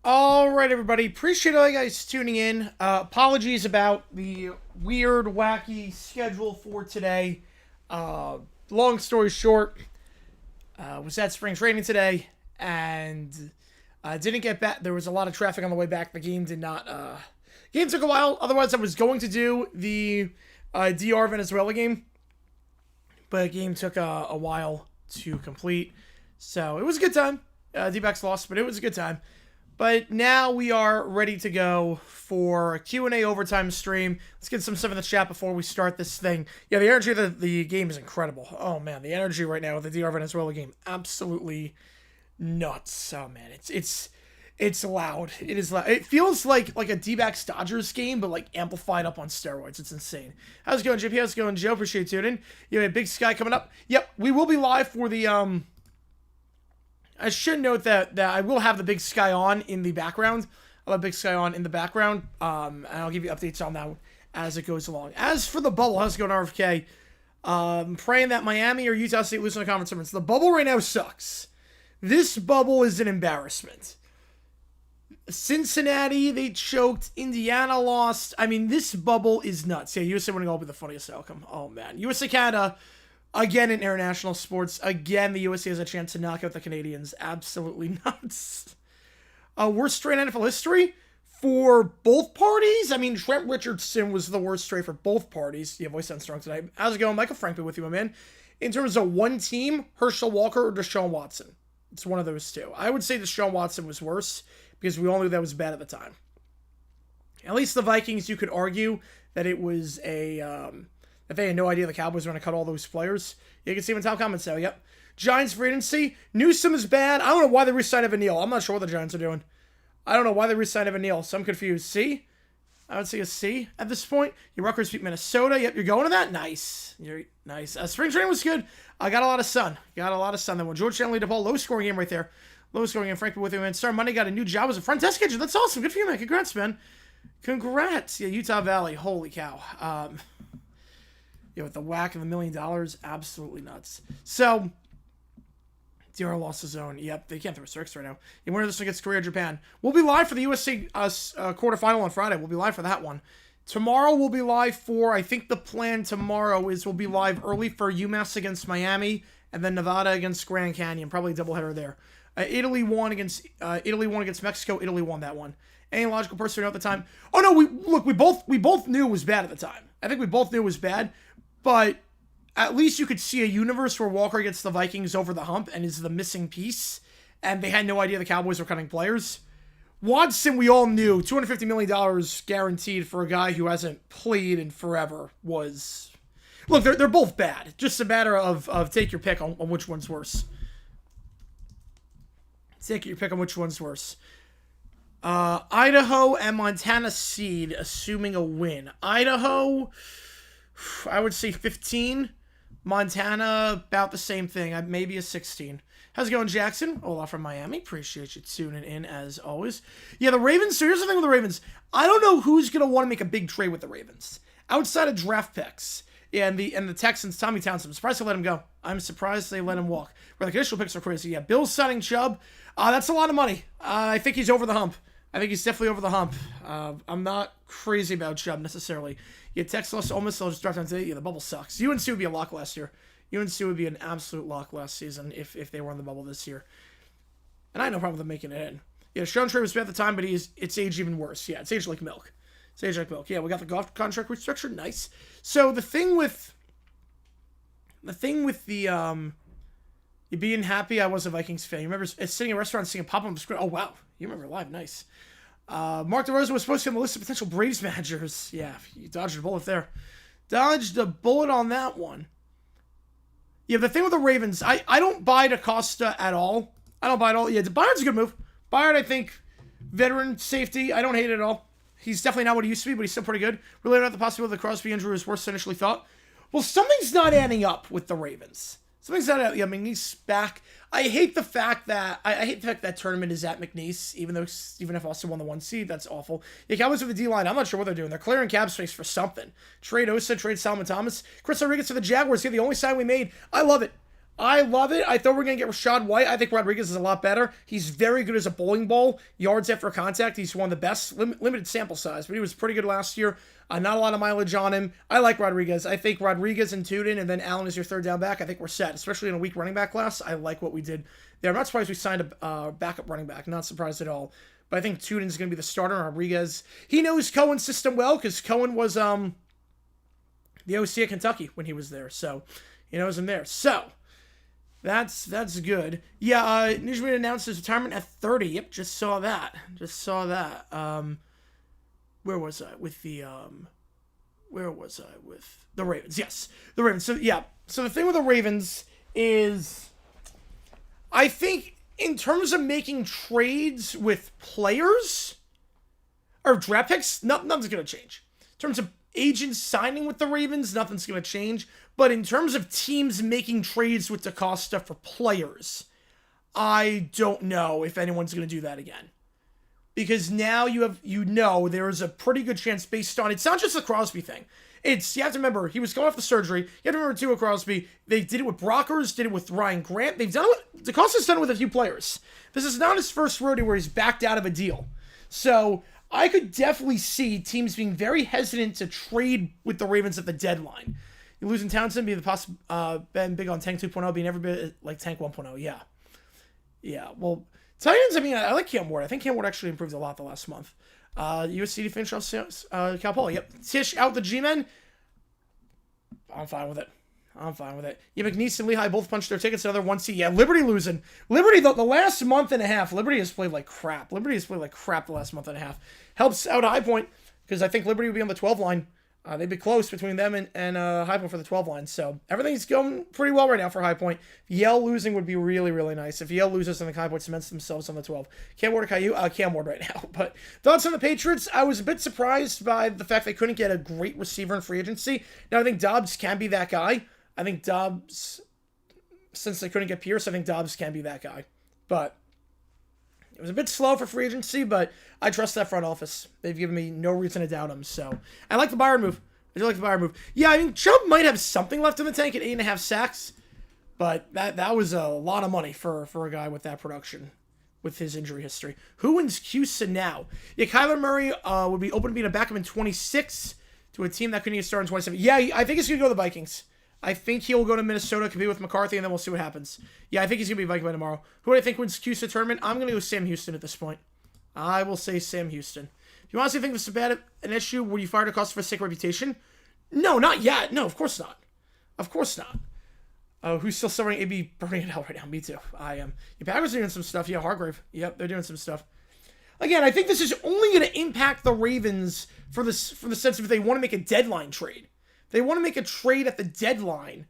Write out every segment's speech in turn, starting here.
All right, everybody. Appreciate all you guys tuning in. Apologies about the weird, wacky schedule for today. Long story short, was at spring training today and didn't get back. There was a lot of traffic on the way back. The game did not. Game took a while. Otherwise, I was going to do the DR Venezuela game, but the game took a while to complete. So it was a good time. D-backs lost, but it was a good time. But now we are ready to go for a Q&A overtime stream. Let's get some stuff in the chat before we start this thing. Yeah, the energy of the game is incredible. Oh, man, the energy right now with the DR Venezuela game, absolutely nuts. Oh, man, it's loud. It is loud. It feels like a D-backs Dodgers game, but like amplified up on steroids. It's insane. How's it going, JP? How's it going, Joe? Appreciate you tuning in. You have a Big Sky coming up. Yep, we will be live for the I should note that I will have the Big Sky on in the background. I'll have Big Sky on in the background, and I'll give you updates on that as it goes along. As for the bubble, how's it going, RFK? Praying that Miami or Utah State lose in the conference tournaments. The bubble right now sucks. This bubble is an embarrassment. Cincinnati, they choked. Indiana lost. I mean, this bubble is nuts. Yeah, USA winning all be the funniest outcome. Oh, man. USA Canada. Again, in international sports, again, the USA has a chance to knock out the Canadians. Absolutely nuts. Worst trade in NFL history for both parties? I mean, Trent Richardson was the worst trade for both parties. Yeah, voice sounds strong tonight. How's it going? Michael Franklin with you, my man. In terms of one team, Herschel Walker or Deshaun Watson? It's one of those two. I would say Deshaun Watson was worse because we all knew that was bad at the time. At least the Vikings, you could argue that it was that they had no idea the Cowboys were going to cut all those players. You can see them in top comments now. Yep. Giants free agency. Newsom is bad. I don't know why they re-signed Evan Neal. I'm not sure what the Giants are doing. I don't know why they re-signed Evan Neal, so I'm confused. C? I would say a C at this point. Your Rutgers beat Minnesota. Yep, you're going to that? Nice. Nice. Spring training was good. I got a lot of sun. That one. George Stanley DePaul, low scoring game right there. Low scoring game. Frank with you, man. Start Monday, got a new job as a front desk agent. That's awesome. Good for you, man. Congrats, man. Congrats. Yeah, Utah Valley. Holy cow. Yeah, with the whack of $1 million, absolutely nuts. So, DR lost his own. Yep, they can't throw strikes right now. You wonder if this one gets Korea or Japan. We'll be live for the USA quarterfinal on Friday. We'll be live for that one. Tomorrow we'll be live for, I think the plan tomorrow is we'll be live early for UMass against Miami, and then Nevada against Grand Canyon. Probably a doubleheader there. Italy won against Mexico. Italy won that one. Any logical person to know at the time? Oh no, we both knew it was bad at the time. I think we both knew it was bad. But at least you could see a universe where Walker gets the Vikings over the hump and is the missing piece. And they had no idea the Cowboys were cutting players. Watson, we all knew, $250 million guaranteed for a guy who hasn't played in forever was... Look, they're both bad. Just a matter of take your pick on which one's worse. Take your pick on which one's worse. Idaho and Montana seed, assuming a win. Idaho... I would say 15. Montana, about the same thing. Maybe a 16. How's it going, Jackson? Hola from Miami. Appreciate you tuning in, as always. Yeah, the Ravens. So here's the thing with the Ravens. I don't know who's going to want to make a big trade with the Ravens. Outside of draft picks. Yeah, and the Texans, Tommy Townsend. I'm surprised they let him go. I'm surprised they let him walk. Where the conditional picks are crazy. Yeah, Bill's signing Chubb. That's a lot of money. I think he's over the hump. I think he's definitely over the hump. I'm not crazy about Chubb necessarily. Yeah, Texas almost just dropped down today. Yeah, the bubble sucks. UNC would be a lock last year. UNC would be an absolute lock last season if they were on the bubble this year. And I had no problem with them making it in. Yeah, Sean Trey was bad at the time, but it's aged even worse. Yeah, it's aged like milk. Yeah, we got the golf contract restructured. Nice. So the thing with the you being happy, I was a Vikings fan. You remember sitting in a restaurant seeing a pop on the screen? Oh wow, you remember live? Nice. Mark DeRosa was supposed to be on the list of potential Braves managers. Yeah, you dodged a bullet there. Dodged a bullet on that one. Yeah, the thing with the Ravens, I don't buy DaCosta at all. I don't buy it all. Yeah, Byard's a good move. Byard, I think, veteran safety. I don't hate it at all. He's definitely not what he used to be, but he's still pretty good. Really not the possibility the Crosby injury was worse than initially thought. Well, something's not adding up with the Ravens. Something's not adding up. Yeah, McNeese back. I hate the fact that that tournament is at McNeese, even if Austin won the 1 seed. That's awful. Yeah, Cowboys with the D-line. I'm not sure what they're doing. They're clearing cap space for something. Trade Osa, trade Solomon Thomas. Chris Rodriguez to the Jaguars. Yeah, the only sign we made. I love it. I love it. I thought we were going to get Rashad White. I think Rodriguez is a lot better. He's very good as a bowling ball. Yards after contact, he's one of the best. Limited sample size, but he was pretty good last year. Not a lot of mileage on him. I like Rodriguez. I think Rodriguez and Tudin, and then Allen is your third down back. I think we're set, especially in a weak running back class. I like what we did there. I'm not surprised we signed a backup running back. Not surprised at all. But I think Tudin's going to be the starter. Rodriguez, he knows Cohen's system well because Cohen was the OC at Kentucky when he was there. So he knows him there. So that's good. Yeah, Nijman announced his retirement at 30. Yep, just saw that. Where was I with the Ravens? Yes, the Ravens. So yeah, so the thing with the Ravens is, I think in terms of making trades with players or draft picks, nothing's gonna change. In terms of agents signing with the Ravens, nothing's gonna change. But in terms of teams making trades with DaCosta for players, I don't know if anyone's going to do that again. Because now there is a pretty good chance based on, it's not just the Crosby thing. You have to remember, he was going off the surgery. You have to remember too with Crosby, they did it with Brockers, did it with Ryan Grant. DaCosta's done it with a few players. This is not his first rodeo where he's backed out of a deal. So I could definitely see teams being very hesitant to trade with the Ravens at the deadline. You're losing Townsend, being been big on Tank 2.0, being every bit like Tank 1.0. Yeah. Well, Titans, I like Cam Ward. I think Cam Ward actually improved a lot the last month. USC finished off Cal Poly. Yep. Tish out the G-Men. I'm fine with it. Yeah, McNeese and Lehigh both punched their tickets. Another 1C. Yeah, Liberty losing. Liberty, the last month and a half, Liberty has played like crap. The last month and a half. Helps out High Point because I think Liberty would be on the 12 line. They'd be close between them and High Point for the 12 line. So everything's going pretty well right now for High Point. Yale losing would be really, really nice. If Yale loses, then the High Point cements themselves on the 12. Cam Ward or Caillou? Cam Ward right now. But thoughts on the Patriots? I was a bit surprised by the fact they couldn't get a great receiver in free agency. Now, I think Dobbs can be that guy. Since they couldn't get Pierce, I think Dobbs can be that guy. But it was a bit slow for free agency, but I trust that front office. They've given me no reason to doubt them. So I like the Byron move. I do like the Byron move. Yeah, I mean, Chubb might have something left in the tank at 8.5 sacks, but that was a lot of money for a guy with that production, with his injury history. Who wins Houston now? Yeah, Kyler Murray would be open to being a backup in 26 to a team that couldn't even start in 27. Yeah, I think he's going to go to the Vikings. I think he'll go to Minnesota, compete with McCarthy, and then we'll see what happens. Yeah, I think he's going to be Viking by tomorrow. Who do I think wins Houston tournament? I'm going to go Sam Houston at this point. I will say Sam Houston. If you honestly think this is an issue, would you fire DaCosta for a sick reputation? No, not yet. No, of course not. Who's still suffering AB burning in hell right now? Me too. I am. The Packers are doing some stuff. Yeah, Hargrave. Yep, they're doing some stuff. Again, I think this is only going to impact the Ravens for the sense of if they want to make a deadline trade. They want to make a trade at the deadline,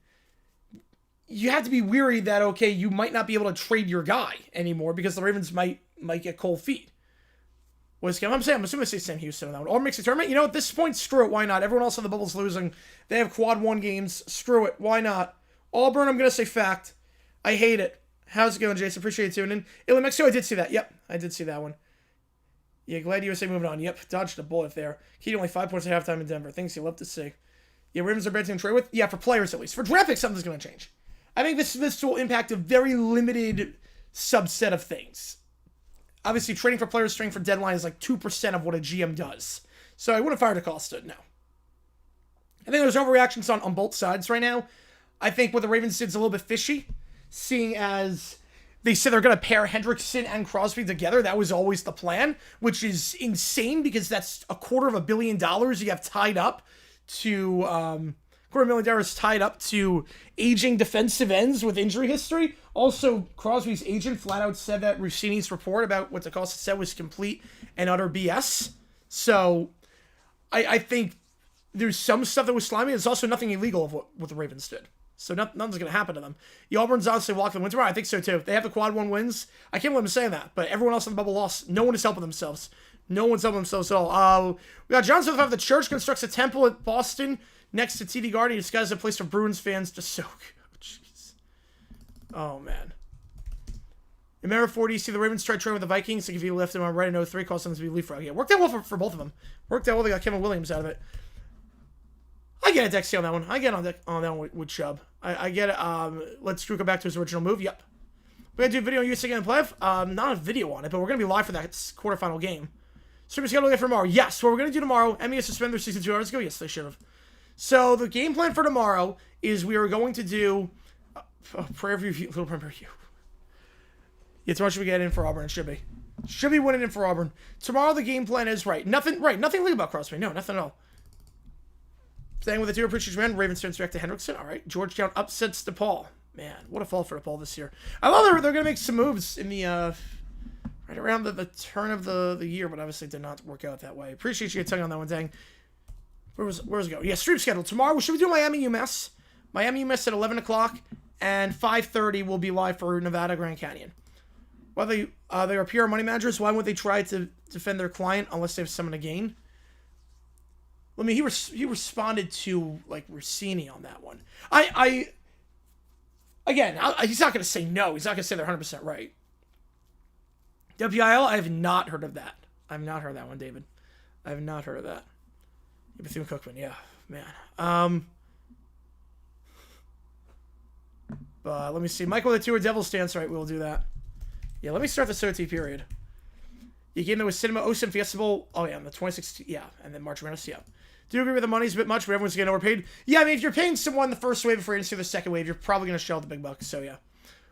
you have to be weary that, okay, you might not be able to trade your guy anymore because the Ravens might get cold feet. I'm assuming I say Sam Houston on that one. Or makes a tournament. You know, at this point, screw it. Why not? Everyone else on the bubble's losing. They have quad 1 games. Screw it. Why not? Auburn, I'm going to say fact. I hate it. How's it going, Jason? Appreciate you tuning in. Illinois, Mexico, I did see that. Yep, I did see that one. Yeah, glad USA moving on. Yep, dodged a bullet there. Key only 5 points at halftime in Denver. Things you'll love to see. Yeah, Ravens are bad team to trade with? Yeah, for players at least. For draft picks, something's going to change. I think this will impact a very limited subset of things. Obviously, trading for players, trading for deadline is like 2% of what a GM does. So I wouldn't fire DaCosta, no. I think there's overreactions on both sides right now. I think what the Ravens did is a little bit fishy, seeing as they said they're going to pair Hendrickson and Crosby together. That was always the plan, which is insane because that's $250 million you have tied up to $250 tied up to aging defensive ends with injury history. Also, Crosby's agent flat out said that Rossini's report about what DaCosta said was complete and utter BS. So I think there's some stuff that was slimy. There's also nothing illegal of what the Ravens did. So nothing's going to happen to them. The Auburn's obviously walking the wins. Right, I think so too. They have the quad 1 wins. I can't believe I'm saying that, but everyone else in the bubble lost. No one is helping themselves. No one's helping themselves at all. We got John Smith of the church constructs a temple at Boston next to TD Garden. He disguises a place for Bruins fans to soak. Jeez. Oh, man. Remember 40, you see the Ravens tried trading with the Vikings. Like if you left them on right in 03, caused them to be leapfrog. Yeah, worked out well for both of them. Worked out well. They got Kevin Williams out of it. I get a Dexy on that one. I get on that one with Chubb. I get it. Let's Drew go back to his original move. Yep. We're going to do a video on USA again playoff. Not a video on it, but we're going to be live for that quarterfinal game. Stream schedule again for tomorrow. Yes, what we're going to do tomorrow. MES suspended their season 2 hours ago. Yes, they should have. So the game plan for tomorrow is we are going to do prayer review, little prayer review. Yeah, tomorrow should we get in for Auburn? It should be. Should be winning in for Auburn. Tomorrow the game plan is nothing legal about Crosby. No, nothing at all. Staying with the 2 appreciation man. Ravens turns back to Hendrickson. All right. Georgetown upsets DePaul. Man, what a fall for DePaul this year. I love they're going to make some moves in the right around the turn of the year, but obviously did not work out that way. Appreciate you telling on that one, dang. Where was it go? Yeah, stream schedule. Tomorrow, we should do Miami UMass. Miami UMass at 11 o'clock, and 5:30 will be live for Nevada Grand Canyon. While they are PR money managers, why would they try to defend their client unless they have someone to gain? I mean, he responded to, like, Rossini on that one. Again, he's not going to say no. He's not going to say they're 100% right. WIL, I have not heard of that. I have not heard that one, David. I have not heard of that. Bethune-Cookman, yeah, man. But let me see. Michael with the 2 or Devil stance, right? We'll do that. Yeah, let me start the OT period. You get into a Cinema OSIM Fiesta Bowl. Oh, yeah, on the 26th. Yeah, and then March Madness, yeah. Do you agree with the money's a bit much, but everyone's getting overpaid? Yeah, I mean, if you're paying someone the first wave before you see the second wave, you're probably going to shell the big bucks, so yeah.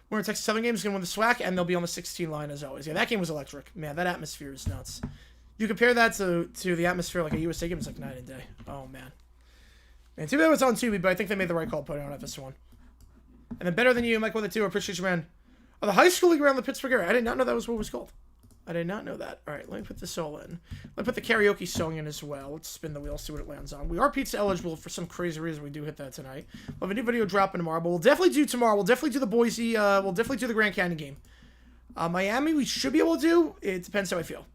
We're in Texas Southern game is going to win the SWAC, and they'll be on the 16 line as always. Yeah, that game was electric. Man, that atmosphere is nuts. You compare that to the atmosphere like a USA game, it's like night and day. Oh, man. Man, too bad it was on Tubi, but I think they made the right call putting it on FS1. And then Better Than You, Mike with it too. I appreciate you, man. Oh, the high school league around the Pittsburgh area. I did not know that was what it was called. I did not know that. All right, let me put this all in. Let me put the karaoke song in as well. Let's spin the wheel, see what it lands on. We are pizza eligible for some crazy reason. We do hit that tonight. We'll have a new video dropping tomorrow, but we'll definitely do tomorrow. We'll definitely do the Boise. We'll definitely do the Grand Canyon game. Miami, we should be able to do. It depends how I feel.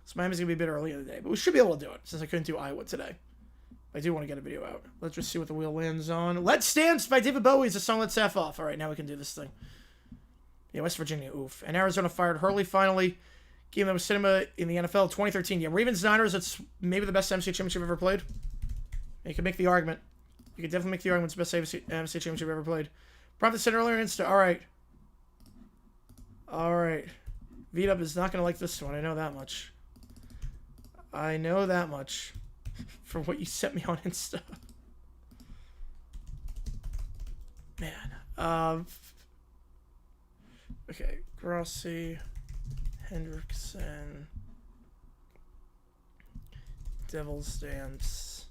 So Miami's going to be a bit early in the day, but we should be able to do it since I couldn't do Iowa today. I do want to get a video out. Let's just see what the wheel lands on. Let's Dance by David Bowie is a song. Let's F off. All right, now we can do this thing. Yeah, West Virginia, oof. And Arizona fired Hurley finally. Game that was cinema in the NFL 2013. Yeah, Ravens-Niners, it's maybe the best MCA championship ever played. You can make the argument. You can definitely make the argument it's the best MCA championship ever played. Prompted said earlier, Insta. All right. All right. V-Dub is not going to like this one. I know that much. I know that much. From what you sent me on Insta. Man. Okay. Grossi. Hendrickson. Devil's Dance.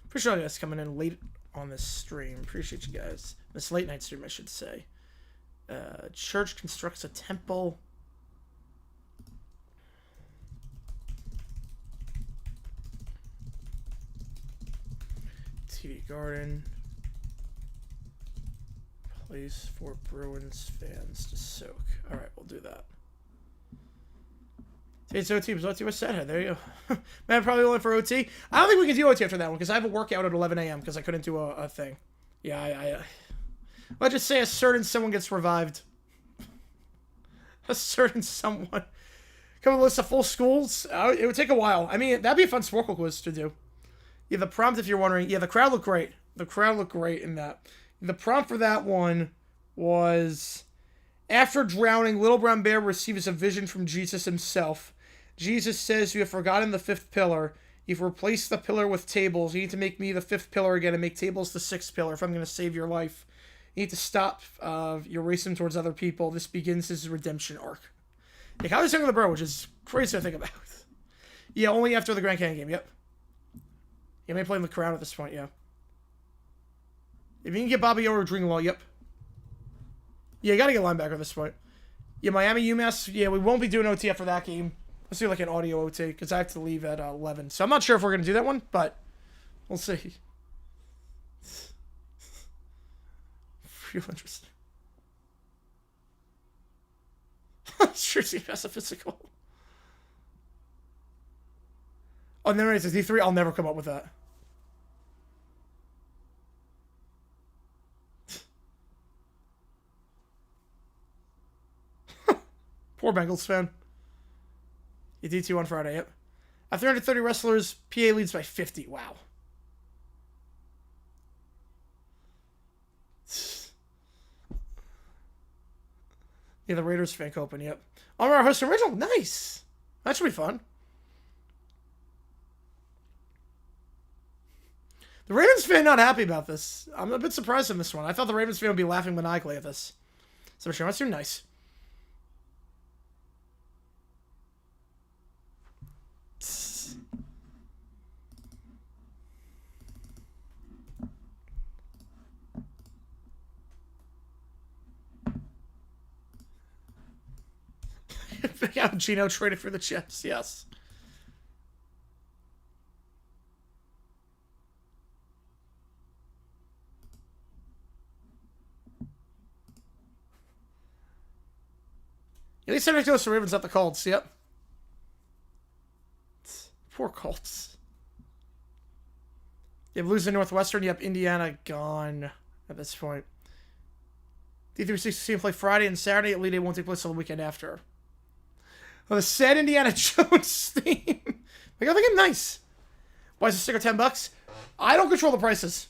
Appreciate you guys coming in late on this stream. Appreciate you guys. This late night stream, I should say. Church constructs a temple. TV Garden. Place for Bruins fans to soak. Alright, we'll do that. It's OT, was OT was set. There you go. Man, probably only for OT. I don't think we can do OT after that one because I have a workout at 11 a.m. because I couldn't do a thing. Yeah, let's just say a certain someone gets revived. A certain someone. Come on, list of full schools. It would take a while. I mean, that'd be a fun Sporkle quiz to do. Yeah, the prompt, if you're wondering. Yeah, the crowd looked great. The crowd looked great in that. The prompt for that one was, after drowning, Little Brown Bear receives a vision from Jesus himself. Jesus says, you have forgotten the 5th pillar. You've replaced the pillar with tables. You need to make me the 5th pillar again and make tables the 6th pillar if I'm going to save your life. You need to stop your racing towards other people. This begins his redemption arc. Like, how is Sing of the Bro, which is crazy to think about. Yeah, only after the Grand Canyon game, yep. Yeah, maybe playing the crowd at this point, yeah. If you can get Bobby or Greenlaw, yep. Yeah, you got to get linebacker at this point. Yeah, Miami, UMass, yeah, we won't be doing OT after that game. Let's do like an audio OT, because I have to leave at 11. So I'm not sure if we're going to do that one, but we'll see. Real interesting. Sure seems physical. Oh, never mind, it's a D3? I'll never come up with that. Poor Bengals fan. You D2 on Friday, yep. At 330 wrestlers, PA leads by 50. Wow. Yeah, the Raiders fan open, yep. Our host original, nice. That should be fun. The Ravens fan not happy about this. I'm a bit surprised in this one. I thought the Ravens fan would be laughing maniacally at this. So sure, let's do nice. Yeah, Gino traded for the Jets, yes. At least they're goes to Ravens, not the Colts. Yep. Poor Colts. Yep, losing Northwestern. Yep, Indiana gone at this point. D360 play Friday and Saturday. Elite Eight won't take place until the weekend after. Oh, the sad Indiana Jones theme. Like, I think it's nice. Why is the sticker $10? I don't control the prices.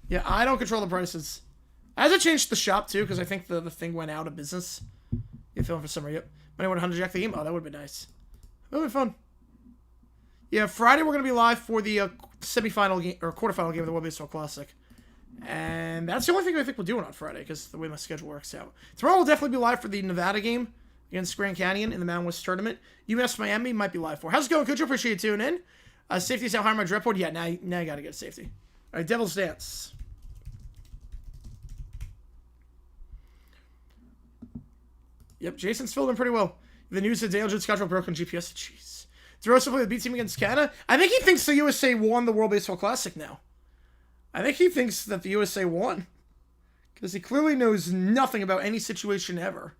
Yeah, I don't control the prices. Has it changed the shop too? Because I think the thing went out of business. You feeling for summer? Yep. Money 100 jack the game. Oh, that would be nice. That would be fun. Yeah, Friday we're gonna be live for the semifinal game or quarterfinal game of the World Baseball Classic, and that's the only thing I think we're doing on Friday because the way my schedule works out. Tomorrow we'll definitely be live for the Nevada game against Grand Canyon in the Mountain West tournament. UMass Miami might be live for. How's it going, Coach? Appreciate you tuning in. Safety's out high on my draft board. Yeah, now you gotta get safety. All right, Devil's Dance. Yep, Jason's filled in pretty well. The news that Dale Judd schedule broken GPS. Jeez. DeRosa played the B team against Canada. I think he thinks the USA won the World Baseball Classic now. I think he thinks that the USA won. Because he clearly knows nothing about any situation ever.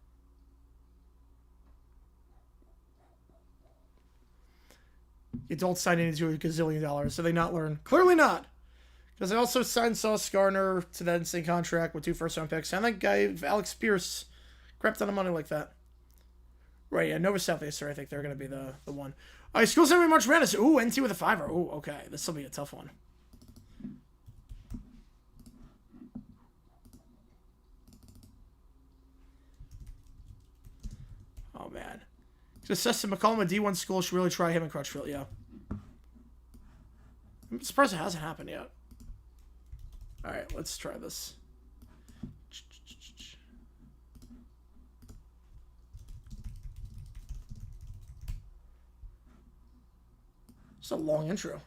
The adults signed into $1 gazillion, so they not learn. Clearly not. Because they also signed Sauce Gardner to that insane contract with 2 first-round picks. And that guy, Alex Pierce, crap ton of money like that. Right, yeah, Nova Southeastern, I think they're going to be the one. All right, schools every March Madness. Ooh, NT with a 5-er. Ooh, okay. This will be a tough one. Oh, man. Just Sesson McCollum, a D1 school, should really try him in Crutchfield, yeah. I'm surprised it hasn't happened yet. All right, let's try this. It's a long intro.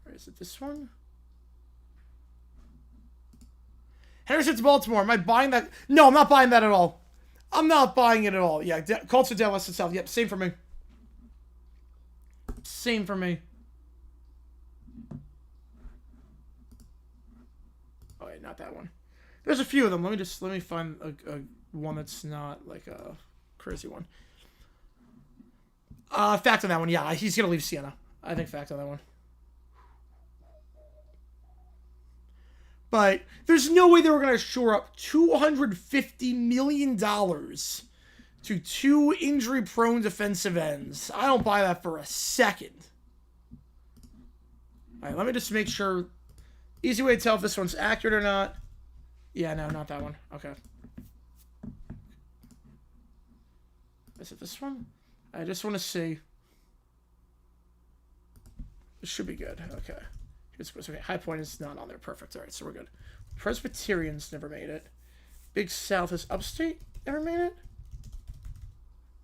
Or is it this one? Henderson's Baltimore. Am I buying that? No, I'm not buying that at all. I'm not buying it at all. Yeah, Colts are down West and South. Yep, same for me. Same for me. Oh, wait, not that one. There's a few of them. Let me find a one that's not like a crazy one. Fact on that one. Yeah, he's gonna leave Siena. I think fact on that one. But there's no way they were going to shore up $250 million to 2 injury-prone defensive ends. I don't buy that for a second. All right, let me just make sure. Easy way to tell if this one's accurate or not. Yeah, no, not that one. Okay. Is it this one? I just want to see. This should be good. Okay. Okay, High Point is not on there. Perfect. All right, so we're good. Presbyterians never made it. Big South is Upstate never made it?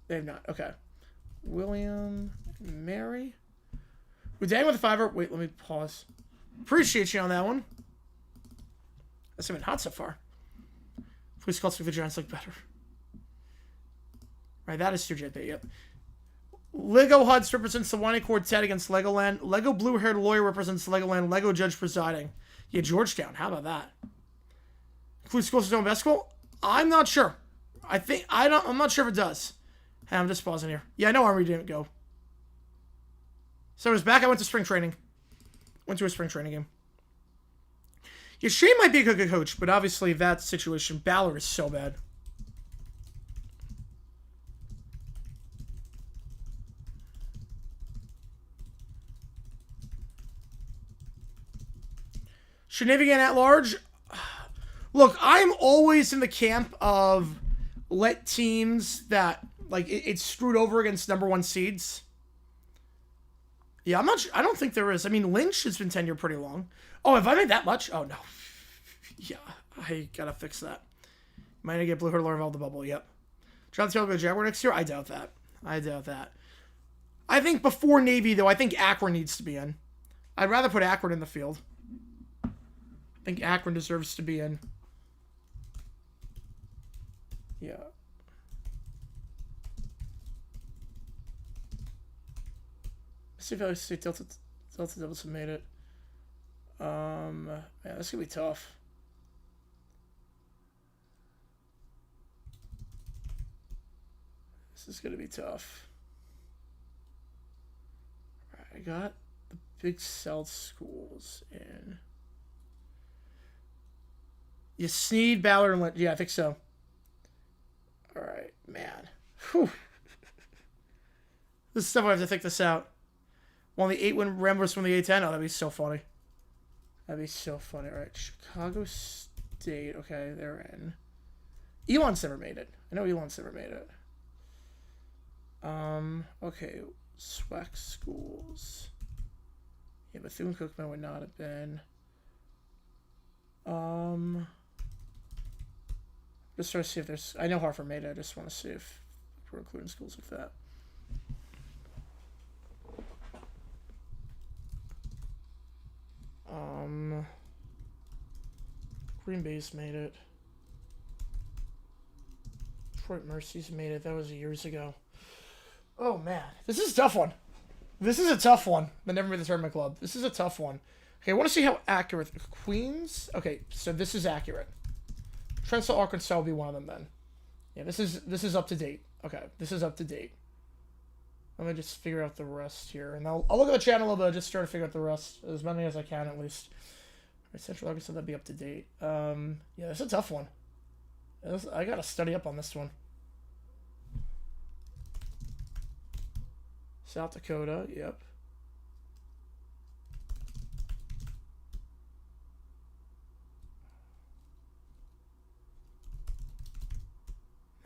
They have not. Okay. William, Mary. We're dang with a 5-er. Wait, let me pause. Appreciate you on that one. That's been hot so far. Please call the Giants look better. Right, that is Stuart. Yep. Lego Huts represents the Wine Quartet against Legoland. Lego Blue-Haired Lawyer represents Legoland. Lego Judge presiding. Yeah, Georgetown. How about that? Includes schools of basketball? I'm not sure. I'm not sure if it does. Hey, I'm just pausing here. Yeah, I know Army didn't go. So I was back. I went to spring training. Went to a spring training game. Yeah, Shane might be a good coach, but obviously that situation, Ballard is so bad. Should Navy get at large? Look, I'm always in the camp of let teams that, like, it's screwed over against #1 seeds. Yeah, I don't think there is. I mean, Lynch has been tenured pretty long. Oh, have I made that much? Oh, no. Yeah, I gotta fix that. Might I get Blue Hurdle out of the bubble? Yep. John Taylor go Jaguar next year? I doubt that. I doubt that. I think before Navy, though, I think Akron needs to be in. I'd rather put Akron in the field. I think Akron deserves to be in. Yeah. Let's see if I see Delta Devils have made it. Yeah, this could be tough. This is gonna be tough. All right, I got the Big South schools in. You Sneed, Ballard, and yeah, I think so. All right, man. Whew. This is stuff I have to think this out. One of the 8-win Ramblers from the A10. Oh, that'd be so funny. That'd be so funny. All right, Chicago State. Okay, they're in. Elon's never made it. I know Elon's never made it. Okay, SWAC schools. Yeah, Bethune-Cookman would not have been. Just trying to see if there's... I know Hartford made it. I just want to see if we're including schools with that. Green Bay's made it. Detroit Mercy's made it. That was years ago. Oh, man. This is a tough one. This is a tough one. The Never Made the Tournament Club. This is a tough one. Okay, I want to see how accurate... Queens? Okay, so this is accurate. Trenton, Arkansas will be one of them then. Yeah, this is up to date. Okay, this is up to date. Let me just figure out the rest here. And I'll look at the channel a little bit, just try to figure out the rest. As many as I can, at least. All right, Central Arkansas, that'd be up to date. Yeah, it's a tough one. I gotta study up on this one. South Dakota, yep.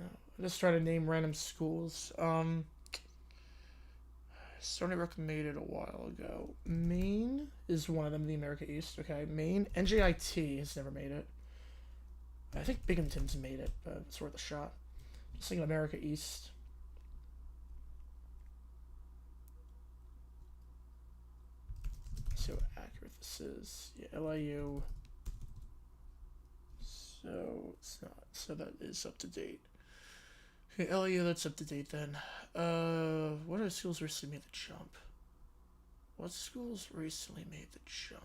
No, I'll just try to name random schools. Stony Brook made it a while ago. Maine is one of them, the America East. Okay, Maine. NJIT has never made it. I think Binghamton's made it, but it's worth a shot. Just thinking America East. See how accurate this is. Yeah, LIU. So it's not. So that is up to date. Okay, LIU, that's up to date then. What are schools recently made the jump? What schools recently made the jump?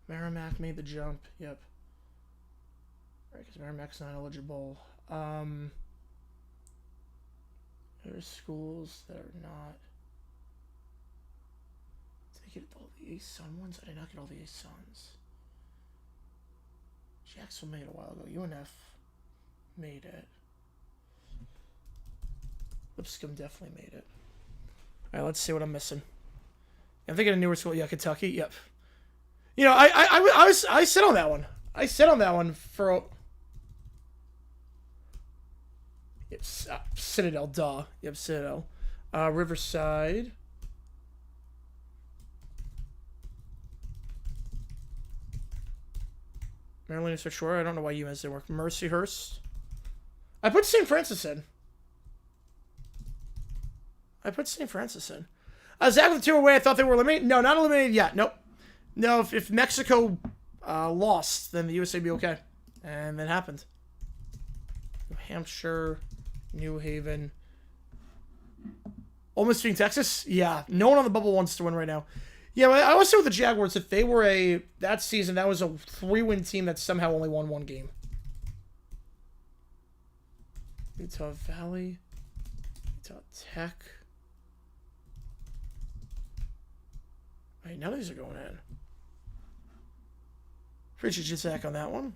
Merrimack made the jump. Yep. Right, because Merrimack's not eligible. There's schools that are not. Did I get all the ASUN ones? I did not get all the ASUNs. Jacksonville made it a while ago. UNF made it. Lipscomb definitely made it. All right, let's see what I'm missing. I'm thinking of newer school. Yeah, Kentucky. Yep. You know, I sit on that one. I sit on that one for. Yep, Citadel. Duh. Yep, Citadel. Riverside. Maryland is for sure. I don't know why UMass didn't work. Mercyhurst. I put St. Francis in. Zach with the 2 away. I thought they were eliminated. No, not eliminated yet. Nope. No, if Mexico lost, then the USA would be okay. And that happened. New Hampshire, New Haven. Almost being Texas? Yeah. No one on the bubble wants to win right now. Yeah, I always say with the Jaguars, if they were that season, that was a 3-win team that somehow only won 1 game. Utah Valley. Utah Tech. All right, now these are going in. Appreciate you, Zach, on that one.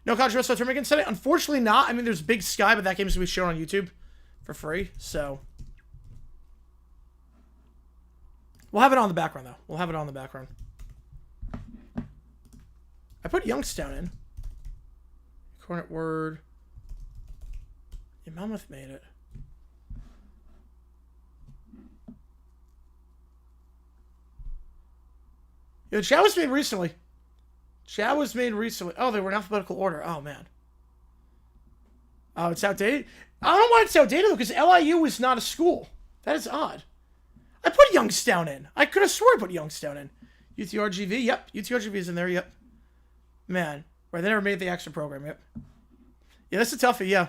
No college wrestling tournament today? Unfortunately not. I mean, there's Big Sky, but that game's going to be shown on YouTube for free, so... We'll have it on the background, though. I put Youngstown in. Cornet Word. Yeah, Monmouth made it. Yeah, the chat was made recently. Chat was made recently. Oh, they were in alphabetical order. Oh, man. Oh, it's outdated? I don't know why it's outdated, though, because LIU is not a school. That is odd. I put Youngstown in. I could have sworn I put Youngstown in. UTRGV? Yep. UTRGV is in there, yep. Man. Right, they never made the extra program, yep. Yeah, this is a toughie, yeah.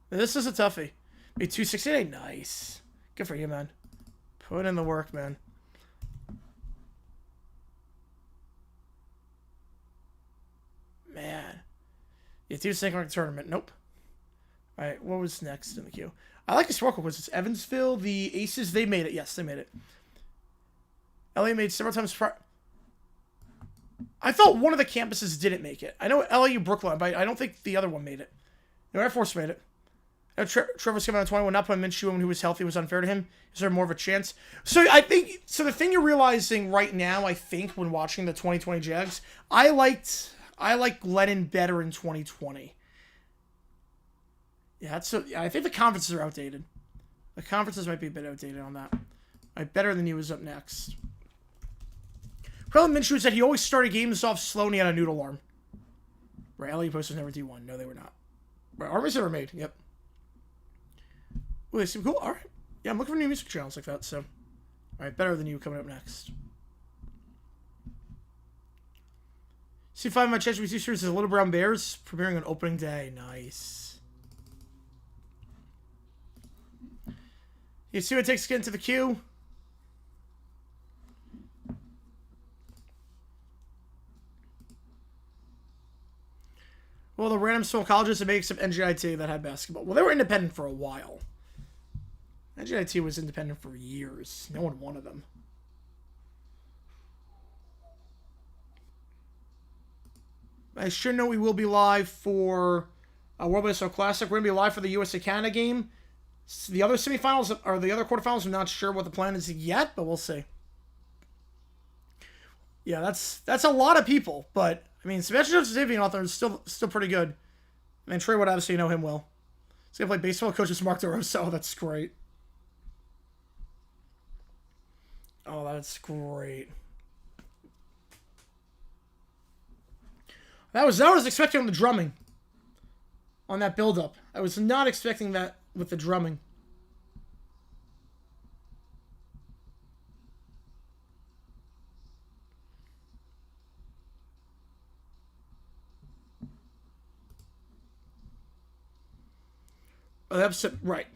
This is a toughie. Made 268. Nice. Good for you, man. Put in the work, man. Man. Yeah, 2 tournament. Nope. Alright, what was next in the queue? I like historical quizzes. Evansville, the Aces, they made it. Yes, they made it. LA made several times prior. I thought one of the campuses didn't make it. I know LAU Brooklyn, but I don't think the other one made it. No, Air Force made it. Trevor's coming on 21. Not putting Minshew when he was healthy was unfair to him. Is there more of a chance? So I think the thing you're realizing right now, I think, when watching the 2020 Jags, I like Lennon better in 2020. Yeah, I think the conferences are outdated. The conferences might be a bit outdated on that. Right, better than you is up next. Problem Minshew said he always started games off slow and he had a noodle arm. Right, LA Post was never D1. No, they were not. Right, Army's never made. Yep. Ooh, they seem cool. All right. Yeah, I'm looking for new music channels like that, so. All right, better than you coming up next. C5 my ChatGPT series is Little Brown Bears premiering on opening day. Nice. You see what it takes to get into the queue? Well, the random small colleges that make some NGIT that had basketball. Well, they were independent for a while. NGIT was independent for years. No one wanted them. I sure know we will be live for World Baseball Classic. We're going to be live for the USA-Canada game. The other semifinals, or the other quarterfinals, I'm not sure what the plan is yet, but we'll see. Yeah, that's a lot of people, but I mean, Sebastian Joseph author is still pretty good. I mean, Trey would obviously know him well. He's gonna play baseball. Coach is Mark DeRosa. Oh, that's great. Oh, that's great. I was expecting the drumming on that build-up. I was not expecting that with the drumming. Oh, the episode, right.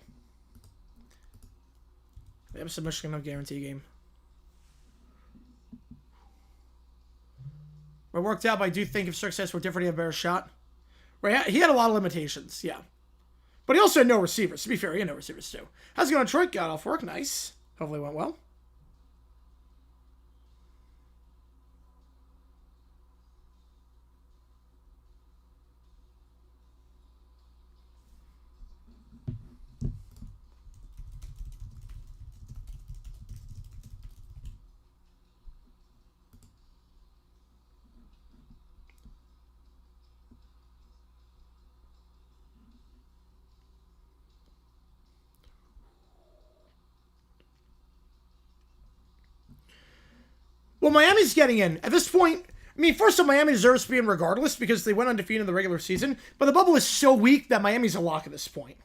The episode Michigan no guarantee game. It worked out, but I do think if success were different, he had a better shot. Right, he had a lot of limitations, yeah. But he also had no receivers. To be fair, he had no receivers too. How's it going, Detroit? Got off work, nice. Hopefully it went well. Well, Miami's getting in. At this point, I mean, first of all, Miami deserves to be in regardless because they went undefeated in the regular season, but the bubble is so weak that Miami's a lock at this point.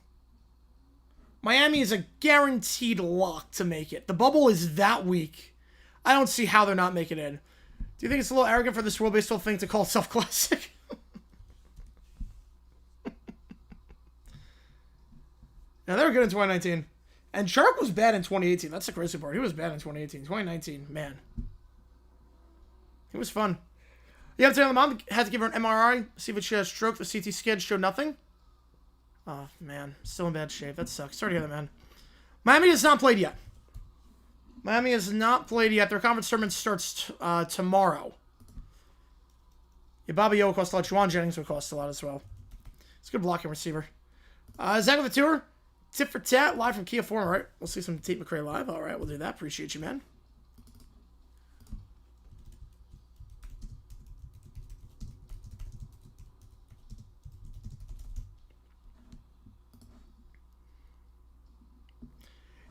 Miami is a guaranteed lock to make it. The bubble is that weak. I don't see how they're not making it in. Do you think it's a little arrogant for this World Baseball thing to call itself classic? Now, they were good in 2019. And Sharp was bad in 2018. That's the crazy part. He was bad in 2018. 2019, man. It was fun. You have to tell the mom had to give her an MRI, see if she has stroke. The CT scan showed nothing. Oh, man. Still in bad shape. That sucks. Sorry to hear that, man. Miami has not played yet. Miami has not played yet. Their conference tournament starts tomorrow. Yeah, Bobby O will cost a lot. Juwan Jennings will cost a lot as well. It's a good blocking receiver. Zach with the tour. Tip for tat. Live from Kia Forum. All right. We'll see some Tate McRae live. All right. We'll do that. Appreciate you, man.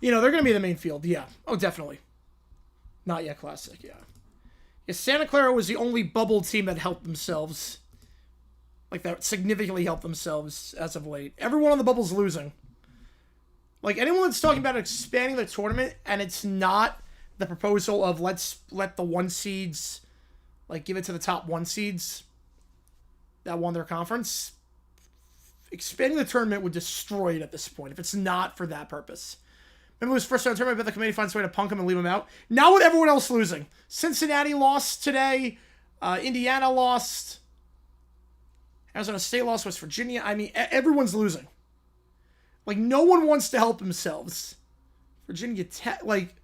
You know, they're going to be the main field. Yeah. Oh, definitely. Not yet classic, yeah. Yeah, Santa Clara was the only bubble team that helped themselves. Like, that significantly helped themselves as of late. Everyone on the bubble's losing. Like, anyone that's talking about expanding the tournament, and it's not the proposal of let's let the 1 seeds, like, give it to the top 1 seeds that won their conference, expanding the tournament would destroy it at this point if it's not for that purpose. Remember his first round tournament, I bet the committee finds a way to punk him and leave him out. Now with everyone else losing. Cincinnati lost today. Indiana lost. Arizona State lost. West Virginia. I mean, everyone's losing. Like, no one wants to help themselves. Virginia Tech, like,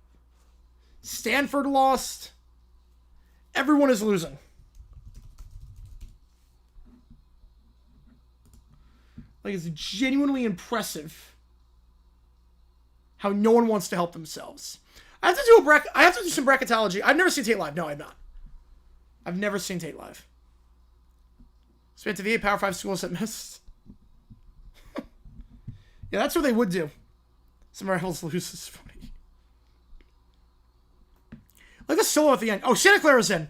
Stanford lost. Everyone is losing. Like, it's genuinely impressive how no one wants to help themselves. I have to do some bracketology. I've never seen Tate live. No, I've not. I've never seen Tate live. Spent to the 8 Power 5 schools that missed. Yeah, that's what they would do. Some rivals lose is funny. Like the solo at the end. Oh, Santa Clara's in.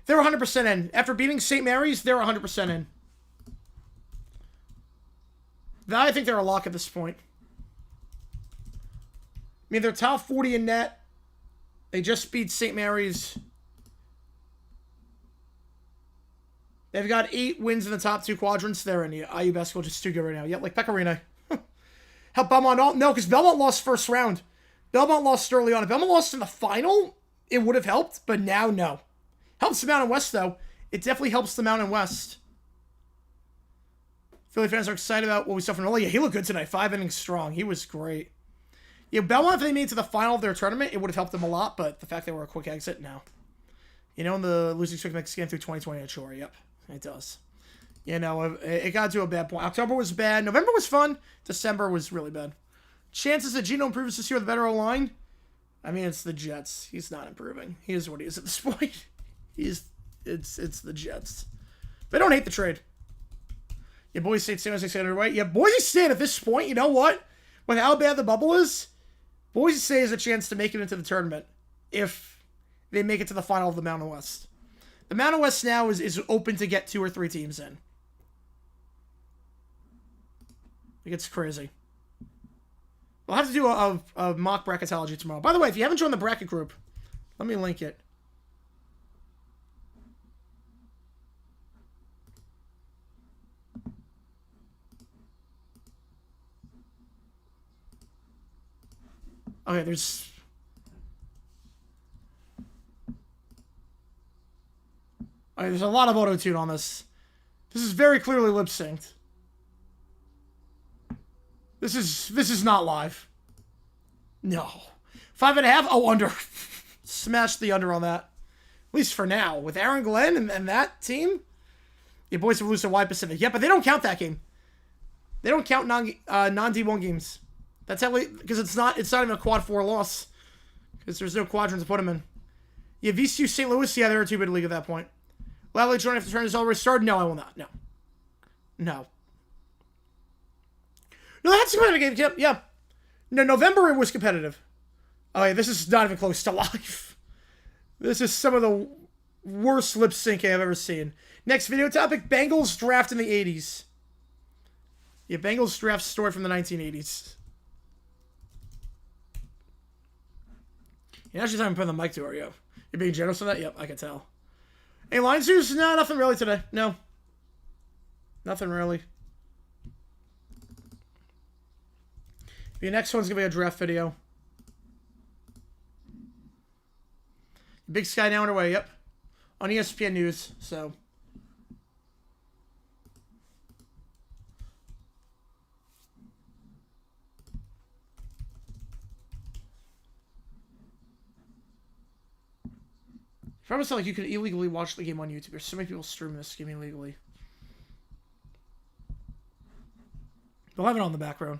They're 100% in. After beating St. Mary's, they're 100% in. I think they're a lock at this point. I mean, they're top 40 in net. They just beat St. Mary's. They've got 8 wins in the top 2 quadrants. They're in the IU basketball just too good right now. Yep, like Pecorino. Help Belmont. No, because Belmont lost first round. Belmont lost early on. If Belmont lost in the final, it would have helped, but now, no. Helps the Mountain West, though. It definitely helps the Mountain West. Philly fans are excited about what we saw from Nola. Yeah, he looked good tonight. 5 innings strong. He was great. Yeah, Belmont, if they made it to the final of their tournament, it would have helped them a lot, but the fact they were a quick exit, no. You know, in the losing streak makes a game through 2020, sure, yep, it does. You know, it got to a bad point. October was bad. November was fun. December was really bad. Chances that Gino improves this year with a better O-line? I mean, it's the Jets. He's not improving. He is what he is at this point. It's the Jets. They don't hate the trade. Yeah, Boise State, San Jose State underway. Yeah, Boise State at this point, you know what? With how bad the bubble is, Boise State has a chance to make it into the tournament if they make it to the final of the Mountain West. The Mountain West now is open to get 2 or 3 teams in. Like, it's crazy. We'll have to do a mock bracketology tomorrow. By the way, if you haven't joined the bracket group, let me link it. Okay, there's a lot of auto-tune on this. This is very clearly lip-synced. This is not live. No. 5.5? Oh, under. Smash the under on that. At least for now. With Aaron Glenn and that team? Your boys have lost to Y Pacific. Yeah, but they don't count that game. They don't count non-D1 games. That's how because it's not even a quad 4 loss. Because there's no quadrant to put them in. Yeah, VCU St. Louis, yeah, they're a 2-bid league at that point. Will I join if the tournament is already started? No, I will not. No. No, that's a competitive game. Yeah. No, November it was competitive. Oh, yeah, this is not even close to live. This is some of the worst lip syncing I've ever seen. Next video topic, Bengals draft in the 80s. Yeah, Bengals draft story from the 1980s. You're actually putting the mic to her, yo. You're being generous with that? Yep, I can tell. Hey, Lions news? No, nothing really today. No. Nothing really. The next one's going to be a draft video. Big Sky now underway, yep. On ESPN News, so. It almost like you could illegally watch the game on YouTube. There's so many people streaming this game illegally. They'll have it on the background.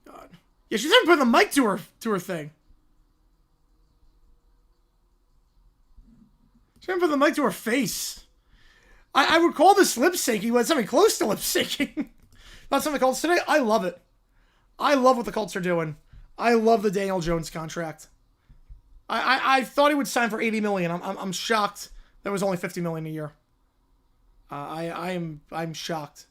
God. Yeah, she's even putting the mic to her thing. She's even putting the mic to her face. I would call this lip syncing, but it's something close to lip syncing. Not something called today. I love it. I love what the Colts are doing. I love the Daniel Jones contract. I thought he would sign for $80 million. I'm shocked that was only $50 million a year. I'm shocked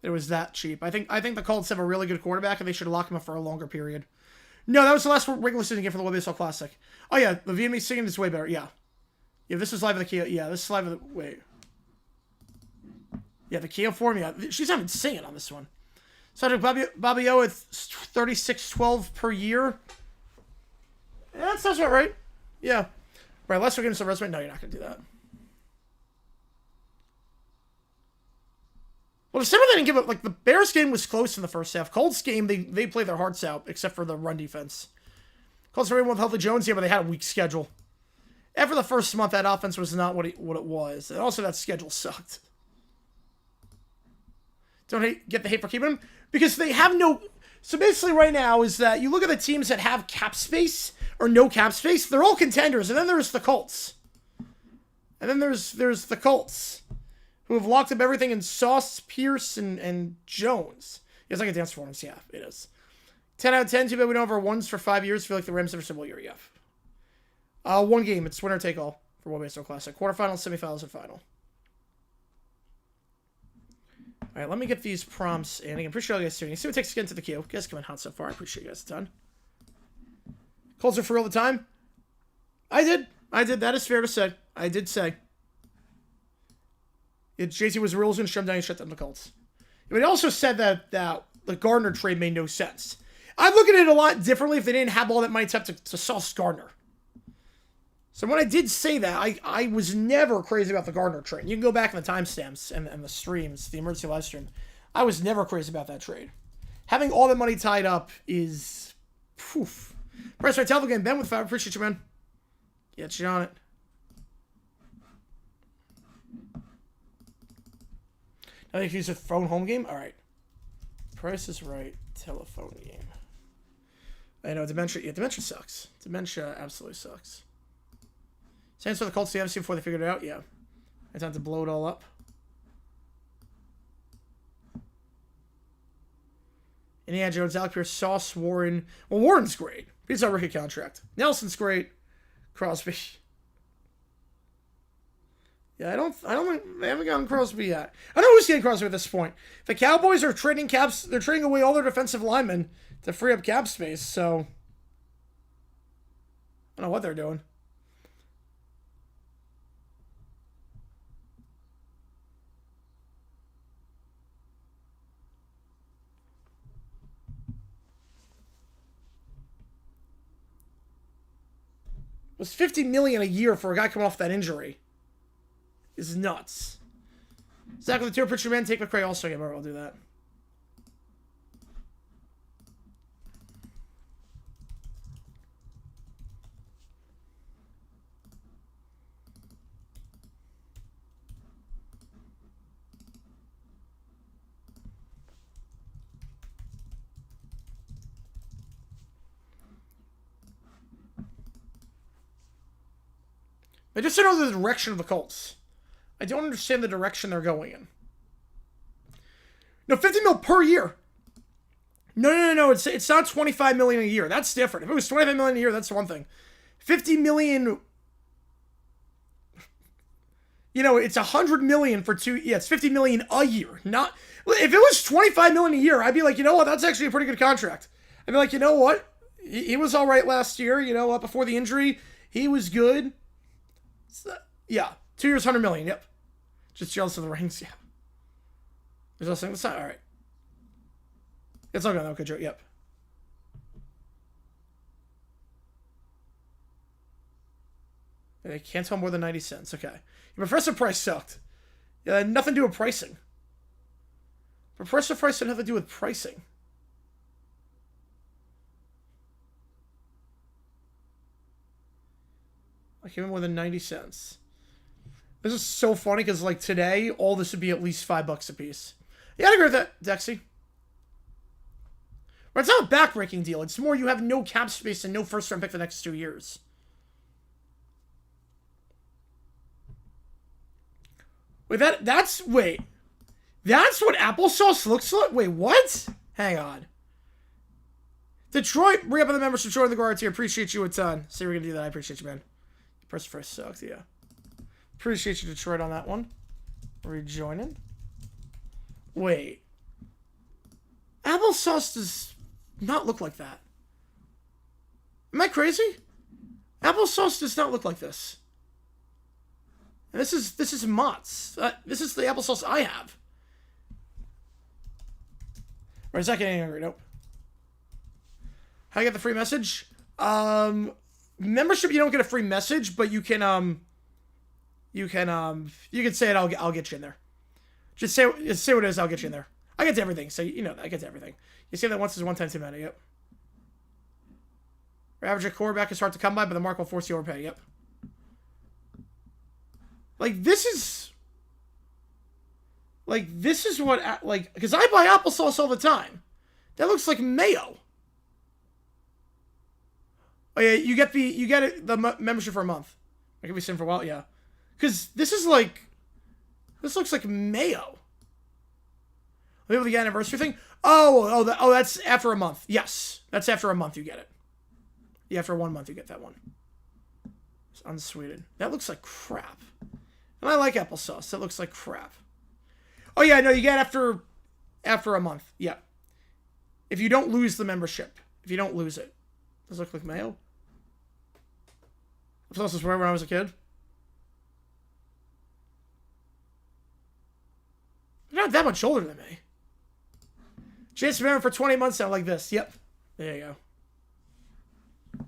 it was that cheap. I think the Colts have a really good quarterback and they should lock him up for a longer period. No, that was the last regular season game for the World Baseball Classic. Oh yeah, the Vietnamese singing is way better. Yeah, this is live at the Kia. Yeah, this is live at the wait. Yeah, the Kia form. Yeah, she's not even singing on this one. So Bobby O at $36.12 per year. Yeah, that sounds about right. Yeah. Right, let's get into some resume. No, you're not going to do that. Well, December they didn't give up. Like, the Bears game was close in the first half. Colts game, they played their hearts out, except for the run defense. Colts were able with Healthy Jones here, but they had a weak schedule. After the first month, that offense was not what it was. And also, that schedule sucked. Don't get the hate for keeping them. Because they have no... So basically right now is that you look at the teams that have cap space or no cap space, they're all contenders. And then there's the Colts. And then there's the Colts, who have locked up everything in Sauce, Pierce, and Jones. It's like a dance performance. Yeah, it is. 10 out of 10. Too bad we don't have our ones for 5 years. Feel like the Rams have a similar year. Yeah. One game. It's winner take all for World Baseball Classic. Quarterfinals, semifinals, and final. All right, let me get these prompts in. I appreciate all you guys doing. You see what it takes to get into the queue. You guys coming hot so far. I appreciate you guys a ton. Colts are for real the time. I did. That is fair to say. I did say. JC was rules going to shut down and shut down the Colts. But he also said that the Gardner trade made no sense. I'd look at it a lot differently if they didn't have all that money to Sauce Gardner. So when I did say that, I was never crazy about the Gardner trade. You can go back in the timestamps and the streams, the emergency live stream. I was never crazy about that trade. Having all that money tied up is... Poof. Press right, tell the game. Ben with 5. Appreciate you, man. Get you on it. Now you can use a phone home game? Alright. Price is Right. Telephone game. I know, dementia... Yeah, dementia sucks. Dementia absolutely sucks. Saints for the Colts, the NFC before they figured it out? Yeah. I time to blow it all up. Indiana Jones, Alec Pierce, Sauce, Warren. Well, Warren's great. He's our rookie contract. Nelson's great. Crosby. Yeah, they haven't gotten Crosby yet. I don't know who's getting Crosby at this point. The Cowboys are trading caps. They're trading away all their defensive linemen to free up cap space, so I don't know what they're doing. It was $50 million a year for a guy coming off that injury. Is nuts. Zach with the 2 picture man, take McCray also. Yeah, I'll do that. I just don't know the direction of the Colts. I don't understand the direction they're going in. No, $50 million per year. No. It's not $25 million a year. That's different. If it was $25 million a year, that's one thing. $50 million. You know, it's $100 million for 2. Yeah, it's $50 million a year. Not if it was $25 million a year, I'd be like, you know what? That's actually a pretty good contract. I'd be like, you know what? He was all right last year. You know, before the injury, he was good. So, yeah, 2 years, $100 million. Yep. Just jealous of the rings. Yeah. There's also that's not all right. It's not going to okay, Joe. Yep. They can't tell more than 90 cents. Okay. Yeah, Professor Price sucked. Yeah, had nothing to do with pricing. Professor Price had nothing to do with pricing. I gave him more than 90 cents. This is so funny because, like, today, all this would be at least $5 a piece. Yeah, I agree with that, Dexy. But it's not a backbreaking deal. It's more you have no cap space and no first-round pick for the next 2 years. Wait, that's what applesauce looks like? Wait, what? Hang on. Detroit, re-up of the membership, join the guards here. Appreciate you a ton. Say we're gonna do that. I appreciate you, man. Press first sucks, yeah. Appreciate you, Detroit, on that one. Rejoining. Wait. Applesauce does not look like that. Am I crazy? Applesauce does not look like this. And this is Mott's. This is the applesauce I have. Or is that getting angry? Nope. How do you get the free message? Membership, you don't get a free message, but you can you can say it. I'll get you in there. Just say what it is. I'll get you in there. I get to everything, so you know that I get to everything. You say that once is 1 time too many. Yep. Ravager quarterback is hard to come by, but the mark will force you overpay. Yep. Like this is what because I buy applesauce all the time. That looks like mayo. Oh yeah, you get the membership for a month. I can be sitting for a while, yeah. Because this looks like mayo. Are you able to get an anniversary thing? Oh, that's after a month. Yes, that's after a month you get it. Yeah, after 1 month you get that one. It's unsweetened. That looks like crap. And I like applesauce. That looks like crap. Oh yeah, no, you get after a month. Yeah. If you don't lose the membership. If you don't lose it. Does it look like mayo? Applesauce was when I was a kid. You're not that much older than me. Chance member for 20 months now like this. Yep. There you go.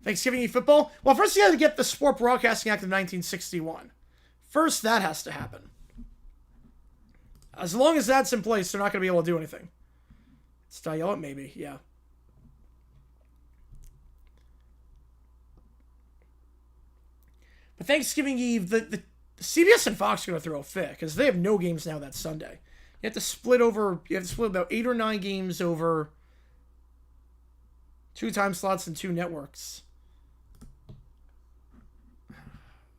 Thanksgiving Eve football? Well, first you got to get the Sport Broadcasting Act of 1961. First, that has to happen. As long as that's in place, they're not going to be able to do anything. Style it, maybe. Yeah. But Thanksgiving Eve, the CBS and Fox are going to throw a fit because they have no games now that Sunday. You have to split about 8 or 9 games over 2 time slots and 2 networks.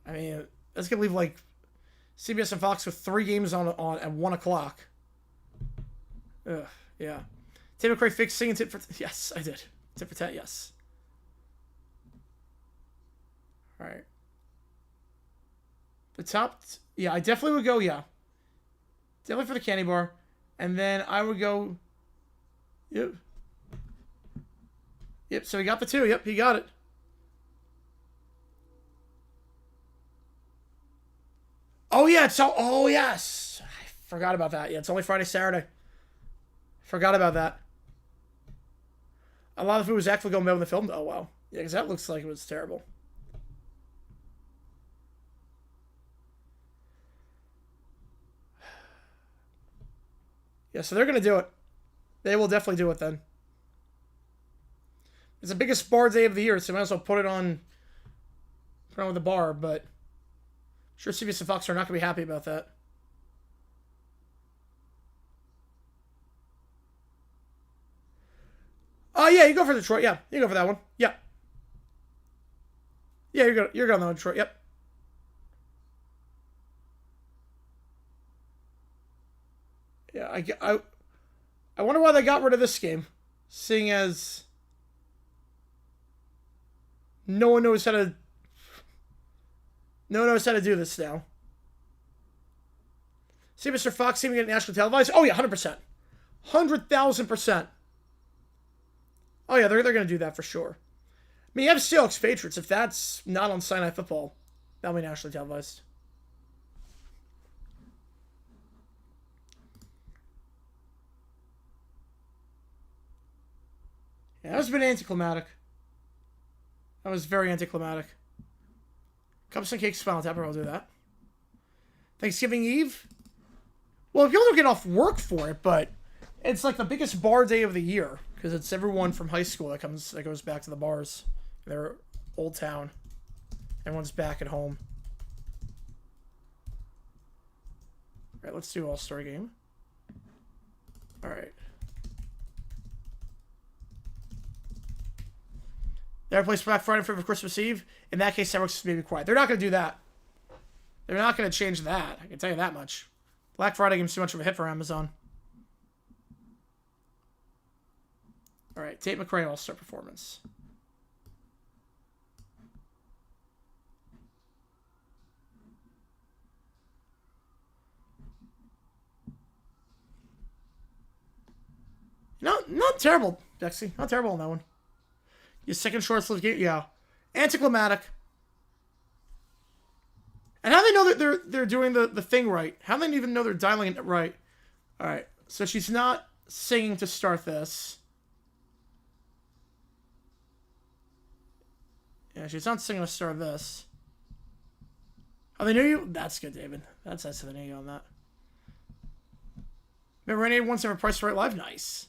I mean, that's going to leave like CBS and Fox with 3 games on at 1 o'clock. Ugh, yeah. Tim McRae fixed singing tit for yes, I did. Tit for tat, yes. All right. The top, yeah, I definitely would go, yeah. Definitely for the candy bar. And then I would go, yep. Yep, so he got the 2. Yep, he got it. Oh, yeah, oh, yes. I forgot about that. Yeah, it's only Friday, Saturday. Forgot about that. A lot of food was actually going well in the film. Oh, wow. Yeah, because that looks like it was terrible. Yeah, so they're going to do it. They will definitely do it then. It's the biggest bar day of the year, so I might as well put it on with the bar, but I'm sure CBS and Fox are not going to be happy about that. Oh, yeah, you go for Detroit. Yeah, you go for that one. Yeah. Yeah, you're going on Detroit. Yep. Yeah, I wonder why they got rid of this game, seeing as no one knows how to do this now. See Mr. Fox seeming to get nationally televised? Oh yeah, 100%. 100,000%. Oh yeah, they're going to do that for sure. I mean, you have Seahawks Patriots. If that's not on Sunday Night Football, that'll be nationally televised. Yeah, that was a bit anticlimactic. That was very anticlimactic. Cups and cakes, Spinal Tap, I'll do that. Thanksgiving Eve? Well, people don't get off work for it, but it's like the biggest bar day of the year because it's everyone from high school that goes back to the bars. Their old town. Everyone's back at home. All right, let's do All-Star Game. All right. They replace Black Friday for Christmas Eve. In that case, Starbucks may be quiet. They're not going to do that. They're not going to change that. I can tell you that much. Black Friday game's too much of a hit for Amazon. All right, Tate McRae All-Star performance. No, not terrible, Dexy. Not terrible on that one. Your second short-lived game, yeah. Anticlimactic. And how do they know that they're doing the thing right? How do they even know they're dialing it right? All right, so she's not singing to start this. Yeah, she's not singing to start this. Oh, they knew you? That's good, David. That's nice of they knew you on that. Remember, Renee once ever Price Right Live? Nice.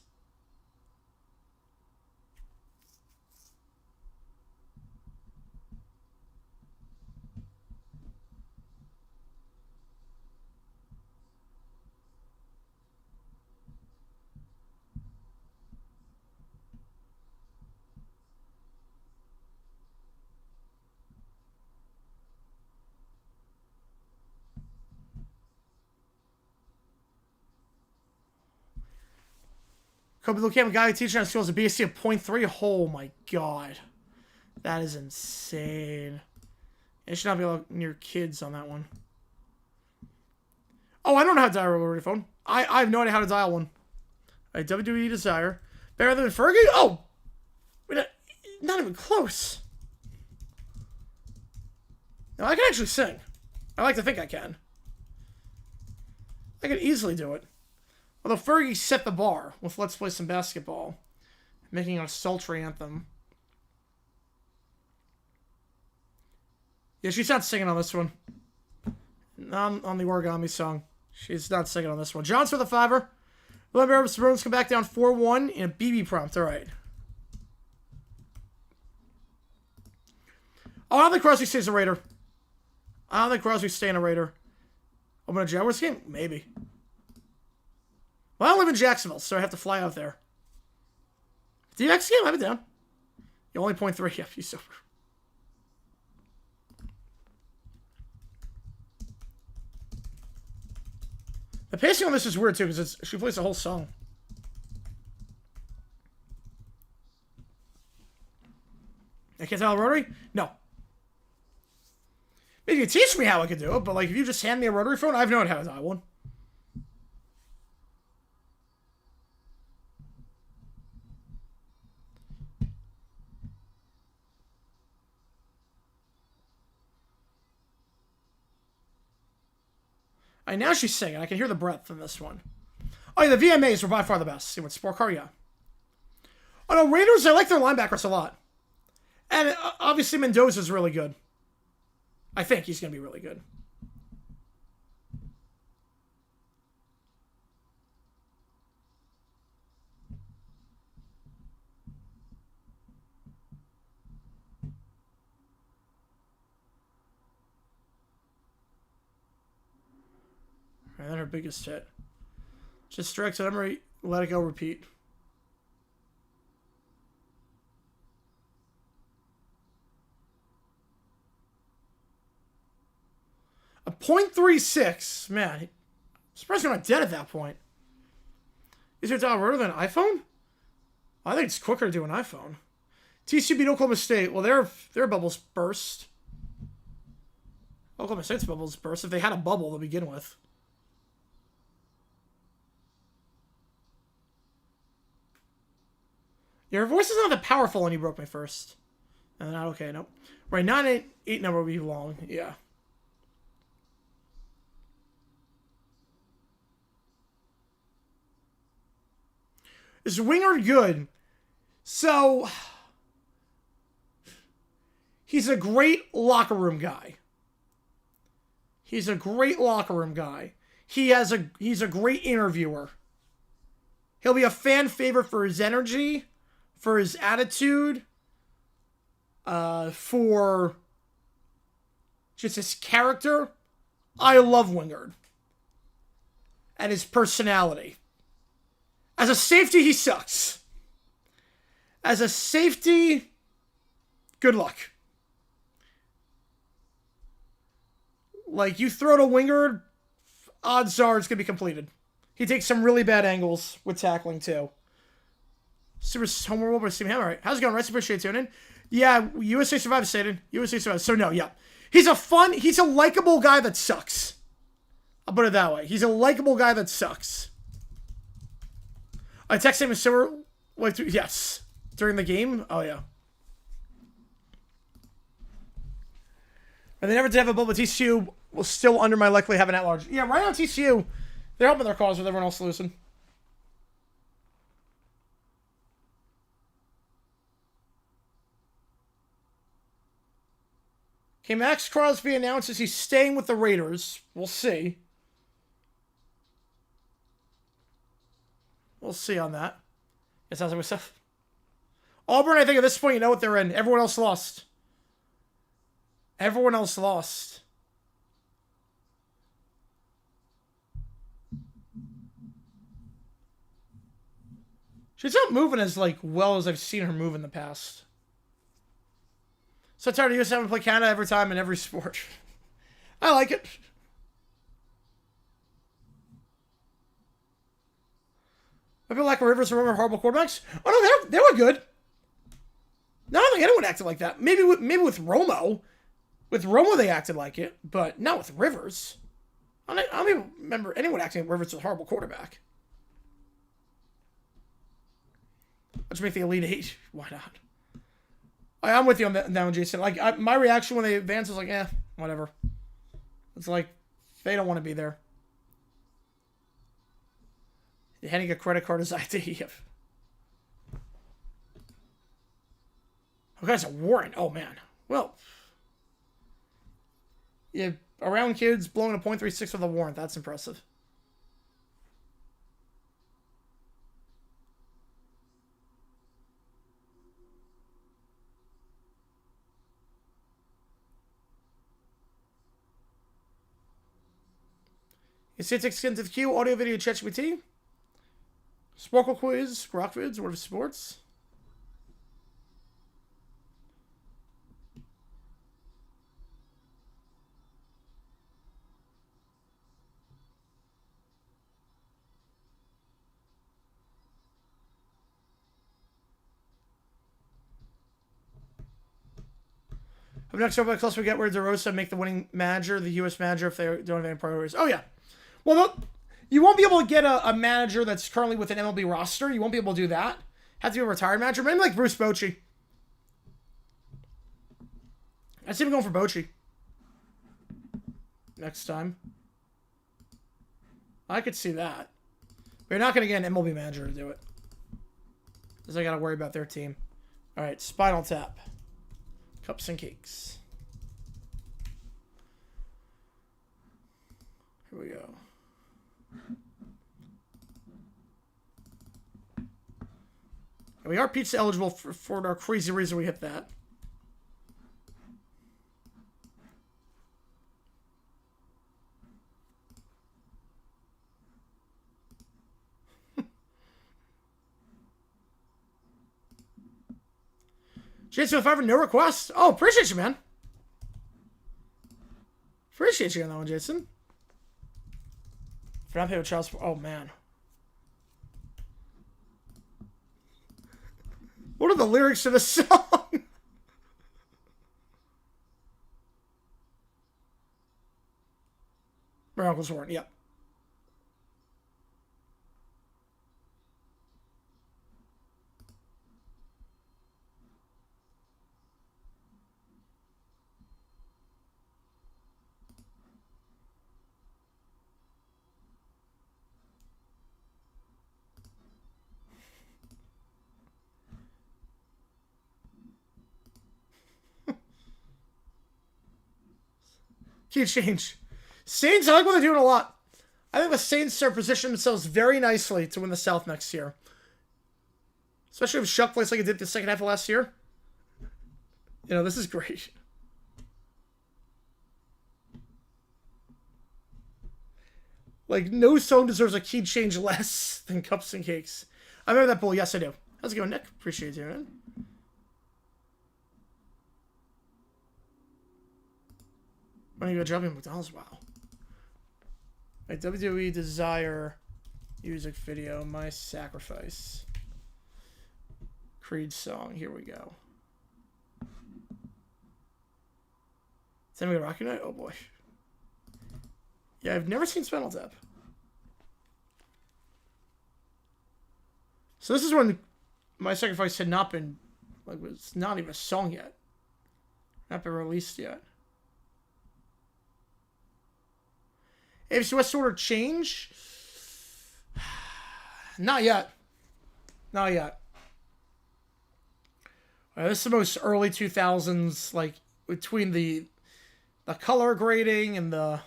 Kobe Lucam, a guy teaching on schools a BSC of 0.3. Oh my god. That is insane. It should not be allowed near kids on that one. Oh, I don't know how to dial a rotary phone. I have no idea how to dial one. Alright, WWE Desire. Better than Fergie? Oh! Wait, not even close. No, I can actually sing. I like to think I can. I can easily do it. Although Fergie set the bar with Let's Play Some Basketball, making it a sultry anthem. Yeah, she's not singing on this one. Not on the origami song. She's not singing on this one. John's for the fiver. Remember, Bruins come back down 4-1 in a BB prompt. All right. Oh, I don't think Crosby stays a Raider. I don't think Crosby's staying a Raider. Open a Jaguars game? Maybe. Well, I live in Jacksonville, so I have to fly out there. DX game? I've been down. You're only 0.3. Yeah, you sober. The pacing on this is weird, too, because she plays the whole song. I can't tell a rotary? No. Maybe you teach me how I could do it, but like if you just hand me a rotary phone, I have no idea how to dial one. Alright, now she's singing. I can hear the breath in this one. Oh, yeah, the VMAs were by far the best. See what sport car? Yeah. Oh, no, Raiders, I like their linebackers a lot. And obviously Mendoza's really good. I think he's going to be really good. Alright, then her biggest hit. Just strikes at Emery, let it go, repeat. A .36, man. I'm surprised you're not dead at that point. Is your dial harder than an iPhone? I think it's quicker to do an iPhone. TCU beat Oklahoma State. Well, their bubbles burst. Oklahoma State's bubbles burst if they had a bubble to begin with. Your voice is not that powerful when you broke me first. Not okay, nope. Right, 988 number would be long, yeah. Is Wingard good? So, he's a great locker room guy. He's a great locker room guy. He's a great interviewer. He'll be a fan favorite for his energy, for his attitude, for just his character. I love Wingard. And his personality. As a safety, he sucks. As a safety, good luck. Like, you throw to Wingard, odds are it's going to be completed. He takes some really bad angles with tackling, too. Super Homer World by Steam Ham. All right. How's it going, Rice? Appreciate tuning in. Yeah, USA survives, Satan. USA survives. So, no, yeah. He's a likable guy that sucks. I'll put it that way. He's a likable guy that sucks. I text him a similar, like, yes. During the game? Oh, yeah. And they never did have a bubble, but TCU will still under my likely have an at-large. Yeah, right on TCU. They're helping their cause with everyone else losing. Okay, Max Crosby announces he's staying with the Raiders. We'll see. We'll see on that. It sounds like myself. Auburn, I think at this point, you know what they're in. Everyone else lost. Everyone else lost. She's not moving as, like, well as I've seen her move in the past. So tired of US having to play Canada every time in every sport. I like it. I feel like Rivers remember horrible quarterbacks. Oh no, they were good. No, I don't think anyone acted like that. Maybe with Romo. With Romo they acted like it, but not with Rivers. I don't even remember anyone acting like Rivers was a horrible quarterback. Let's make the Elite Eight. Why not? I'm with you on that one, Jason. Like, my reaction when they advanced was like, whatever. It's like, they don't want to be there. You're handing a credit card as ID. Oh, guys, a warrant. Oh, man. Well. Yeah, around kids, blowing a .36 with a warrant. That's impressive. You see Tik Skin to the Q, audio, video, ChatGPT, Sparkle Quiz, Rockvids, Word of Sports. Up next, over close we get where DeRosa make the winning manager, the U.S. manager, if they don't have any priorities. Oh, yeah. Well, you won't be able to get a manager that's currently with an MLB roster. You won't be able to do that. Have to be a retired manager. Maybe like Bruce Bochy. I see him going for Bochy. Next time. I could see that. But you're not going to get an MLB manager to do it. Because I got to worry about their team. All right, Spinal Tap. Cups and cakes. Here we go. And we are pizza eligible for our crazy reason we hit that. Jason, if I have no requests. Oh, appreciate you, man. Appreciate you on that one, Jason. For not paying with child support. Oh, man. What are the lyrics to the song? My uncle's horn, yep. Key change. Saints, I like what they're doing a lot. I think the Saints are positioning themselves very nicely to win the South next year. Especially if Shuck plays like it did the second half of last year. You know, this is great. Like, no song deserves a key change less than Cups and Cakes. I remember that bull. Yes, I do. How's it going, Nick? Appreciate you, man. When you go jumping at McDonald's, wow. My WWE Desire music video, My Sacrifice. Creed song. Here we go. Send me a Rocky Night? Oh boy. Yeah, I've never seen Spinal Tap. So this is when My Sacrifice had not been, like, it's not even a song yet. Not been released yet. AFC West order change? Not yet. Not yet. This is the most early 2000s, like, between the color grading and the...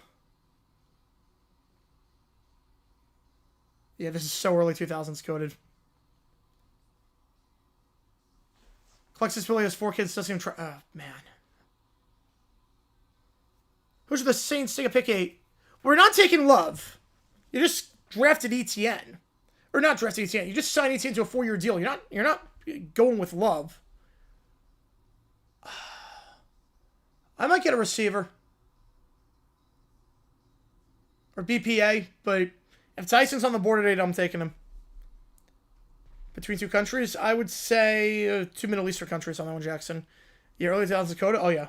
Yeah, this is so early 2000s coded. Plexus Billy has 4 kids, doesn't even try... Oh, man. Who's the Saints take a pick 8? We're not taking Love. You just drafted ETN. Or not drafted ETN. You just signed ETN to a 4-year deal. You're not going with Love. I might get a receiver. Or BPA, but if Tyson's on the board today, I'm taking him. Between 2 countries, I would say 2 Middle Eastern countries on that one, Jackson. Yeah, early South Dakota. Oh, yeah.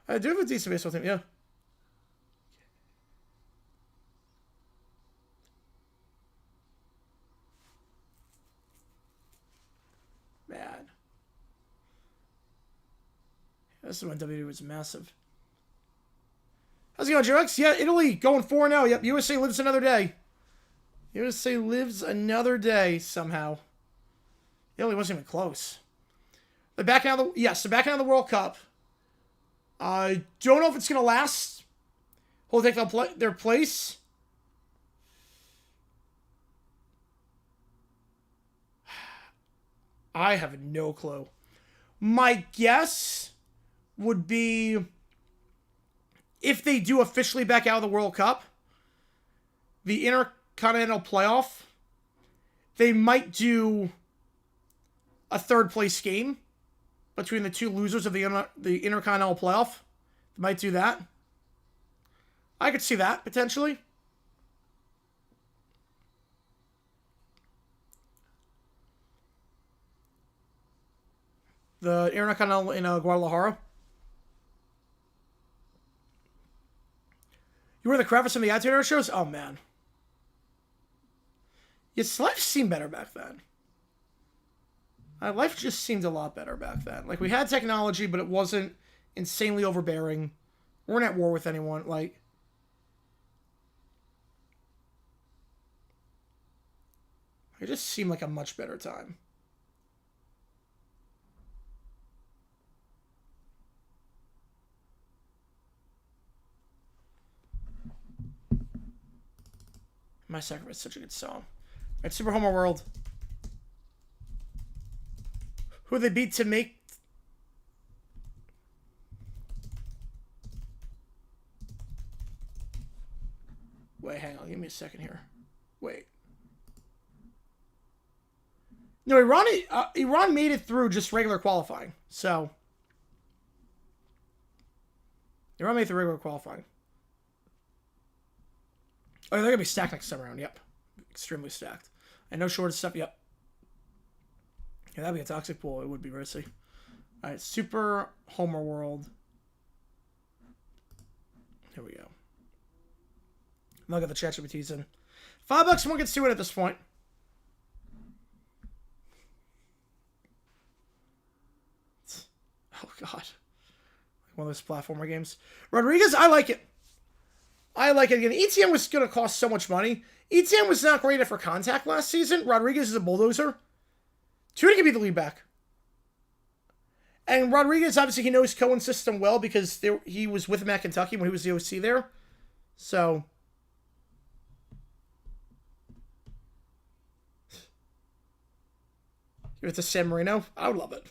I do have a decent baseball team, yeah. Man. This is when WWE was massive. How's it going, J-Rex? Yeah, Italy going 4-0. Yep, USA lives another day. USA lives another day somehow. Italy wasn't even close. They're backing out of the... Yes, they're backing out of the World Cup. I don't know if it's going to last. Who'll take their place? I have no clue. My guess would be if they do officially back out of the World Cup, the Intercontinental Playoff, they might do a third place game between the 2 losers of the Intercontinental Playoff. They might do that. I could see that, potentially. The Intercontinental in Guadalajara. You were the Kravitz in the Attitude Era shows? Oh, man. Yes, life seemed better back then. Life just seemed a lot better back then. Like, we had technology, but it wasn't insanely overbearing. We weren't at war with anyone. Like, it just seemed like a much better time. My Sacrifice is such a good song. All right, Super Homer World. Who they beat to make... Wait, hang on. Give me a second here. Wait. No, Iran made it through just regular qualifying. So... Iran made it through regular qualifying. Oh, they're going to be stacked next time around. Yep. Extremely stacked. And no short stuff. Yep. Yeah, that'd be a toxic pool. It would be Mercy. All right. Super Homer World. Here we go. Look at the ChatGPT's in. $5 more gets to it at this point. Oh, God. One of those platformer games. Rodriguez, I like it. I like it again. ETN was going to cost so much money. ETN was not great for contact last season. Rodriguez is a bulldozer. Tuna can be the lead back. And Rodriguez, obviously, he knows Cohen's system well because he was with him at Kentucky when he was the OC there. So... Give it to San Marino. I would love it.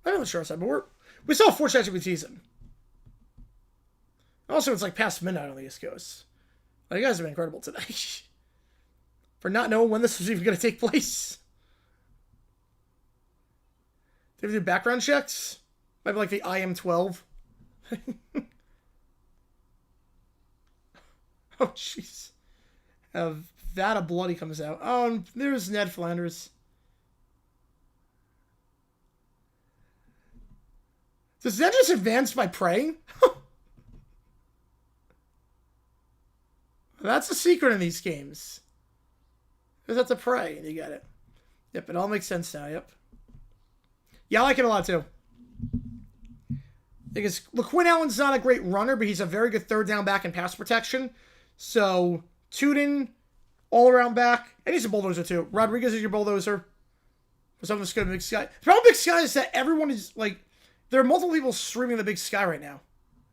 I'm not sure, but we saw 4 ChatGPTs in. Also, it's like past midnight on the East Coast. Well, you guys have been incredible today. For not knowing when this was even going to take place. Did we do background checks? Might be like the IM-12. Oh, jeez. of that, a bloody comes out. Oh, and there's Ned Flanders. Does Ned just advance by praying? That's the secret in these games. You have to pray and you get it. Yep, it all makes sense now, yep. Yeah, I like it a lot too. Because LaQuinn Allen's not a great runner, but he's a very good third down back and pass protection. So, Tuden, all-around back, and he's a bulldozer too. Rodriguez is your bulldozer. For something that's good in Big Sky. The problem with Big Sky is that everyone is, like, there are multiple people streaming the Big Sky right now.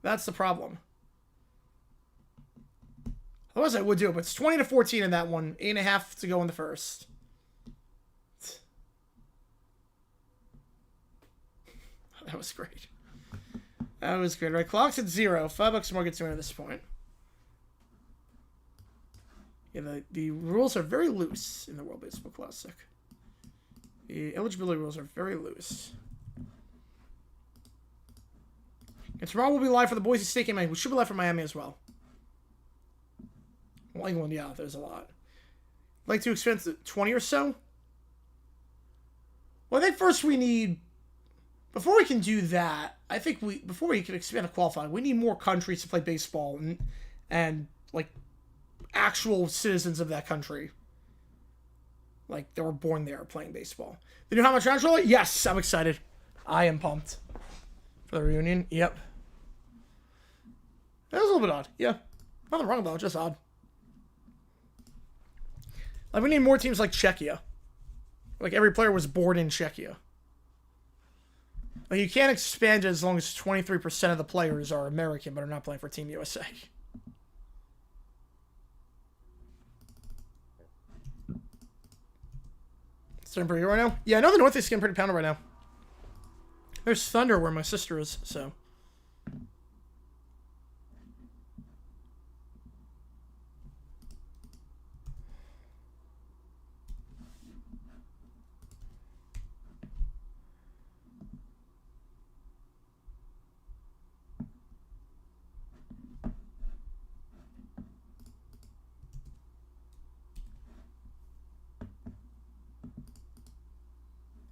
That's the problem. Otherwise, I would do it, but it's 20-14 in that one. 8.5 to go in the first. That was great. That was good. Right, clock's at 0. $5 more gets me at this point. Yeah, the rules are very loose in the World Baseball Classic. The eligibility rules are very loose. And tomorrow we'll be live for the Boise State game. We should be live for Miami as well. Well, England, yeah, there's a lot. I'd like to expend 20 or so. Well, I think first we need... Before we can do that, I think before we can expand a qualifying, we need more countries to play baseball and like actual citizens of that country, like they were born there playing baseball. The new How Much Roller? Yes, I'm excited. I am pumped for the reunion. Yep. That was a little bit odd. Yeah, nothing wrong about it. Just odd. Like we need more teams like Czechia. Like every player was born in Czechia. Like, you can't expand it as long as 23% of the players are American but are not playing for Team USA. It's doing pretty good right now? Yeah, I know the Northeast is getting pretty pounded right now. There's thunder where my sister is, so...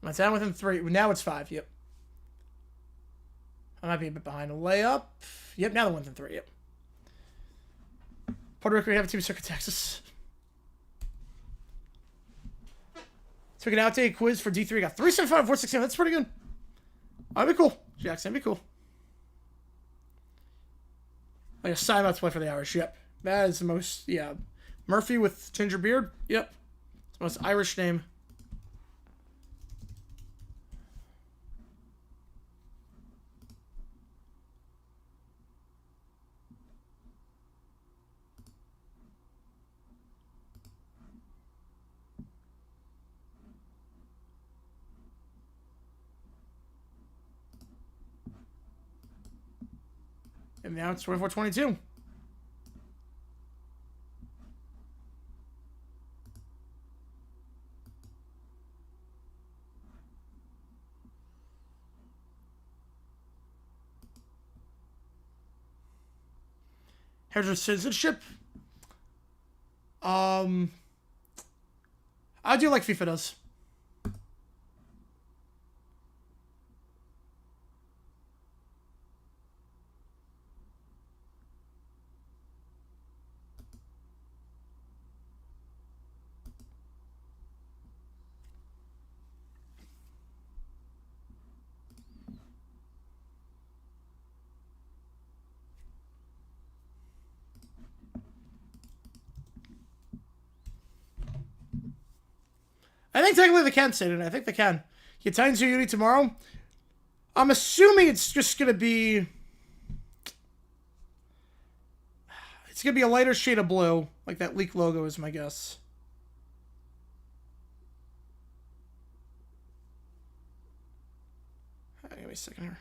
It's down within 3. Now it's 5. Yep. I might be a bit behind. A layup. Yep, now they're within 3. Yep. Puerto Rico, we have a team circuit Texas. Took an outdated quiz for D3. Got 375, 416. That's pretty good. That'd be cool. Jackson, that'd be cool. Like a sign out to play for the Irish. Yep. That is the most, yeah. Murphy with ginger beard. Yep. It's the most Irish name. And now it's 24-22. Heritage citizenship. I do like FIFA does. I think technically they can say it. I think they can. Get Titans Uni tomorrow. I'm assuming it's just going to be... It's going to be a lighter shade of blue. Like that leak logo is my guess. Give me a second here.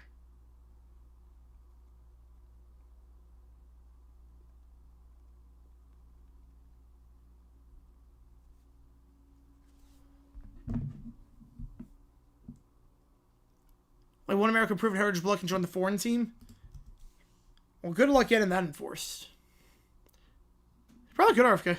Like, one American proven heritage blood can join the foreign team? Well, good luck getting that enforced. Probably good, RFK.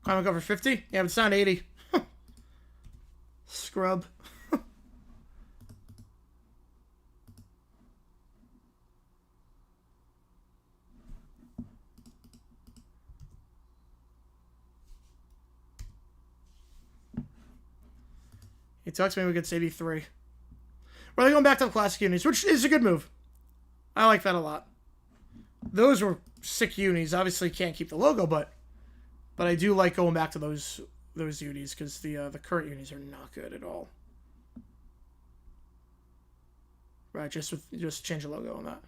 Climb over 50? Yeah, but it's not 80. Scrub. He talks maybe gets 83. Well, they're going back to the classic unis, which is a good move. I like that a lot. Those were sick unis. Obviously, can't keep the logo, but I do like going back to those unis because the current unis are not good at all. Right, just change the logo on that.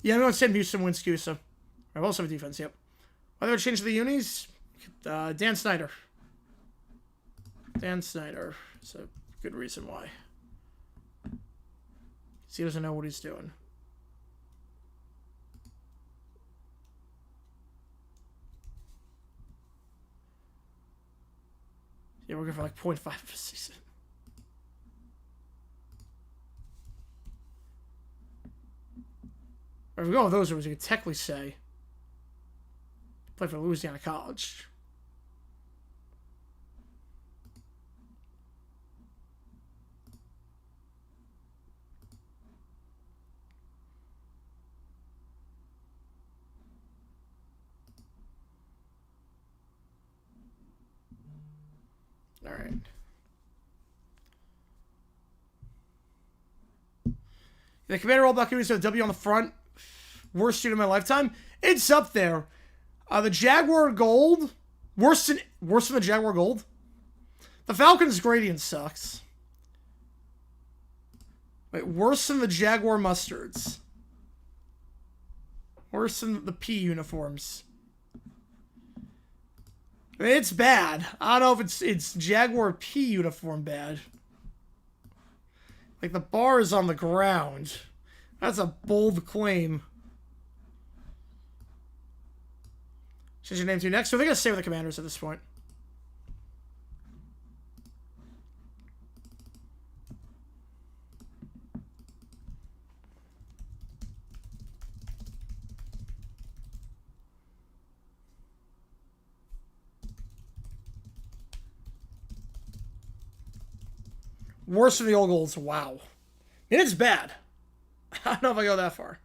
Yeah, I'm going to send Houston wins Cusa. I also have a defense, yep. Why do I change the unis? Dan Snyder. Dan Snyder. It's a good reason why. He doesn't know what he's doing. Yeah, we're going for like 0.5 of a season. If we go with those rules, you could technically say play for Louisiana College. All right. The Commander rollback unis with a W on the front. Worst suit of my lifetime. It's up there. The Jaguar Gold. Worse than the Jaguar Gold. The Falcons Gradient sucks. Wait, worse than the Jaguar Mustards. Worse than the P uniforms. I mean, it's bad. I don't know if it's Jaguar P uniform bad. Like the bar is on the ground. That's a bold claim. Change your name to next. So they're going to stay with the Commanders at this point. Worse than the old goals. Wow. I mean, it's bad. I don't know if I go that far.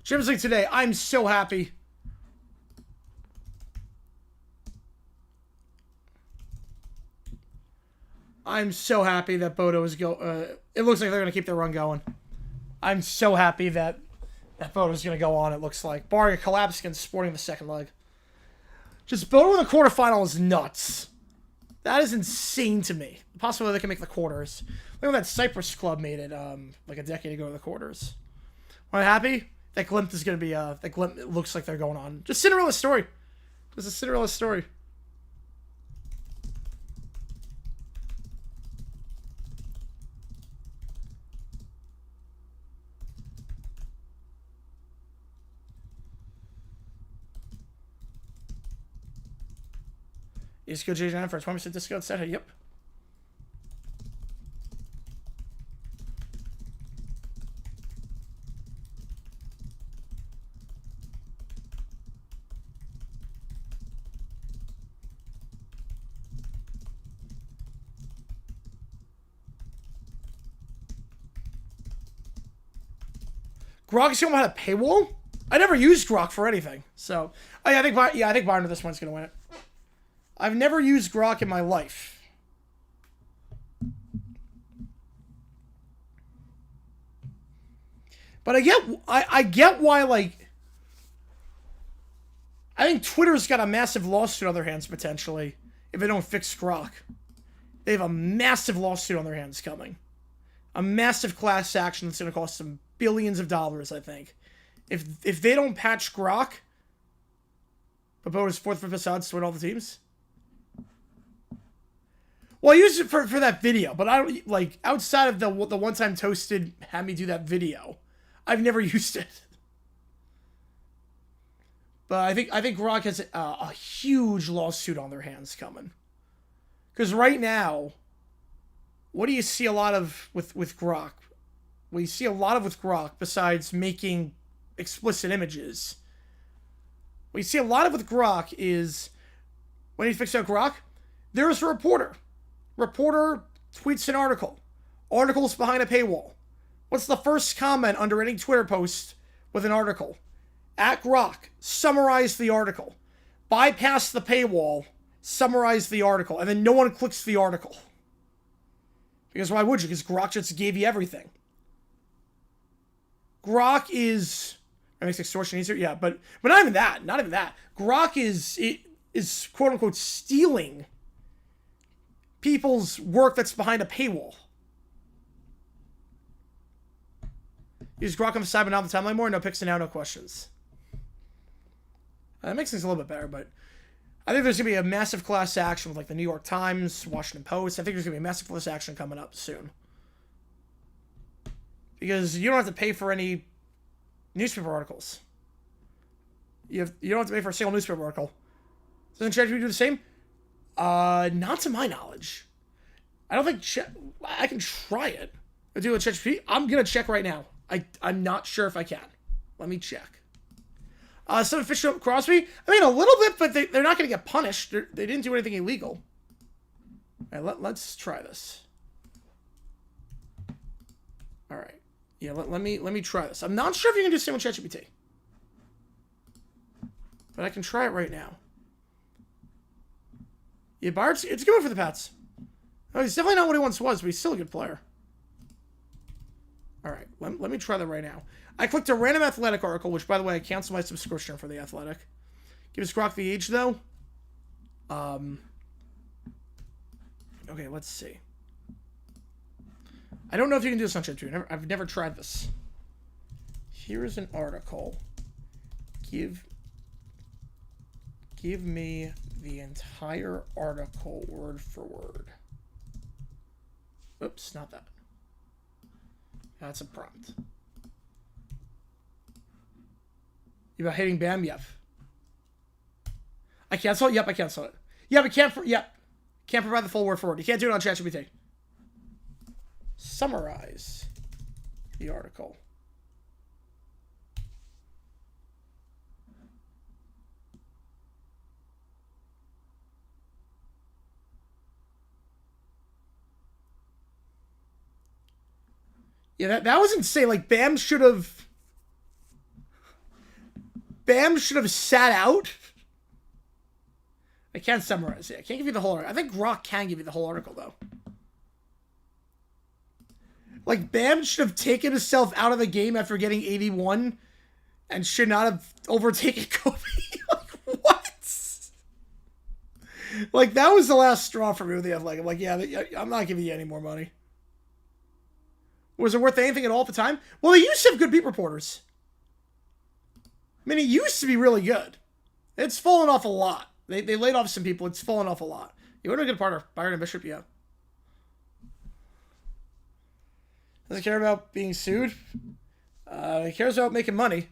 Champions League today. I'm so happy. I'm so happy that Bodo is it looks like they're going to keep their run going. I'm so happy that Bodo is going to go on, it looks like. Barring a collapse against Sporting in the second leg. Just Bodo in the quarterfinal is nuts. That is insane to me. The possibility they can make the quarters. Look at that Cyprus club made it like a decade ago to the quarters. I'm happy. That glimpse is going to be, that glimpse looks like they're going on. Just Cinderella's story. Just a Cinderella story. You just go JG9 for a 20% discount set. Yep. Grok is going to have a paywall? I never used Grok for anything. So, I think Byron with this one's going to win it. I've never used Grok in my life. But I get why, like, I think Twitter's got a massive lawsuit on their hands, potentially, if they don't fix Grok. They have a massive lawsuit on their hands coming. a massive class action that's going to cost them billions of dollars, I think. If they don't patch Grok, Papota's 4th for fifth odds to win all the teams. Well, I used it for that video, but I don't, like, outside of the one time Toasted had me do that video, I've never used it. But I think Grok has a huge lawsuit on their hands coming. Because right now, what do you see a lot of with Grok? What you see a lot of with Grok, besides making explicit images, what you see a lot of with Grok is, when you fix out Grok, there's a reporter. Reporter tweets an article. Article's behind a paywall. What's the first comment under any Twitter post with an article? At Grok, summarize the article. Bypass the paywall, summarize the article, and then no one clicks the article. Because why would you? Because Grok just gave you everything. Grok is... That makes extortion easier? Yeah, but not even that. Not even that. Grok is quote-unquote stealing people's work that's behind a paywall. Use Grok on the side, but not on the timeline more. No picks and now, no questions. That makes things a little bit better, but I think there's going to be a massive class action with like the New York Times, Washington Post. I think there's going to be a massive class action coming up soon. Because you don't have to pay for any newspaper articles. You don't have to pay for a single newspaper article. Doesn't ChatGPT do the same? Not to my knowledge. I don't think I can try it. I do with ChatGPT. I'm going to check right now. I'm not sure if I can. Let me check. Some official Crosby. I mean, a little bit, but they're not going to get punished. They didn't do anything illegal. All right, let's try this. All right. Yeah, let me try this. I'm not sure if you can do the same with ChatGPT. But I can try it right now. Yeah, Bart's, it's good for the Pats. Oh, he's definitely not what he once was, but he's still a good player. All right, let me try that right now. I clicked a random Athletic article, which, by the way, I canceled my subscription for the Athletic. Give us Grok the age, though. Okay, let's see. I don't know if you can do this on ChatGPT. I've never tried this. Here's an article. Give me the entire article word for word. Oops, not that. That's a prompt. You about hitting Bam? Yep. I cancel it? Yep, I cancel it. Yeah, but can't provide the full word for word. You can't do it on ChatGPT. Summarize the article. Yeah, that was insane. Like, Bam should have sat out. I can't summarize it. I can't give you the whole article. I think Grok can give you the whole article, though. Like, Bam should have taken himself out of the game after getting 81 and should not have overtaken Kobe. Like, what? Like, that was the last straw for me with the Athletic. I'm like, yeah, I'm not giving you any more money. Was it worth anything at all at the time? Well, they used to have good beat reporters. I mean, it used to be really good. It's fallen off a lot. They laid off some people. It's fallen off a lot. You want to get a partner? Byron and Bishop, yeah. Doesn't care about being sued. He cares about making money.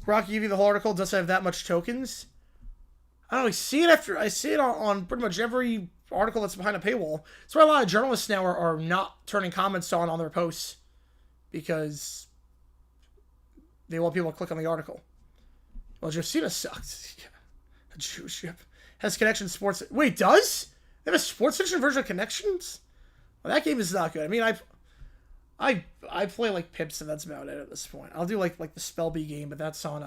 Grok give you the whole article. Doesn't have that much tokens. I don't know. I see it on pretty much every article that's behind a paywall. That's why a lot of journalists now are not turning comments on their posts, because they want people to click on the article. Well, Josina sucks. A Jewish ship has Connection Sports. Wait, does? They have a sports fiction version of Connections? Well, that game is not good. I mean, I play like Pips, and that's about it at this point. I'll do like the Spellbee game, but that's on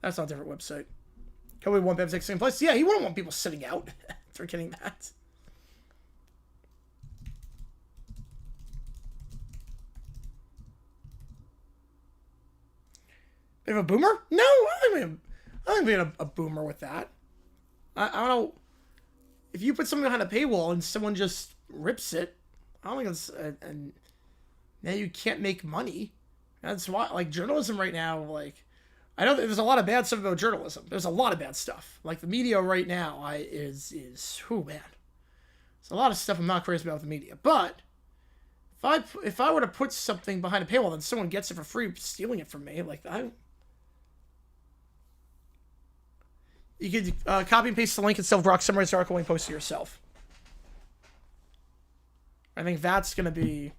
a different website. Kobe won Bam takes second place. Yeah, he wouldn't want people sitting out after getting that. They have a boomer? No, I don't think we have a boomer with that. I don't know. if you put something behind a paywall and someone just rips it, I don't think it's and now you can't make money. That's why, like, journalism right now, like, I know there's a lot of bad stuff about journalism. There's a lot of bad stuff. Like, the media right now is oh man, there's a lot of stuff I'm not crazy about with the media. But if I were to put something behind a paywall, then someone gets it for free, stealing it from me, like you could copy and paste the link itself, Grok, summarize the article, and post it yourself. I think that's going to be...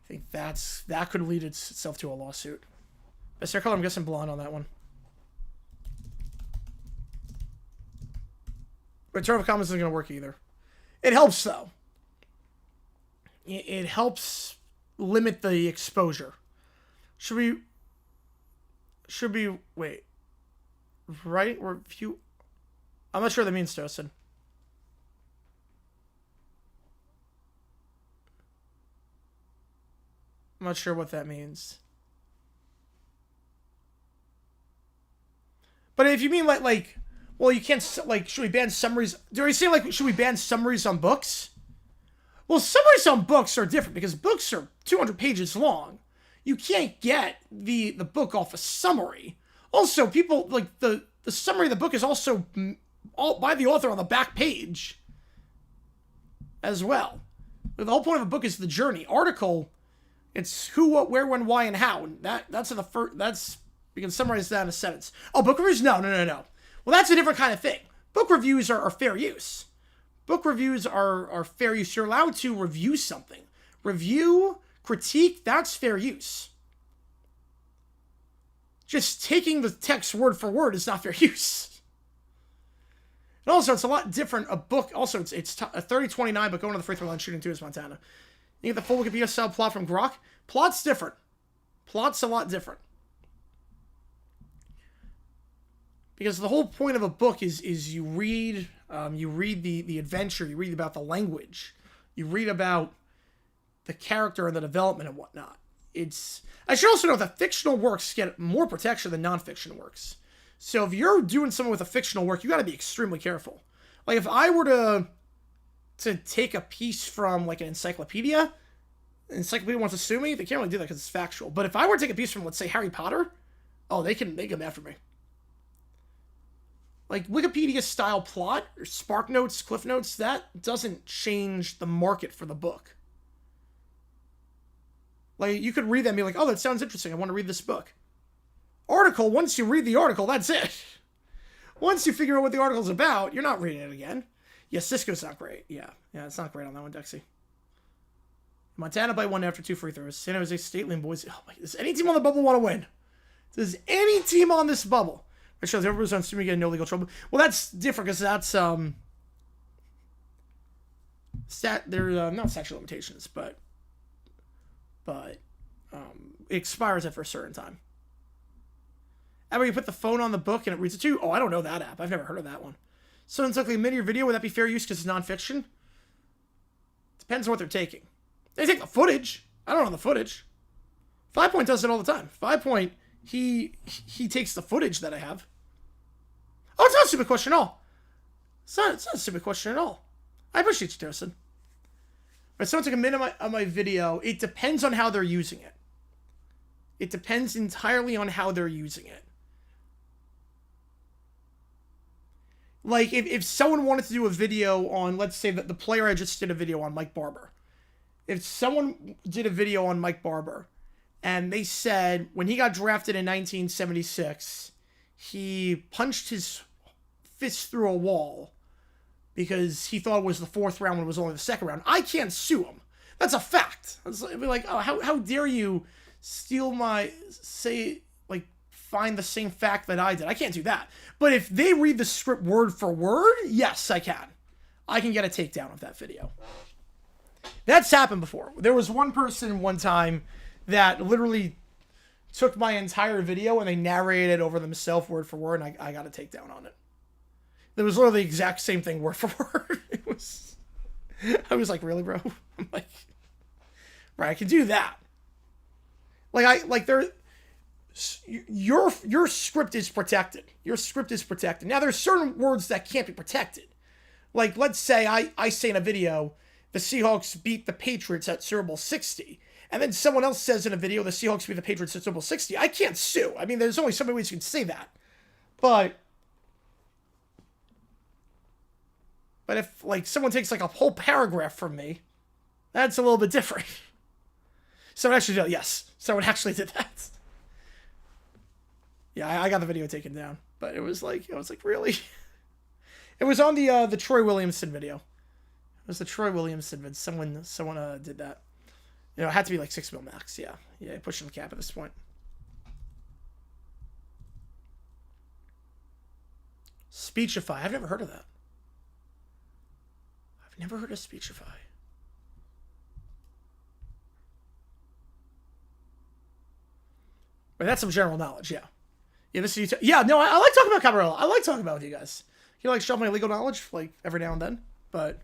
I think that could lead itself to a lawsuit. Best hair color, I'm guessing blonde on that one. Return of comments isn't going to work either. It helps, though. It helps limit the exposure. Should we wait. Right? Review. I'm not sure what that means, Toasted. I'm not sure what that means. But if you mean like, well, you can't, like, should we ban summaries? Do you say, like, should we ban summaries on books? Well, summaries on books are different because books are 200 pages long. You can't get the book off a summary. Also, people, like, the summary of the book is also all by the author on the back page as well. The whole point of a book is the journey. Article, it's who, what, where, when, why, and how. And that's in the first. That's, you can summarize that in a sentence. Oh, book reviews? No. Well, that's a different kind of thing. Book reviews are fair use. Book reviews are fair use. You're allowed to review something. Review, critique, that's fair use. Just taking the text word for word is not fair use. And also, it's a lot different. A book, also, it's a 3029, but going to the free throw line shooting 2 is Montana. You get the full Wikipedia style plot from Grok. Plot's different. Plot's a lot different. Because the whole point of a book is you read the adventure, you read about the language, you read about the character and the development and whatnot. I should also know that fictional works get more protection than non-fiction works. So if you're doing something with a fictional work, you got to be extremely careful. Like, if I were to take a piece from, like, an encyclopedia wants to sue me, they can't really do that because it's factual. But if I were to take a piece from, let's say, Harry Potter, oh, they come after me. Like, Wikipedia-style plot, or Spark Notes, Cliff Notes, that doesn't change the market for the book. Like, you could read that and be like, oh, that sounds interesting, I want to read this book. Article, once you read the article, that's it. Once you figure out what the article's about, you're not reading it again. Yeah, Cisco's not great. Yeah, it's not great on that one, Dexy. Montana by 1 after 2 free throws. San Jose State, Lane Boys. Oh my, does any team on the bubble want to win? Does any team on this bubble? It shows everyone's on streaming getting no legal trouble. Well, that's different because that's they're not statute of limitations, but it expires after a certain time. How about you put the phone on the book and it reads it too? Oh, I don't know that app. I've never heard of that one. Someone took a minute your video. Would that be fair use because it's nonfiction? Depends on what they're taking. They take the footage. I don't know the footage. 5 Point does it all the time. 5 Point, he takes the footage that I have. Oh, it's not a stupid question at all. It's not a stupid question at all. I appreciate you, Tosin. But someone took a minute of my video. It depends on how they're using it. It depends entirely on how they're using it. Like, if someone wanted to do a video on, let's say that the player I just did a video on, Mike Barber. If someone did a video on Mike Barber, and they said when he got drafted in 1976, he punched his fist through a wall because he thought it was the 4th round when it was only the 2nd round, I can't sue him. That's a fact. I'd be like, oh, how dare you find the same fact that I did. I can't do that. But if they read the script word for word, yes, I can. I can get a takedown of that video. That's happened before. There was one person one time that literally took my entire video and they narrated over themselves word for word, and I got a takedown on it. It was literally the exact same thing word for word. I was like, really, bro? I'm like, right, I can do that. Your script is protected. Your script is protected. Now, there's certain words that can't be protected. Like, let's say I say in a video, the Seahawks beat the Patriots at Super Bowl 60. And then someone else says in a video, the Seahawks beat the Patriots at Super Bowl 60. I can't sue. I mean, there's only so many ways you can say that. But if, like, someone takes, like, a whole paragraph from me, that's a little bit different. Someone actually did, yes. Someone actually did that. Yeah, I got the video taken down. But it was like, really? It was on the Troy Williamson video. It was the Troy Williamson vid. Someone did that. You know, it had to be like 6 mil max. Yeah, pushing the cap at this point. Speechify. I've never heard of that. I've never heard of Speechify. But that's some general knowledge, yeah. Yeah, this is yeah. No, I like talking about copyright law. I like talking about it with you guys. You know, like show my legal knowledge, like every now and then. But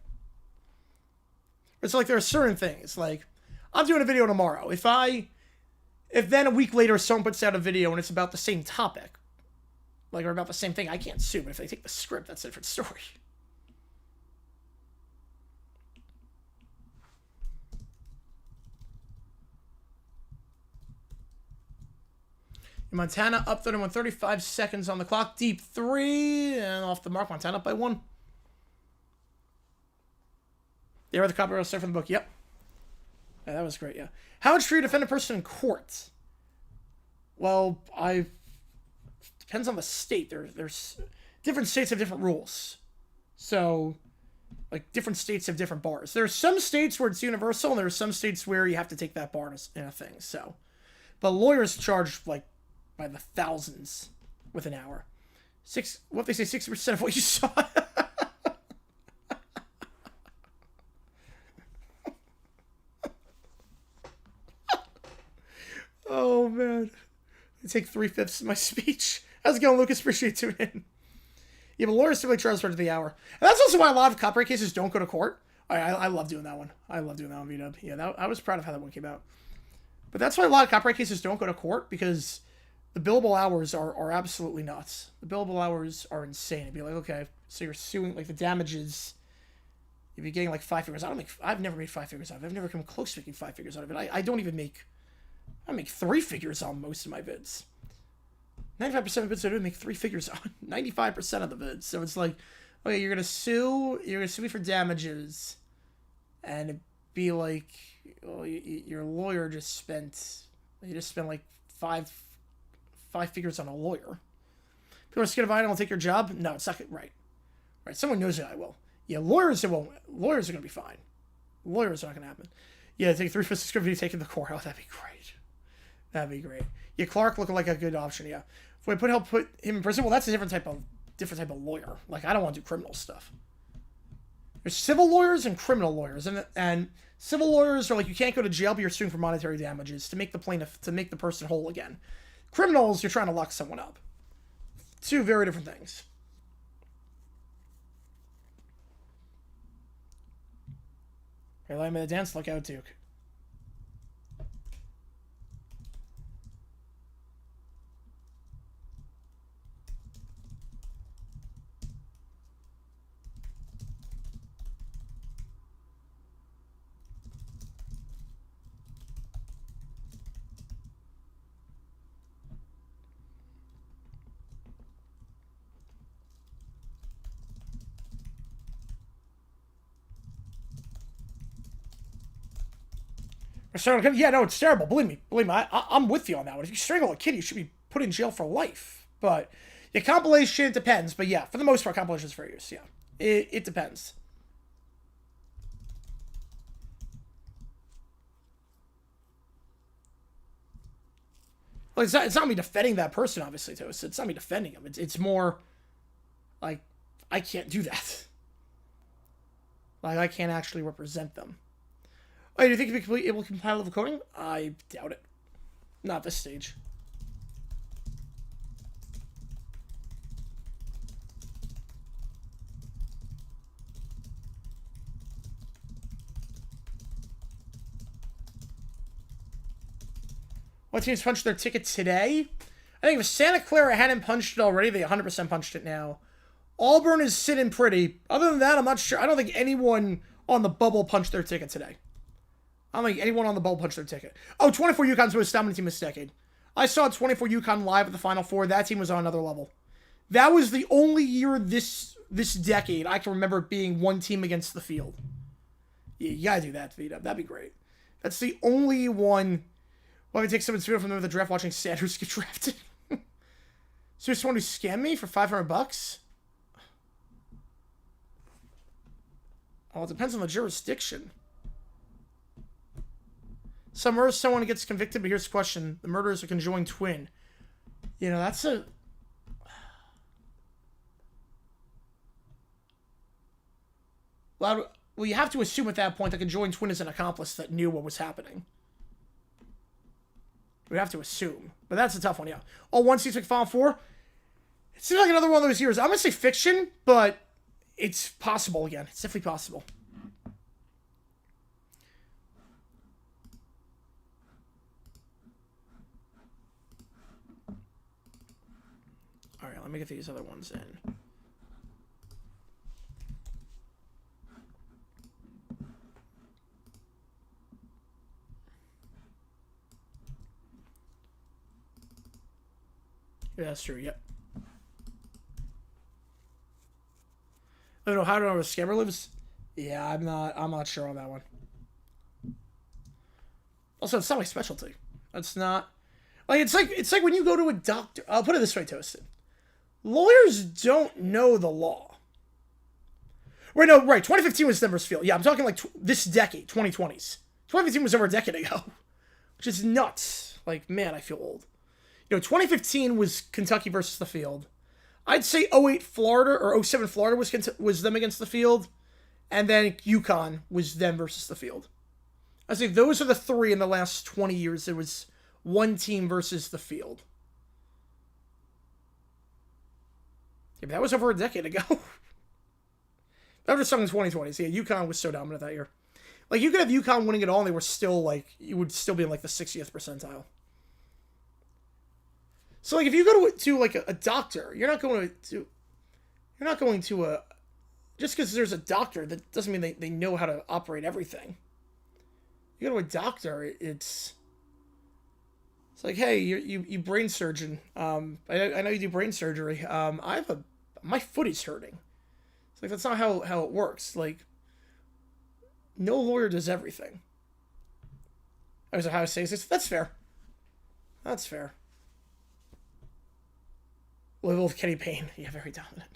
it's like there are certain things. Like I'm doing a video tomorrow. If then a week later someone puts out a video and it's about the same topic, like or about the same thing, I can't sue. But if they take the script, that's a different story. In Montana, up 31, 35 seconds on the clock. Deep 3, and off the mark. Montana up by 1. They were the copyright stuff from the book. Yep. Yeah, that was great, yeah. How much do you defend a person in court? Well, depends on the state. There's different states have different rules. So, like, different states have different bars. There are some states where it's universal, and there are some states where you have to take that bar in a thing, so. But lawyers charge, like, by the thousands with an hour. What if they say 60% of what you saw? Oh, man. I take 3/5 of my speech. How's it going, Lucas? Appreciate tuning in. Yeah, but lawyers typically charge for the hour. And that's also why a lot of copyright cases don't go to court. I love doing that one. I love doing that one, V-Dub. Yeah, I was proud of how that one came out. But that's why a lot of copyright cases don't go to court, because the billable hours are absolutely nuts. The billable hours are insane. It'd be like, okay, so you're suing, like, the damages, you'd be getting like 5 figures. I've never made 5 figures out of it. I've never come close to making 5 figures out of it. I make 3 figures on most of my vids. 95% of the vids I do make 3 figures on 95% of the vids. So it's like, okay, you're gonna sue me for damages, and it'd be like, well, your lawyer just spent like five figures on a lawyer. People are scared of I don't take your job. No, it's not right. Right? Someone knows that I will. Yeah, lawyers won't. Lawyers are gonna be fine. Lawyers are not gonna happen. Yeah, take 3/5 script you take in the court. Oh, that'd be great. That'd be great. Yeah, Clark looking like a good option. Yeah, if we help put him in prison, well, that's a different type of lawyer. Like, I don't want to do criminal stuff. There's civil lawyers and criminal lawyers, and civil lawyers are like, you can't go to jail, but you're suing for monetary damages to make the person whole again. Criminals, you're trying to lock someone up. 2 very different things. Hey, let me the dance. Look out, Duke. Yeah, no, it's terrible. Believe me, I'm with you on that one. If you strangle a kid, you should be put in jail for life. But yeah, compilation depends. But yeah, for the most part, compilation is fair use. Yeah, it depends. Well, it's not me defending that person, obviously, too. It's not me defending him. It's more like, I can't do that. Like, I can't actually represent them. Oh, do you think you'll be able to compile the coding? I doubt it. Not at this stage. What teams punched their ticket today? I think if Santa Clara hadn't punched it already, they 100% punched it now. Auburn is sitting pretty. Other than that, I'm not sure. I don't think anyone on the bubble punched their ticket today. I don't think anyone on the bubble punched their ticket. Oh, 24 UConn's most dominant team this decade. I saw 24 UConn live at the Final Four. That team was on another level. That was the only year this decade I can remember being one team against the field. Yeah, you gotta do that, V-Dub. That'd be great. That's the only one. Well, I take someone's video from the draft watching Sanders get drafted. So there's someone who scammed me for $500? Oh, it depends on the jurisdiction. Some murders someone gets convicted, but here's the question. The murder is a conjoined twin. You know, that's a... Well, you have to assume at that point the conjoined twin is an accomplice that knew what was happening. We have to assume. But that's a tough one, yeah. Oh, 1 season Final Four? It seems like another one of those years. I'm going to say fiction, but it's possible again. It's definitely possible. All right, let me get these other ones in. Yeah, that's true, yep. I don't know, how do I know where Scammer lives? Yeah, I'm not sure on that one. Also, it's not my specialty. That's not... Like, it's like when you go to a doctor... I'll put it this way, Toasted. Lawyers don't know the law. Right, no, right, 2015 was Denver's field. Yeah, I'm talking like this decade, 2020s. 2015 was over a decade ago. Which is nuts. Like, man, I feel old. You know, 2015 was Kentucky versus the field. I'd say 08 Florida, or 07 Florida was them against the field. And then UConn was them versus the field. I'd say those are the three in the last 20 years. There was one team versus the field. Yeah, but that was over a decade ago. That was just something in 2020s. Yeah, UConn was so dominant that year. Like, you could have UConn winning it all, and they were still, like, you would still be in, like, the 60th percentile. So, like, if you go to like, a doctor, you're not going to just because there's a doctor, that doesn't mean they know how to operate everything. You go to a doctor, it's like, hey, you brain surgeon. I know you do brain surgery. My foot is hurting. It's like, that's not how it works. Like, no lawyer does everything. I was like, how to say this? That's fair. That's fair. Level of Kenny Payne. Yeah, very dominant.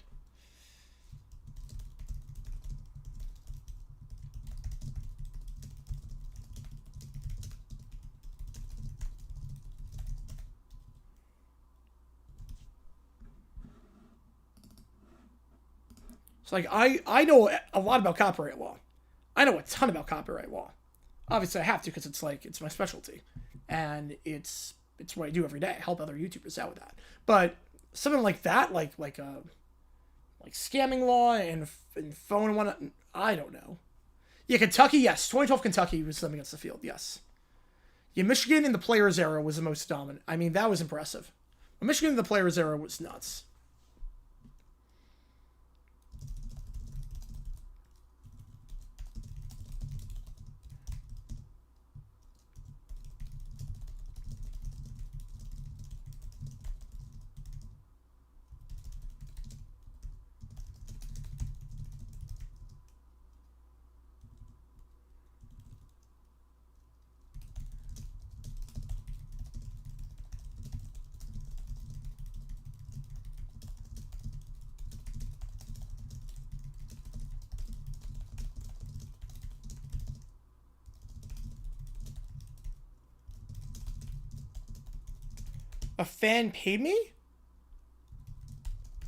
So, like, I know a lot about copyright law. I know a ton about copyright law. Obviously, I have to because it's my specialty. And it's what I do every day. I help other YouTubers out with that. But something like that, like scamming law and phone and whatnot, I don't know. Yeah, Kentucky, yes. 2012 Kentucky was them against the field, yes. Yeah, Michigan in the Players era was the most dominant. I mean, that was impressive. But Michigan in the Players era was nuts. A fan paid me?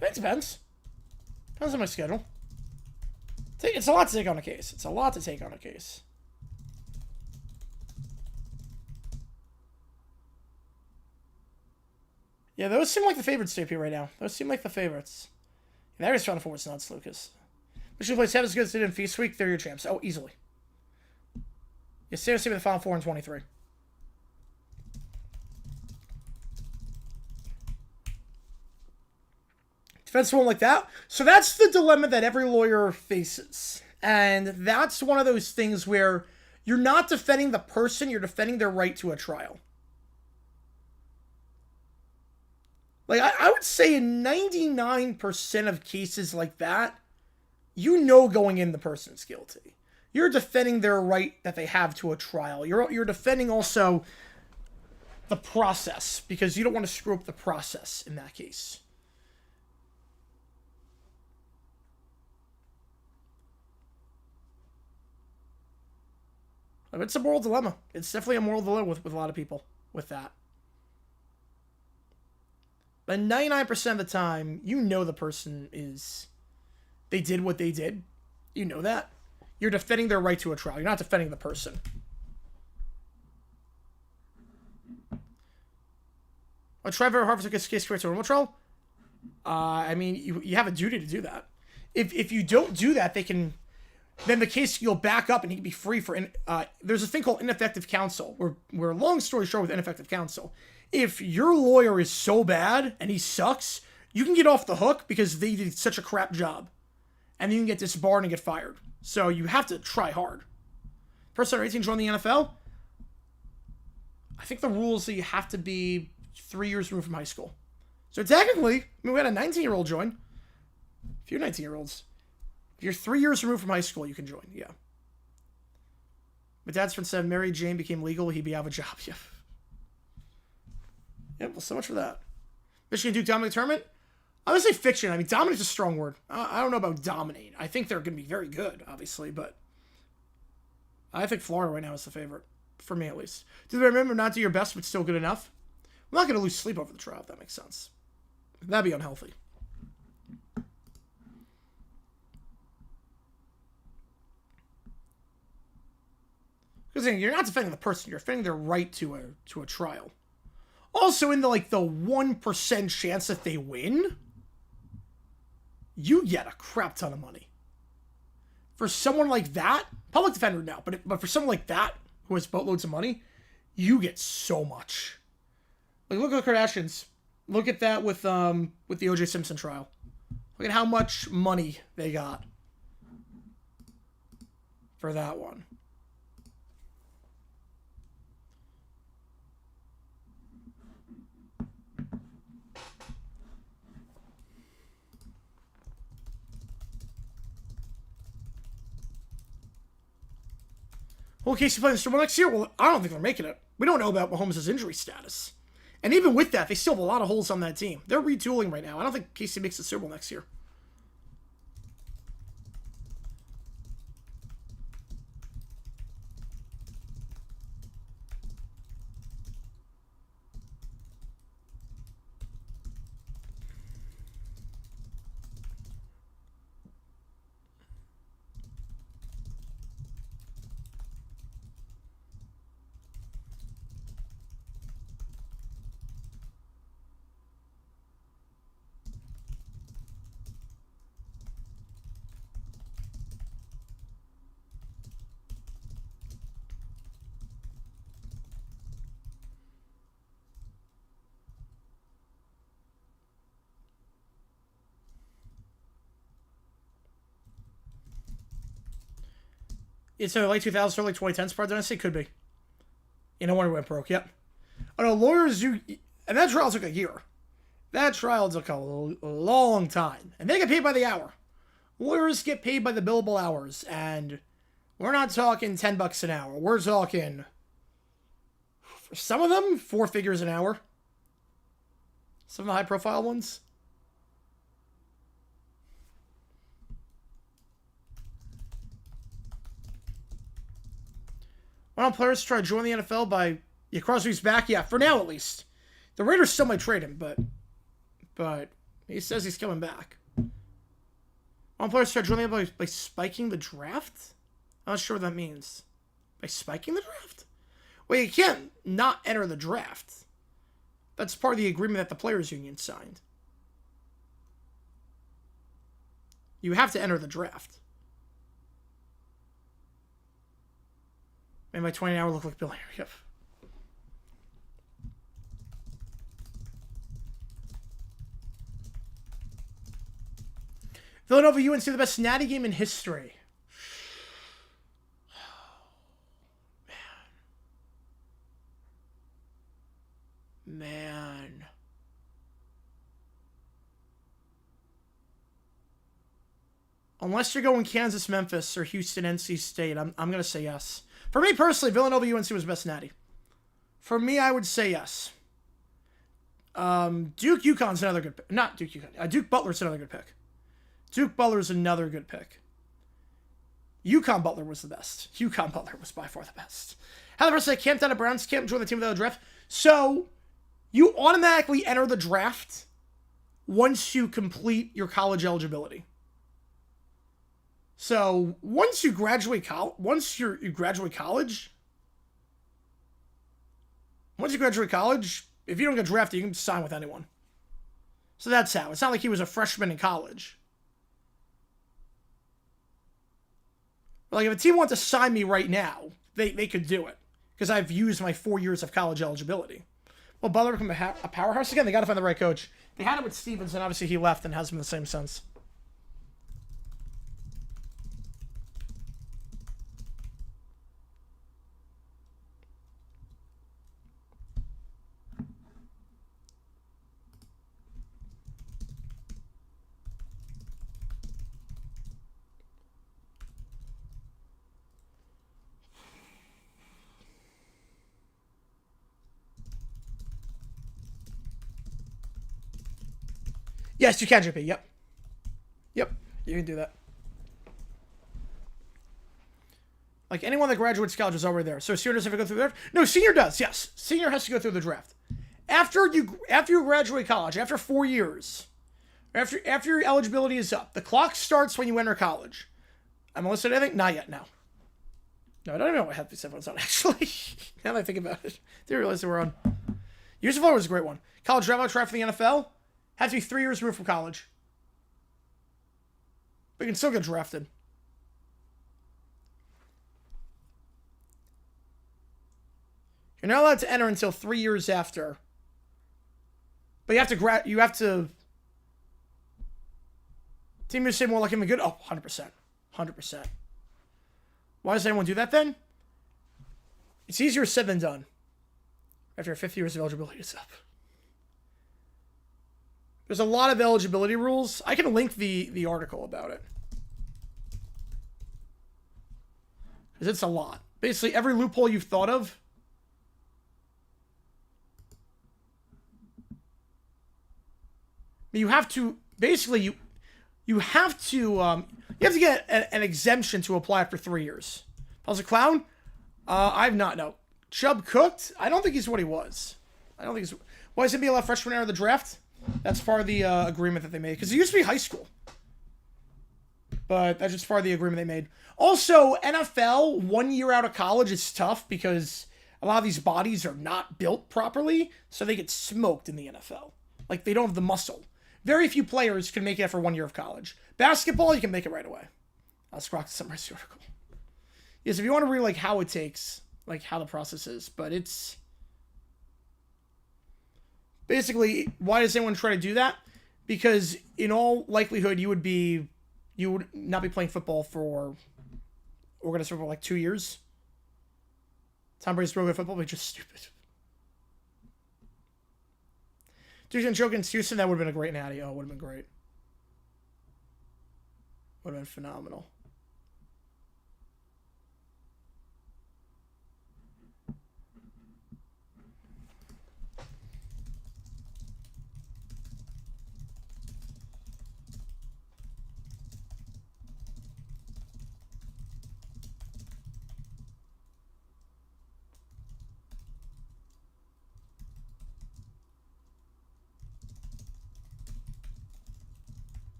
It depends. Depends on my schedule. It's a lot to take on a case. It's a lot to take on a case. Yeah, those seem like the favorites to AP right now. Those seem like the favorites. And that is trying to force nuts, Lucas. Michigan plays 7 as good as they did in Feast Week. They're your champs. Oh, easily. Yeah, seriously with the Final Four in 23. defend someone like that. So that's the dilemma that every lawyer faces. And that's one of those things where you're not defending the person, you're defending their right to a trial. Like, I would say in 99% of cases like that, you know going in the person's guilty. You're defending their right that they have to a trial. You're defending also the process, because you don't want to screw up the process in that case. It's a moral dilemma. It's definitely a moral dilemma with a lot of people with that. But 99% of the time, you know the person is... They did what they did. You know that. You're defending their right to a trial. You're not defending the person. A try very hard for a case to a normal trial? I mean, you have a duty to do that. If you don't do that, they can... Then the case, you'll back up and he can be free for... there's a thing called ineffective counsel, where long story short with ineffective counsel, if your lawyer is so bad and he sucks, you can get off the hook because they did such a crap job. And then you can get disbarred and get fired. So you have to try hard. Person under 18 join the NFL? I think the rule is that you have to be 3 years removed from high school. So technically, I mean, we had a 19-year-old join. A few 19-year-olds. If you're 3 years removed from high school, you can join, yeah. My dad's friend said Mary Jane became legal, he'd be out of a job. Yeah. Yeah, well, so much for that. Michigan Duke dominate tournament? I would say fiction. I mean, dominate is a strong word. I don't know about dominate. I think they're going to be very good, obviously, but I think Florida right now is the favorite, for me at least. Do they remember not do your best, but still good enough? I'm not going to lose sleep over the trial, if that makes sense. That'd be unhealthy. Because you're not defending the person, you're defending their right to a trial. Also, in the 1% chance that they win, you get a crap ton of money. For someone like that, public defender now, but for someone like that who has boatloads of money, you get so much. Like, look at the Kardashians. Look at that with the O.J. Simpson trial. Look at how much money they got for that one. Well, Casey playing the Super Bowl next year? Well, I don't think they're making it. We don't know about Mahomes' injury status. And even with that, they still have a lot of holes on that team. They're retooling right now. I don't think Casey makes the Super Bowl next year. It's a late 2000s, early 2010s part dynasty? Could be. You know, Wonder went broke, yep. Oh no, lawyers, and that trial took a year. That trial took a long time. And they get paid by the hour. Lawyers get paid by the billable hours, and we're not talking $10 an hour. We're talking, for some of them, 4 figures an hour. Some of the high-profile ones. Why don't players try to join the NFL by... Yeah, Crosby's back. Yeah, for now at least. The Raiders still might trade him, but he says he's coming back. Why don't players try to join the NFL by spiking the draft? I'm not sure what that means. By spiking the draft? Well, you can't not enter the draft. That's part of the agreement that the players' union signed. You have to enter the draft. Made my 20 an hour look like Bill Harry. Yep. Villanova UNC, the best natty game in history. Man. Unless you're going Kansas, Memphis, or Houston, NC State, I'm going to say yes. For me personally, Villanova UNC was best natty. For me, I would say yes. Duke UConn's another good pick. Not Duke UConn. Duke Butler's another good pick. Duke Butler's another good pick. UConn Butler was the best. UConn Butler was by far the best. How the person camped out of Browns camp, join the team without a draft. So, you automatically enter the draft once you complete your college eligibility. So, once you graduate college, once you graduate college, if you don't get drafted, you can sign with anyone. So that's how. It's not like he was a freshman in college. Like, if a team wanted to sign me right now, they could do it. Because I've used my 4 years of college eligibility. Well, Butler become a powerhouse again? They got to find the right coach. They had it with Stevens, and obviously he left and hasn't been the same since. Yes, you can, JP. Yep. Yep. You can do that. Like, anyone that graduates college is already there. So senior doesn't have to go through the draft? No, senior does, yes. Senior has to go through the draft. After you graduate college, after 4 years, after your eligibility is up, the clock starts when you enter college. I'm gonna listen to anything? Not yet, no. No, I don't even know what Happy 7 was on, actually. Now that I think about it. Didn't realize they were on. Years of Floor was a great one. College dropout try for the NFL. Had to be 3 years removed from college. But you can still get drafted. You're not allowed to enter until 3 years after. But you have to team you say more like him and good. Oh, 100%. 100%. Why does anyone do that then? It's easier said than done. After 50 years of eligibility is up. There's a lot of eligibility rules. I can link the article about it. Because it's a lot. Basically, every loophole you've thought of. You have to, basically, you have to get an exemption to apply for 3 years. If I was a clown, I've not, no. Chubb cooked? I don't think he's what he was. I don't think he's, why is he be allowed freshman out of the draft? That's part of the agreement that they made. Because it used to be high school. But that's just part of the agreement they made. Also, NFL, 1 year out of college is tough because a lot of these bodies are not built properly. So they get smoked in the NFL. Like, they don't have the muscle. Very few players can make it after 1 year of college. Basketball, you can make it right away. I'll scroll to summarize the article. Yes, if you want to read, like, how it takes, like, how the process is. But it's... Basically, why does anyone try to do that? Because in all likelihood, you would not be playing football for organized football like 2 years. Tom Brady's real good at football, but just stupid. Duke and Joe against Houston, that would have been a great natty. Oh, it would have been great. Would have been phenomenal.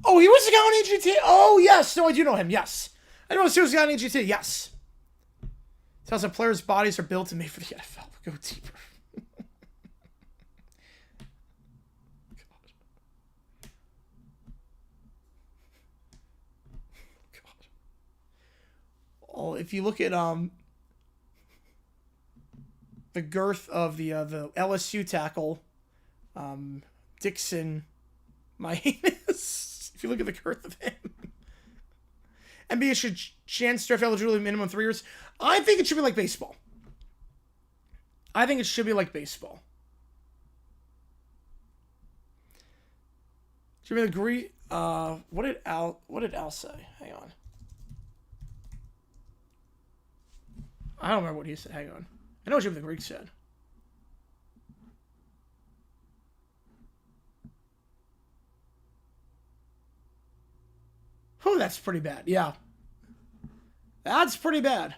Oh, he was a guy on AGT? Oh, yes. No, I do know him. Yes. I know he was a guy on AGT. Yes. Tells that players' bodies are built and made for the NFL. Go deeper. God. Oh, if you look at the girth of the LSU tackle, Dixon, my anus. does. If you look at the girth of him. NBA should chance draft eligibility minimum 3 years. I think it should be like baseball. Jimmy agree. What did Al say? Hang on. I don't remember what he said. Hang on. I know what Jimmy the Greek said. Oh, that's pretty bad. Yeah. That's pretty bad.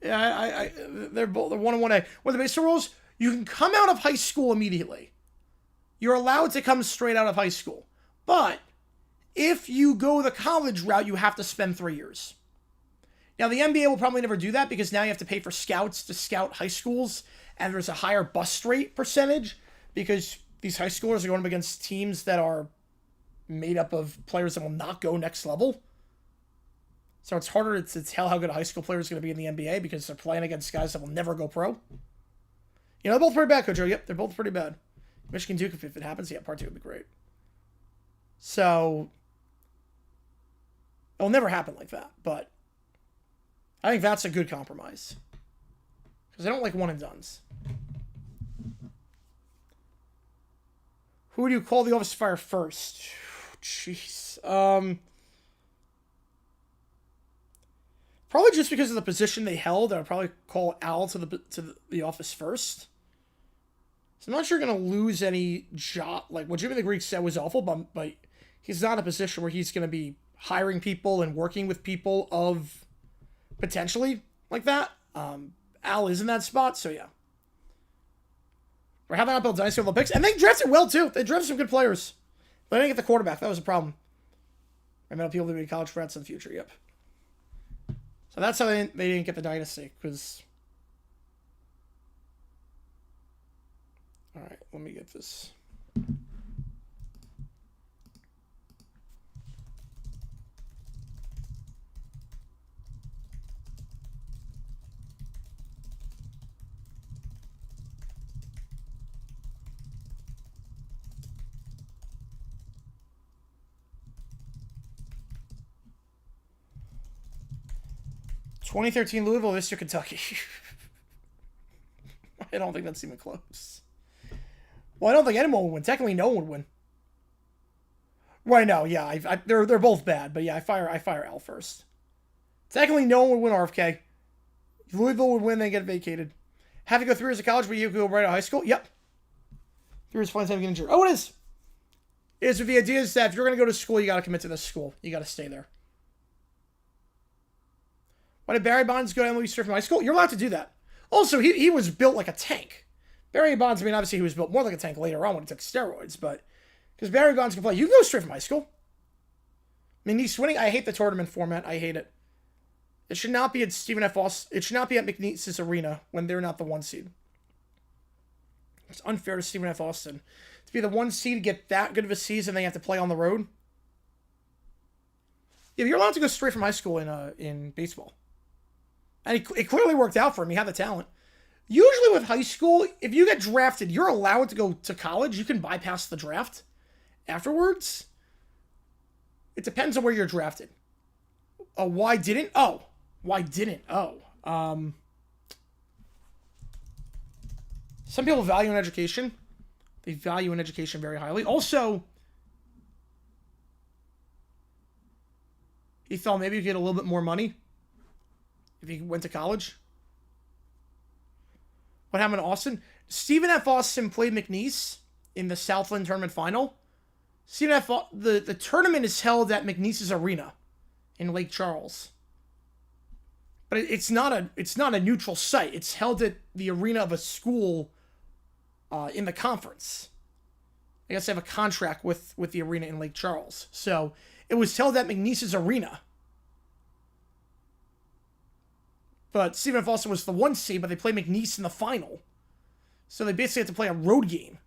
Yeah, they're 1-1A. What are the basic rules? You can come out of high school immediately. You're allowed to come straight out of high school. But if you go the college route, you have to spend 3 years. Now, the NBA will probably never do that because now you have to pay for scouts to scout high schools, and there's a higher bust rate percentage because these high schoolers are going up against teams that are made up of players that will not go next level. So it's harder to tell how good a high school player is going to be in the NBA because they're playing against guys that will never go pro. You know, they're both pretty bad, Coach Joe. Yep, they're both pretty bad. Michigan Duke, if it happens, yeah, part 2 would be great. So it'll never happen like that, but I think that's a good compromise because I don't like one and dones. Who do you call the office fire first? Jeez. Probably just because of the position they held, I would probably call Al to the office first. So I'm not sure you're going to lose any job. Like, what Jimmy the Greek said was awful, but he's not in a position where he's going to be hiring people and working with people of potentially like that. Al is in that spot, so yeah. Or how they not build dynasty level picks? And they drafted well, too. They drafted some good players. But they didn't get the quarterback. That was a problem. I mean, people to be college frats in the future, yep. So that's how they didn't get the dynasty, because... Alright, let me get this. (2013) Louisville, this year Kentucky. I don't think that's even close. Well, I don't think anyone would win. Technically, no one would win. Right now, yeah, they're both bad, but yeah, I fire Al first. Technically, no one would win RFK. Louisville would win, then get vacated. Have to go 3 years of college, but you go right out of high school? Yep. 3 years playing time getting injured. Oh, it is. It is with the idea is that if you're going to go to school, you got to commit to this school. You got to stay there. Why did Barry Bonds go to MLB straight from high school? You're allowed to do that. Also, he was built like a tank. Barry Bonds, I mean, obviously he was built more like a tank later on when he took steroids, but because Barry Bonds can play, you can go straight from high school. I mean, he's winning. I hate the tournament format. I hate it. It should not be at Stephen F. Austin. It should not be at McNeese's Arena when they're not the 1 seed. It's unfair to Stephen F. Austin. To be the 1 seed, get that good of a season, they have to play on the road. Yeah, you're allowed to go straight from high school in baseball. And it clearly worked out for him. He had the talent. Usually with high school, if you get drafted, you're allowed to go to college. You can bypass the draft afterwards. It depends on where you're drafted. Why didn't? Why didn't? Some people value in education. They value in education very highly. Also, he thought maybe you could get a little bit more money if he went to college. What happened to Austin? Stephen F. Austin played McNeese in the Southland Tournament Final. Stephen F. The tournament is held at McNeese's Arena in Lake Charles. But it's not a neutral site. It's held at the arena of a school in the conference. I guess they have a contract with the arena in Lake Charles. So it was held at McNeese's Arena. But Stephen F. Austin was the 1 seed, but they played McNeese in the final. So they basically had to play a road game.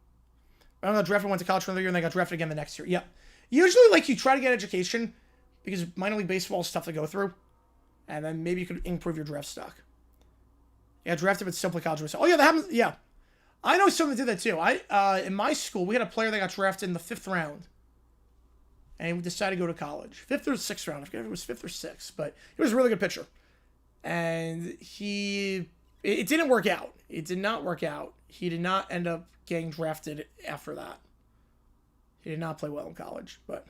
I got drafted, went to college for another year, and they got drafted again the next year. Yeah. Usually, you try to get education because minor league baseball is tough to go through. And then maybe you could improve your draft stock. Yeah, drafted but still play college baseball. Oh, yeah, that happens. Yeah. I know someone that did that too. In my school, we had a player that got drafted in the 5th round. And he decided to go to college. 5th or 6th round. I forget if it was 5th or 6th. But he was a really good pitcher. And it didn't work out. It did not work out. He did not end up getting drafted after that. He did not play well in college. But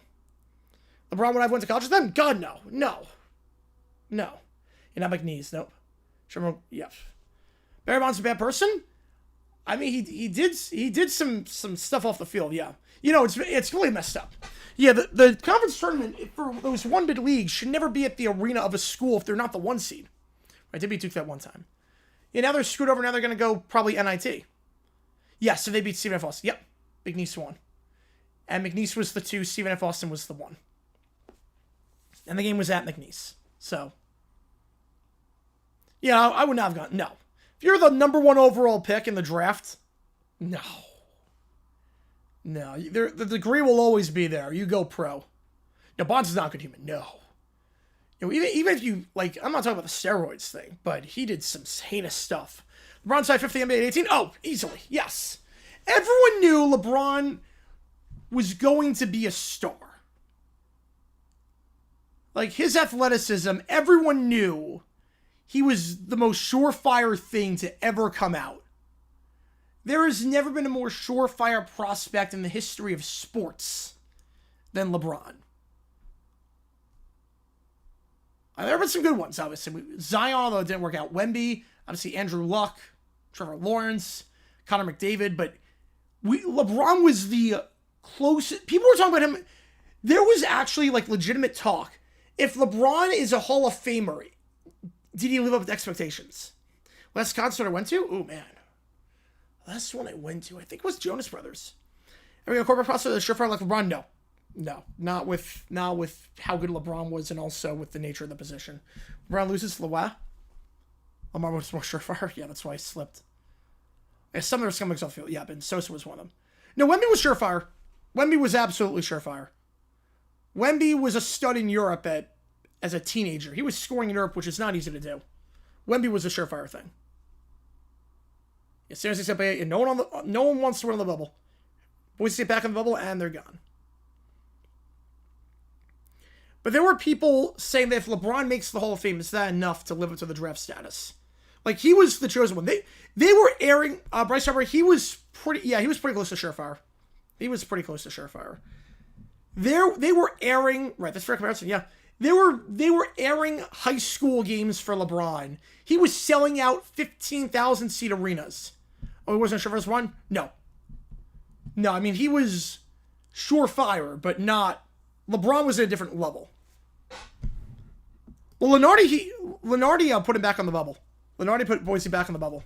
LeBron would have went to college with them? God, no. No. No. You're not McNeese. Nope. Sherman, yeah. Barry Bonds a bad person? I mean, he did some stuff off the field, yeah. You know, it's really messed up. Yeah, the conference tournament for those 1-bid leagues should never be at the arena of a school if they're not the 1 seed. I did beat Duke that one time. Yeah, now they're screwed over. Now they're going to go probably NIT. Yeah, so they beat Stephen F. Austin. Yep, McNeese won. And McNeese was the 2, Stephen F. Austin was the 1. And the game was at McNeese. So, yeah, I would not have gone. No. If you're the number 1 overall pick in the draft, no. No, the degree will always be there. You go pro. No, Bonds is not a good human. No. You know, even if you, like, I'm not talking about the steroids thing, but he did some heinous stuff. LeBron signed 50 NBA at 18? Oh, easily. Yes. Everyone knew LeBron was going to be a star. Like, his athleticism, everyone knew he was the most surefire thing to ever come out. There has never been a more surefire prospect in the history of sports than LeBron. There have been some good ones, obviously. Zion, although it didn't work out. Wemby, obviously Andrew Luck, Trevor Lawrence, Connor McDavid. But LeBron was the closest. People were talking about him. There was actually, like, legitimate talk. If LeBron is a Hall of Famer, did he live up to expectations? Last concert I went to? Oh, man. Last one I went to, I think it was Jonas Brothers. Are we a corporate prospect of the surefire like LeBron? No. No. Not with how good LeBron was and also with the nature of the position. LeBron loses to Lamar was more surefire. Yeah, that's why I slipped. Yeah, some of their scumbags off the field. Yeah, but Sosa was one of them. No, Wemby was surefire. Wemby was absolutely surefire. Wemby was a stud in Europe as a teenager. He was scoring in Europe, which is not easy to do. Wemby was a surefire thing. As soon as they step away, no one wants to run the bubble. Boys get back in the bubble, and they're gone. But there were people saying that if LeBron makes the Hall of Fame, is that enough to live up to the draft status? Like, he was the chosen one. They were airing Bryce Harper. He was pretty close to surefire. He was pretty close to surefire. They were airing, right, that's fair comparison, yeah. They were airing high school games for LeBron. He was selling out 15,000 seat arenas. Oh, he wasn't sure for one? No. No, I mean, he was surefire, but not. LeBron was at a different level. Well, Lenardi put him back on the bubble. Lenardi put Boise back on the bubble.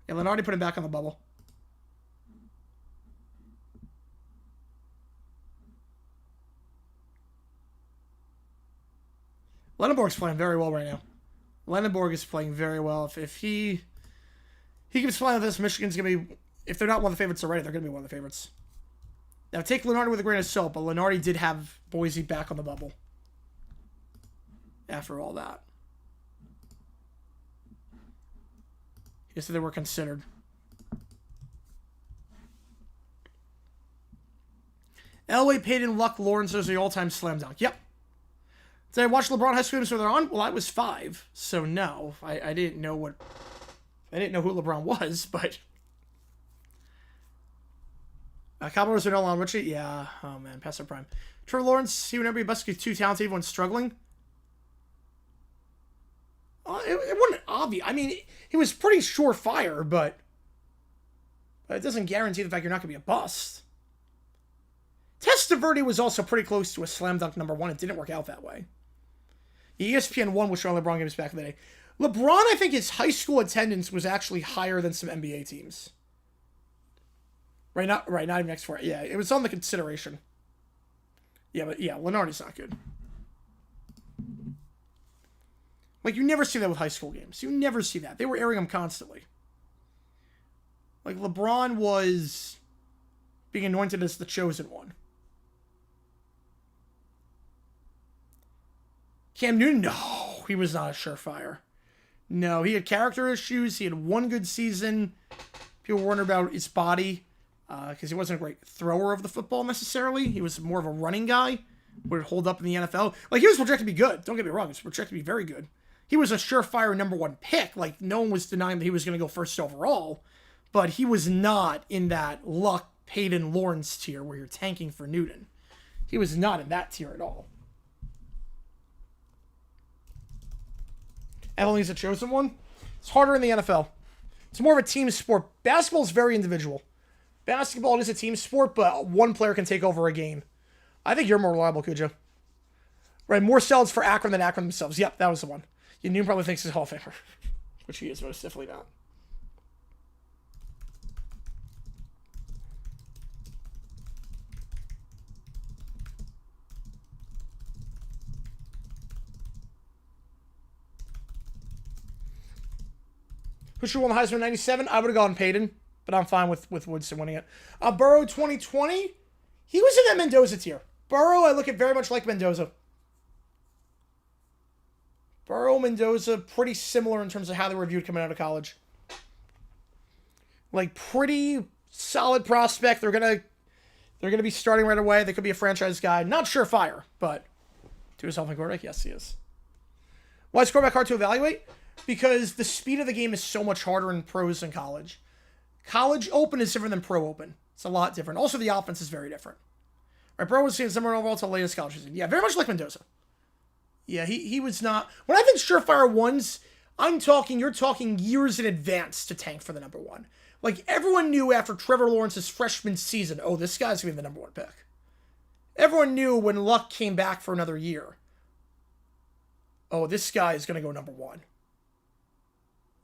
Yeah, Lenardi put him back on the bubble. Lenneborg's playing very well right now. Lenneborg is playing very well. If he keeps playing with this, Michigan's going to be, if they're not one of the favorites already, they're going to be one of the favorites. Now, take Lenardi with a grain of salt, but Lenardi did have Boise back on the bubble after all that. He said they were considered. Elway, Payton, Luck, Lawrence, those are the all-time slam dunk. Yep. Did I watch LeBron high school games when they're on? Well, I was 5, so no. I didn't know who LeBron was, but Cowboys are no longer Richie. Yeah. Oh man, past their prime. Trevor Lawrence, he would never be best because too talented when struggling. It wasn't obvious. I mean, he was pretty surefire, but it doesn't guarantee the fact you're not going to be a bust. Testaverde was also pretty close to a slam dunk number 1. It didn't work out that way. ESPN 1 was showing LeBron games back in the day. LeBron, I think his high school attendance was actually higher than some NBA teams. Not even next for it. Yeah, it was on the consideration. Yeah, but yeah, Lenardi's not good. Like, you never see that with high school games. You never see that. They were airing them constantly. Like, LeBron was being anointed as the chosen one. Cam Newton, no, he was not a surefire. No, he had character issues. He had one good season. People were wondering about his body because he wasn't a great thrower of the football necessarily. He was more of a running guy. Would hold up in the NFL. Like, he was projected to be good. Don't get me wrong. He was projected to be very good. He was a surefire number 1 pick. Like, no one was denying that he was going to go first overall. But he was not in that Luck, Peyton, Lawrence tier where you're tanking for Newton. He was not in that tier at all. Evelyn's a chosen one. It's harder in the NFL. It's more of a team sport. Basketball is very individual. Basketball is a team sport, but one player can take over a game. I think you're more reliable, Cujo. Right, more sells for Akron than Akron themselves. Yep, that was the one. Noon probably thinks he's a Hall of Famer. Which he is, most definitely not. Who should win the Heisman in 97? I would have gone Peyton, but I'm fine with Woodson winning it. Burrow 2020, he was in that Mendoza tier. Burrow, I look at very much like Mendoza. Burrow, Mendoza, pretty similar in terms of how they were viewed coming out of college. Like, pretty solid prospect. They're gonna be starting right away. They could be a franchise guy. Not surefire, but to his health quarterback, yes, he is. Why is quarterback hard to evaluate? Because the speed of the game is so much harder in pros than college. College open is different than pro open. It's a lot different. Also, the offense is very different. Right, Burrow was seeing somewhere overall to the latest college season. Yeah, very much like Mendoza. Yeah, he was not. When I think surefire ones, you're talking years in advance to tank for the number 1. Like, everyone knew after Trevor Lawrence's freshman season, oh, this guy's going to be the number 1 pick. Everyone knew when Luck came back for another year, oh, this guy is going to go number 1.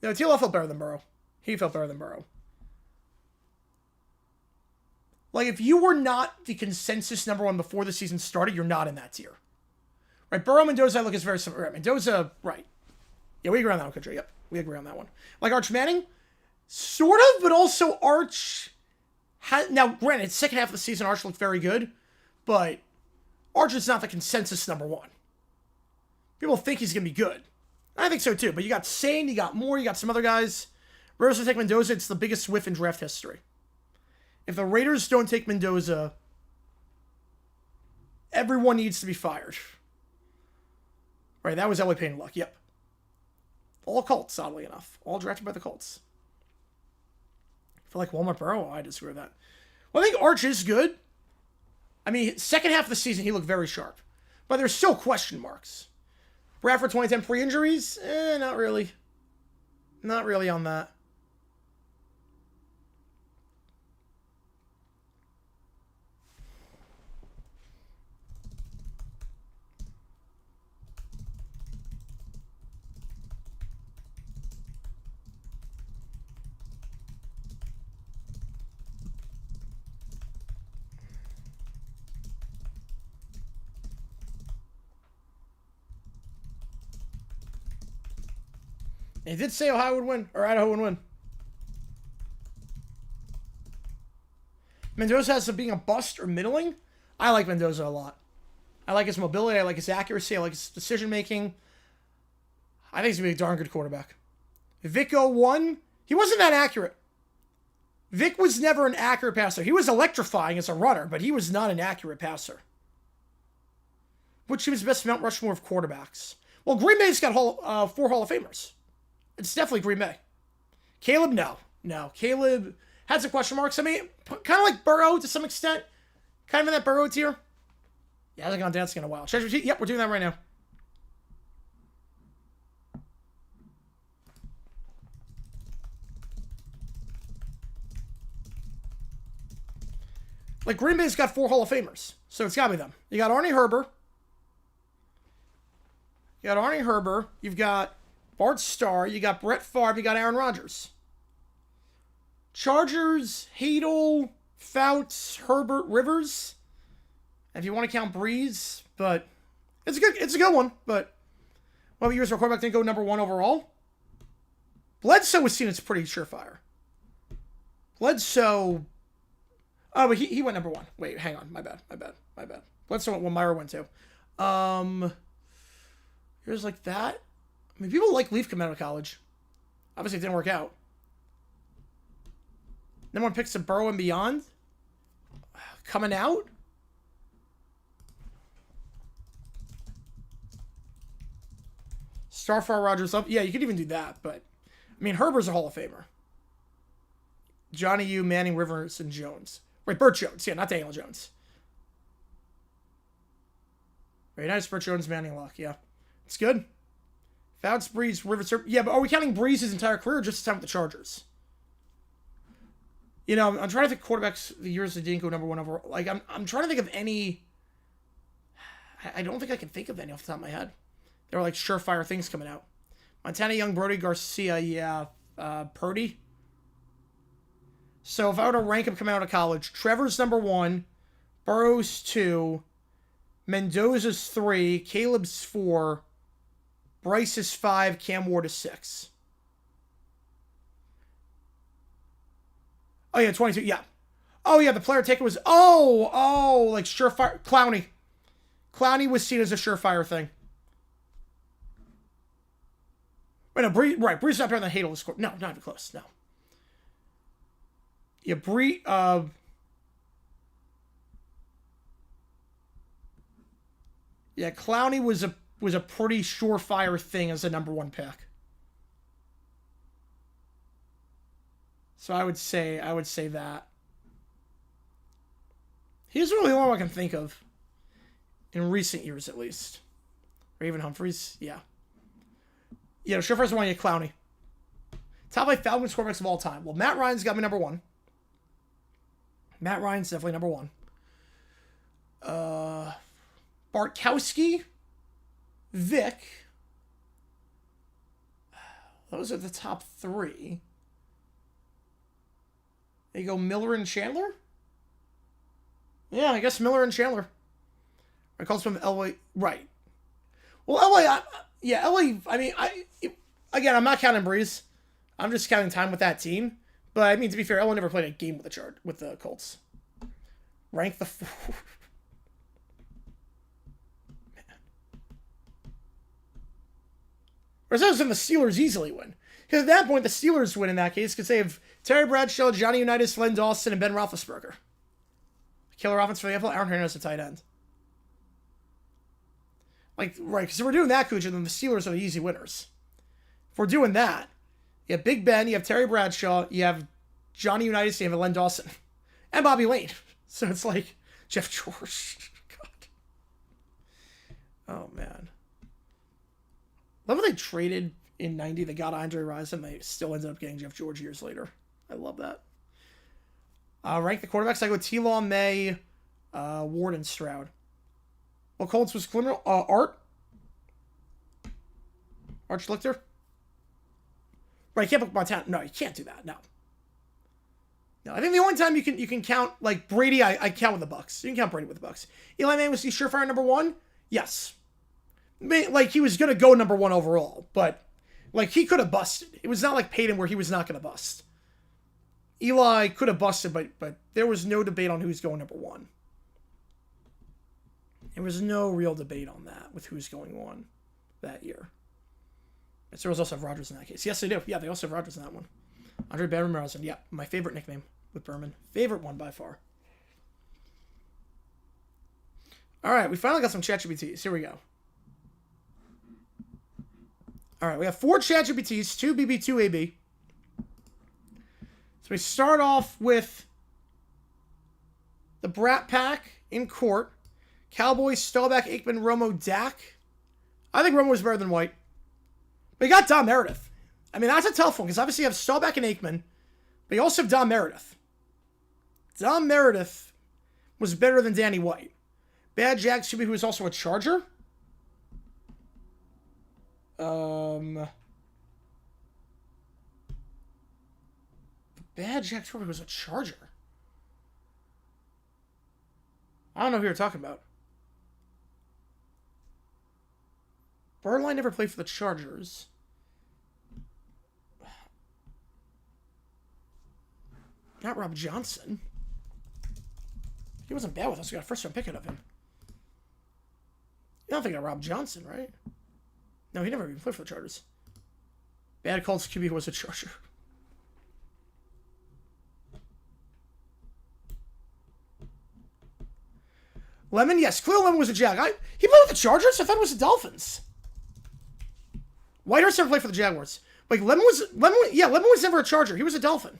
No, TLF felt better than Burrow. He felt better than Burrow. Like, if you were not the consensus number 1 before the season started, you're not in that tier. Right, Burrow, Mendoza, I look is very similar. Right, Mendoza, right. Yeah, we agree on that one, Country. Yep, we agree on that one. Like Arch Manning, sort of, but also Arch has... Now, granted, second half of the season, Arch looked very good, but Arch is not the consensus number 1. People think he's going to be good. I think so, too. But you got Sane, you got Moore, you got some other guys. Raiders take Mendoza, it's the biggest whiff in draft history. If the Raiders don't take Mendoza, everyone needs to be fired. Right, that was Elway Payne Luck, yep. All Colts, oddly enough. All drafted by the Colts. I feel like Walmart Burrow, I disagree with that. Well, I think Arch is good. I mean, second half of the season, he looked very sharp. But there's still question marks. Bradford 2010 pre-injuries? Not really. Not really on that. He did say Ohio would win, or Idaho would win. Mendoza has being a bust or middling. I like Mendoza a lot. I like his mobility. I like his accuracy. I like his decision making. I think he's going to be a darn good quarterback. Vic 01, he wasn't that accurate. Vic was never an accurate passer. He was electrifying as a runner, but he was not an accurate passer. Which team is the best Mount Rushmore of quarterbacks? Well, Green Bay's got 4 Hall of Famers. It's definitely Green Bay. Caleb, no. No. Caleb had some question marks. I mean, kind of like Burrow to some extent. Kind of in that Burrow tier. Yeah, hasn't gone dancing in a while. Yep, we're doing that right now. Like, Green Bay's got 4 Hall of Famers. So it's got to be them. You got Arnie Herber. You've got Bart Starr, you got Brett Favre, you got Aaron Rodgers. Chargers, Hadel, Fouts, Herbert, Rivers. If you want to count Breeze, but it's a good one. But what years our quarterback didn't go number 1 overall? Bledsoe was seen as pretty surefire. Bledsoe. Oh, but he went number 1. Wait, hang on. My bad. Bledsoe went when Myra went to. Here's like that. I mean, people like Leaf coming out of college. Obviously, it didn't work out. Then one picks a Burrow and beyond. Coming out. Starfire Rogers up. Yeah, you could even do that, but I mean, Herbert's a Hall of Famer. Johnny U, Manning, Rivers, and Jones. Right, Burt Jones. Yeah, not Daniel Jones. Very nice, Burt Jones, Manning, Luck. Yeah, it's good. Fouts, Breeze, Rivers. Yeah, but are we counting Breeze's entire career or just his time with the Chargers? You know, I'm trying to think quarterbacks the years that didn't go number one overall. Like, I'm trying to think of any. I don't think I can think of any off the top of my head. There were like surefire things coming out. Montana, Young, Brody, Garcia, yeah, Purdy. So if I were to rank them coming out of college, Trevor's number 1, Burrow's 2, Mendoza's 3, Caleb's 4, Bryce is 5, Cam Ward is 6. Oh yeah, 22. Yeah. Oh yeah, the player taker was like surefire. Clowney was seen as a surefire thing. Wait, no, Breeze is not better than Hadel to score. No, not even close. No. Yeah, yeah, Clowney was a pretty surefire thing as a number 1 pick. So I would say that. He's really the only one I can think of. In recent years, at least. Raven Humphreys, yeah. Yeah, Surefire's the one, yeah, Clowney. Top 5 Falcons quarterbacks of all time. Well, Matt Ryan's got me number 1. Matt Ryan's definitely number 1. Bartkowski, Vic. Those are the top 3. There you go, Miller and Chandler? Yeah, I guess Miller and Chandler. I calls from LA. Right. Well, LA, LA, I mean, again, I'm not counting Breeze. I'm just counting time with that team. But, I mean, to be fair, LA never played a game with the Colts. Rank the... Man. Whereas in the Steelers easily win. Because at that point, the Steelers win in that case because they have Terry Bradshaw, Johnny Unitas, Len Dawson, and Ben Roethlisberger. Killer offense for the NFL. Aaron Hernandez, a tight end. Like, right, because if we're doing that, Kucha, then the Steelers are the easy winners. If we're doing that, you have Big Ben, you have Terry Bradshaw, you have Johnny Unitas, you have Len Dawson, and Bobby Lane. So it's like Jeff George. God. Oh, man. Love how they traded in 90. They got Andre Rison. They still ended up getting Jeff George years later. I love that. Rank the quarterbacks. I go T-Law, May, Ward, and Stroud. Well, Colts was Art Schlichter. Right, you can't put Montana. No, you can't do that. No. I think the only time you can count like Brady, I count with the Bucks. You can count Brady with the Bucks. Eli Manning was the surefire number 1. Yes. Like he was gonna go number 1 overall, but like he could have busted. It was not like Peyton where he was not gonna bust. Eli could have busted, but there was no debate on who's going number 1. There was no real debate on that with who's going 1 that year. And so there was also Rodgers in that case. Yes, they do. Yeah, they also have Rodgers in that one. Andre Berman, yeah, my favorite nickname with Berman. Favorite one by far. All right, we finally got some ChatGPTs. Here we go. All right, we have 4 ChatGPTs, 2 BB, 2 AB. So we start off with the Brat Pack in court. Cowboys, Staubach, Aikman, Romo, Dak. I think Romo was better than White. But you got Dom Meredith. I mean, that's a tough one, because obviously you have Staubach and Aikman, but you also have Dom Meredith. Dom Meredith was better than Danny White. Bad Jack Subi, who was also a Charger. Bad Jack Subi was a Charger. I don't know who you're talking about. Birdline never played for the Chargers. Not Rob Johnson. He wasn't bad with us. We got a first round pick out of him. You don't think of Rob Johnson, right? No, he never even played for the Chargers. Bad Colts QB was a Charger. Lemon, yes. Khalil Lemon was a Jag. He played with the Chargers? I thought it was the Dolphins. Whitehurst never played for the Jaguars. Like, Lemon was never a Charger. He was a Dolphin.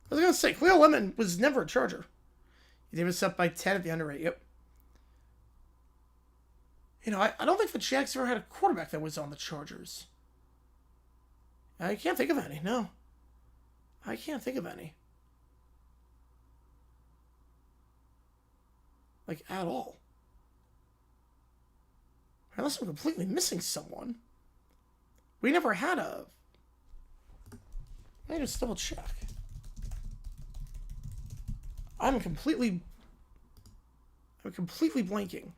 I was going to say, Khalil Lemon was never a Charger. They was up by 10 at the under rate. Yep. You know, I don't think the Jags ever had a quarterback that was on the Chargers. I can't think of any. No. I can't think of any. Like, at all. Unless I'm completely missing someone. We never had a... Let me just double check. I'm completely blanking.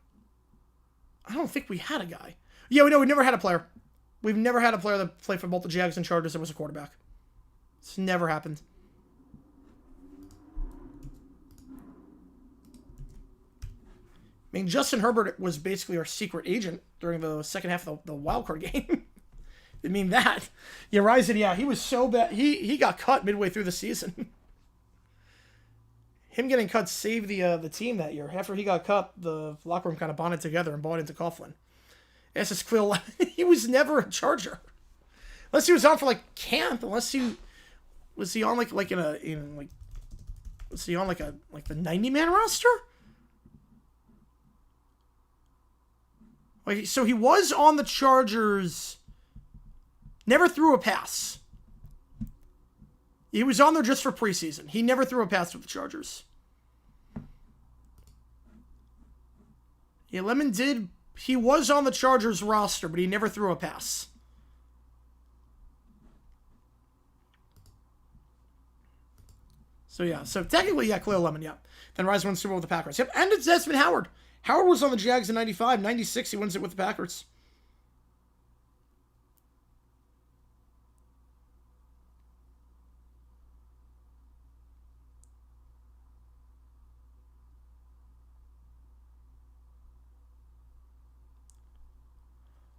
I don't think we had a guy. Yeah, we never had a player. We've never had a player that played for both the Jags and Chargers that was a quarterback. It's never happened. I mean, Justin Herbert was basically our secret agent during the second half of the wildcard game. I mean that. Yeah, Ryzen, yeah, he was so bad. He got cut midway through the season. Him getting cut saved the team that year. After he got cut, the locker room kind of bonded together and bought into Coughlin. It's just Quill. He was never a Charger, unless he was on for like camp. Unless he was on like the 90-man roster. Like, so he was on the Chargers. Never threw a pass. He was on there just for preseason. He never threw a pass with the Chargers. Yeah, Lemon did. He was on the Chargers roster, but he never threw a pass. So, yeah. So, technically, yeah, Khalil Lemon, yeah. Then Rise won Super Bowl with the Packers. Yep, and it's Desmond Howard. Howard was on the Jags in 95. 96, he wins it with the Packers.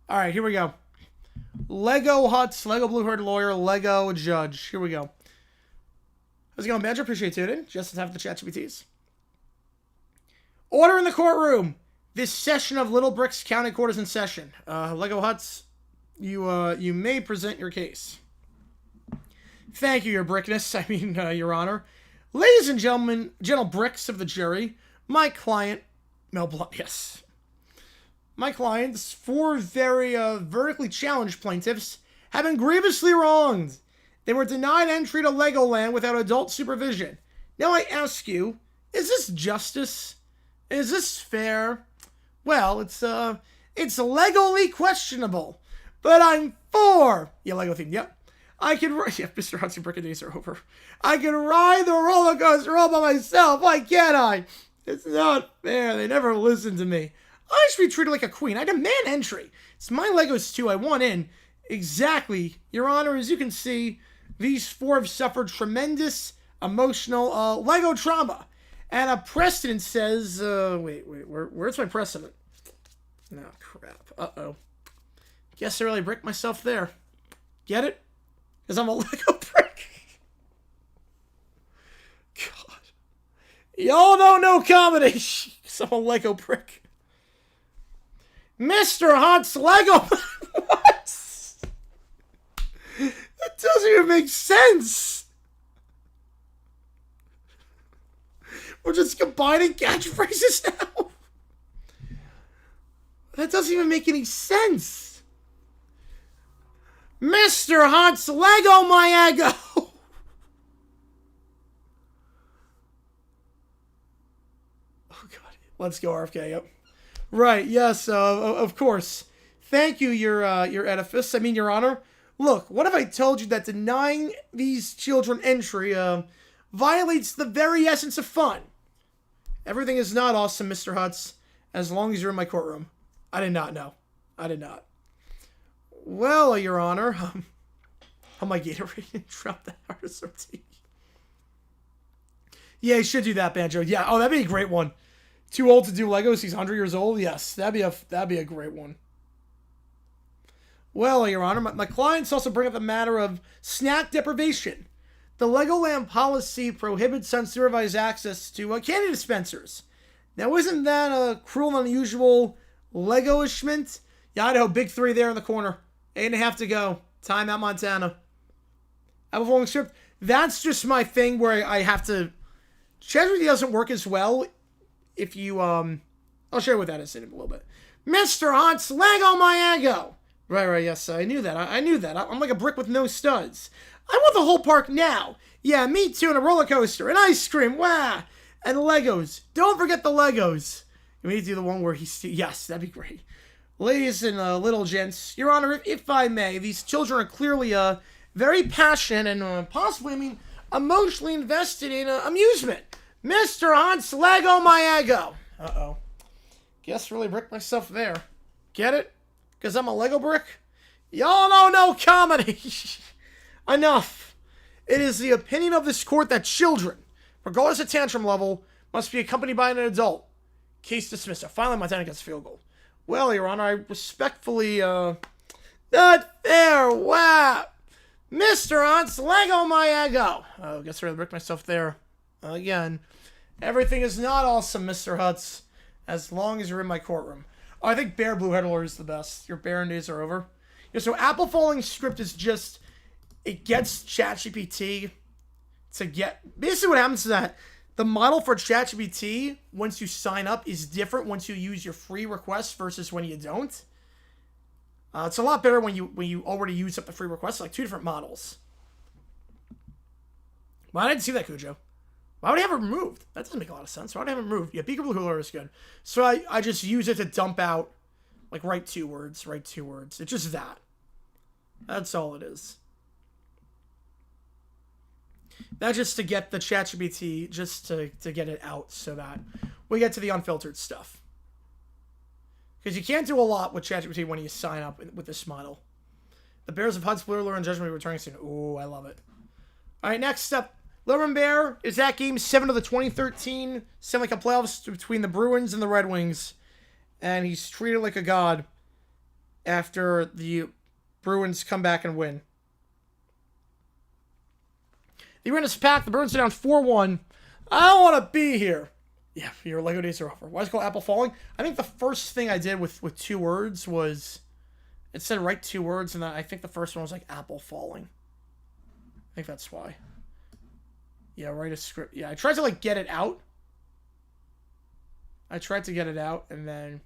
All right, here we go. Lego Huts, Lego Blue-Haired Lawyer, Lego Judge. Here we go. How's it going, Badger? Appreciate you tuning in. Justin's having the chat GPTs. Order in the courtroom. This session of Little Bricks County Court is in session. Lego Huts, you may present your case. Thank you, your brickness. I mean, your honor. Ladies and gentlemen, gentle bricks of the jury, my client, Mel Blunt, yes. My clients, four very vertically challenged plaintiffs, have been grievously wronged. They were denied entry to Legoland without adult supervision. Now I ask you, is this justice? Is this fair? Well, it's legally questionable, but I'm for. Yeah, Lego theme. Yep. I can. Yeah, Mr. Hudson Brick and days are over. I can ride the roller coaster all by myself. Why can't I? It's not fair. They never listen to me. I should be treated like a queen. I demand entry. It's my Legos too. I want in. Exactly. Your Honor, as you can see, these four have suffered tremendous emotional Lego trauma. And a precedent says, where's my precedent? No, crap. Uh-oh. Guess I really bricked myself there. Get it? Because I'm a Lego brick. God. Y'all don't know comedy. Because I'm a Lego brick. Mr. Hunt's Lego. What? That doesn't even make sense. We're just combining catchphrases now. That doesn't even make any sense. Mr. Hunt's Lego my ego. Oh, God. Let's go, RFK. Yep. Right, yes, of course. Thank you, your edifice. I mean, Your Honor. Look, what if I told you that denying these children entry violates the very essence of fun? Everything is not awesome, Mr. Hutz, as long as you're in my courtroom. I did not know. I did not. Well, Your Honor, oh, my Gatorade dropped the hardest RT. Yeah, he should do that, Banjo. Yeah, oh, that'd be a great one. Too old to do Legos. He's 100 years old. Yes, that'd be a great one. Well, Your Honor, my clients also bring up the matter of snack deprivation. The Legoland policy prohibits unsupervised access to candy dispensers. Now, isn't that cruel and unusual Legoishment? Yeah, Idaho, big 3 there in the corner. 8.5 to go. Timeout, Montana. Apple following script. That's just my thing where I have to... ChatGPT doesn't work as well if you... I'll share what that is in a little bit. Mr. Hunt's Lego my ego. Right, yes, I knew that. I knew that. I'm like a brick with no studs. I want the whole park now. Yeah, me too, and a roller coaster, and ice cream, wow, and Legos. Don't forget the Legos. You need to do the one where he's... Yes, that'd be great. Ladies and little gents, Your Honor, if I may, these children are clearly very passionate and possibly, emotionally invested in amusement. Mr. Hunt's Lego my ego. Uh-oh. Guess really bricked myself there. Get it? Because I'm a Lego brick? Y'all know no comedy. Enough. It is the opinion of this court that children, regardless of tantrum level, must be accompanied by an adult. Case dismissed. Finally, Montana gets field goal. Well, Your Honor, I respectfully, not fair. Wow. Mr. Hunt's Lego my ego. Oh, guess I really bricked myself there. Again. Everything is not awesome, Mr. Hutz, as long as you're in my courtroom. Oh, I think Bear Blue Headler is the best. Your Baron days are over. Yeah, so Apple Falling script is just, it gets ChatGPT to get, basically what happens is that the model for ChatGPT, once you sign up, is different once you use your free request versus when you don't. It's a lot better when you already use up the free request, like 2 different models. Well, I didn't see that, Cujo. Why would I have it removed? That doesn't make a lot of sense. Why would I have it removed? Yeah, Beaker Blue Hooler is good. So I just use it to dump out, like, write 2 words. It's just that. That's all it is. That's just to get the ChatGPT, just to get it out so that we get to the unfiltered stuff. Because you can't do a lot with ChatGPT when you sign up with this model. The Bears of Hud's Blue and Judgment will be returning soon. Ooh, I love it. All right, next up. Little Bear is at Game 7 of the 2013 Stanley Cup playoffs between the Bruins and the Red Wings. And he's treated like a god after the Bruins come back and win. The arena is packed. The Bruins are down 4-1. I don't want to be here. Yeah, your Lego days are over. Why is it called Apple Falling? I think the first thing I did with 2 words was, it said write 2 words, and I think the first one was like Apple Falling. I think that's why. Yeah, write a script. Yeah, I tried to, like, get it out. And then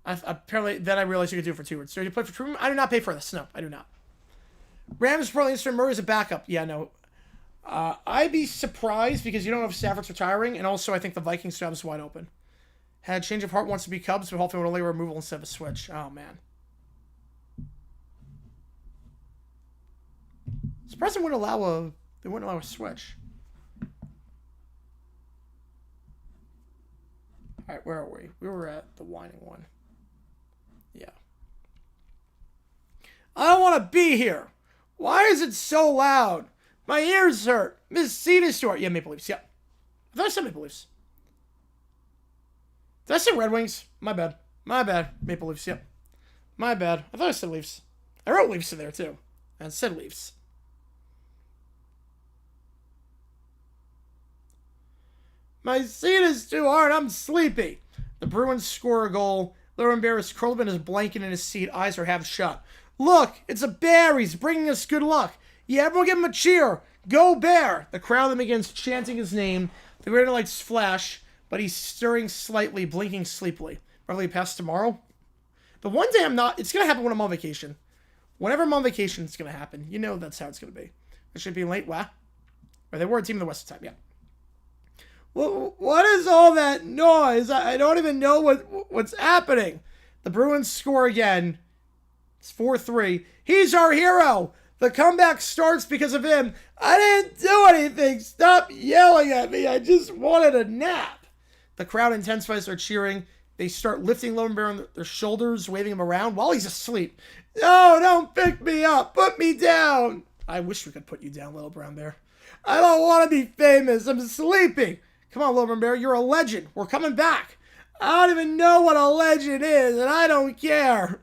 apparently then I realized you could do it for 2 words. So you play for 2 words? I do not pay for this. No, I do not. Rams probably instant Murray is a backup. Yeah, no. I'd be surprised because you don't know if Stafford's retiring, and also I think the Vikings job is wide open. Had a change of heart, wants to be Cubs, but hopefully will only removal instead of a switch. Oh, man. Surprised they wouldn't allow a switch. Alright, where are we? We were at the whining one. Yeah. I don't want to be here. Why is it so loud? My ears hurt. Miss Cedar Store. Yeah, Maple Leafs. Yeah. I thought I said Maple Leafs. Did I say Red Wings? My bad. Maple Leafs. Yep. My bad. I thought I said Leafs. I wrote Leafs in there too. And said Leafs. My seat is too hard. I'm sleepy. The Bruins score a goal. Little Bear is curled up in his blanket in his seat. Eyes are half shut. Look, it's a bear. He's bringing us good luck. Yeah, everyone give him a cheer. Go Bear. The crowd then begins chanting his name. The green lights flash, but he's stirring slightly, blinking sleepily. Probably past tomorrow. But one day I'm not. It's going to happen when I'm on vacation. Whenever I'm on vacation, it's going to happen. You know that's how it's going to be. It should be late. Wow. Or they were a team in the West at the time. Yeah. What is all that noise? I don't even know what's happening. The Bruins score again. It's 4-3. He's our hero. The comeback starts because of him. I didn't do anything. Stop yelling at me. I just wanted a nap. The crowd intensifies their cheering. They start lifting Lone Bear on their shoulders, waving him around while he's asleep. No, don't pick me up. Put me down. I wish we could put you down, Little Brown Bear. I don't want to be famous. I'm sleeping. Come on, Little Brown Bear. You're a legend. We're coming back. I don't even know what a legend is, and I don't care.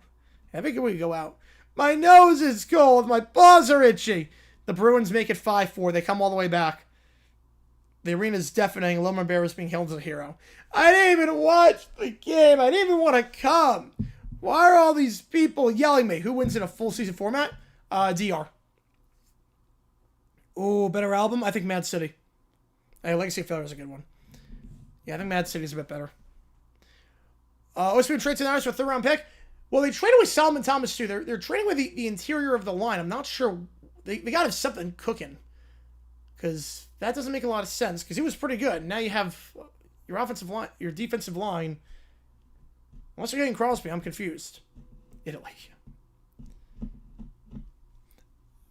I think we go out. My nose is cold. My paws are itchy. The Bruins make it 5-4. They come all the way back. The arena's deafening. Loma Bear is being hailed as a hero. I didn't even watch the game. I didn't even want to come. Why are all these people yelling at me? Who wins in a full season format? DR. Ooh, better album? I think Mad City. Hey, Legacy of Failure is a good one. Yeah, I think Mad City is a bit better. OSP trade to the Niners for a third-round pick. Well, they traded with Solomon Thomas, too. They're trading with the interior of the line. I'm not sure. They got to have something cooking. Because that doesn't make a lot of sense. Because he was pretty good. Now you have your offensive line, your defensive line. Unless you're getting Crosby, I'm confused. Italy.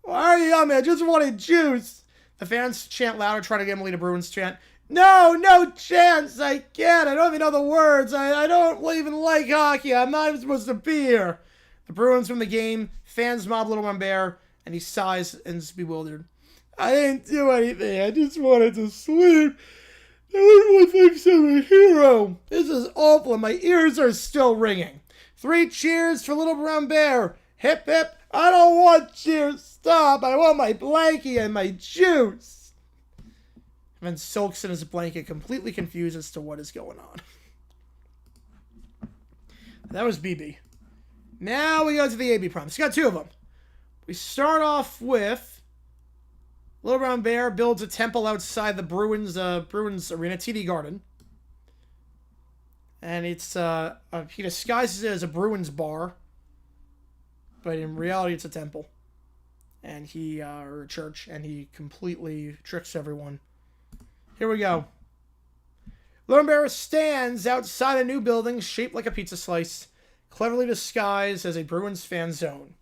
Why are you on me? I just wanted juice. The fans chant louder, try to get Emily to Bruins chant. No chance. I can't. I don't even know the words. I don't even like hockey. I'm not even supposed to be here. The Bruins win the game. Fans mob Little One Bear, and he sighs and is bewildered. I didn't do anything. I just wanted to sleep. Everyone thinks I'm a hero. This is awful, and my ears are still ringing. 3 cheers for Little Brown Bear. Hip, hip. I don't want cheers. Stop. I want my blankie and my juice. And then sulks in his blanket, completely confused as to what is going on. That was BB. Now we go to the AB prompts. We got 2 of them. We start off with Little Brown Bear builds a temple outside the Bruins arena, TD Garden. And it's he disguises it as a Bruins bar, but in reality it's a temple. And or a church, and he completely tricks everyone. Here we go. Little Bear stands outside a new building shaped like a pizza slice, cleverly disguised as a Bruins fan zone.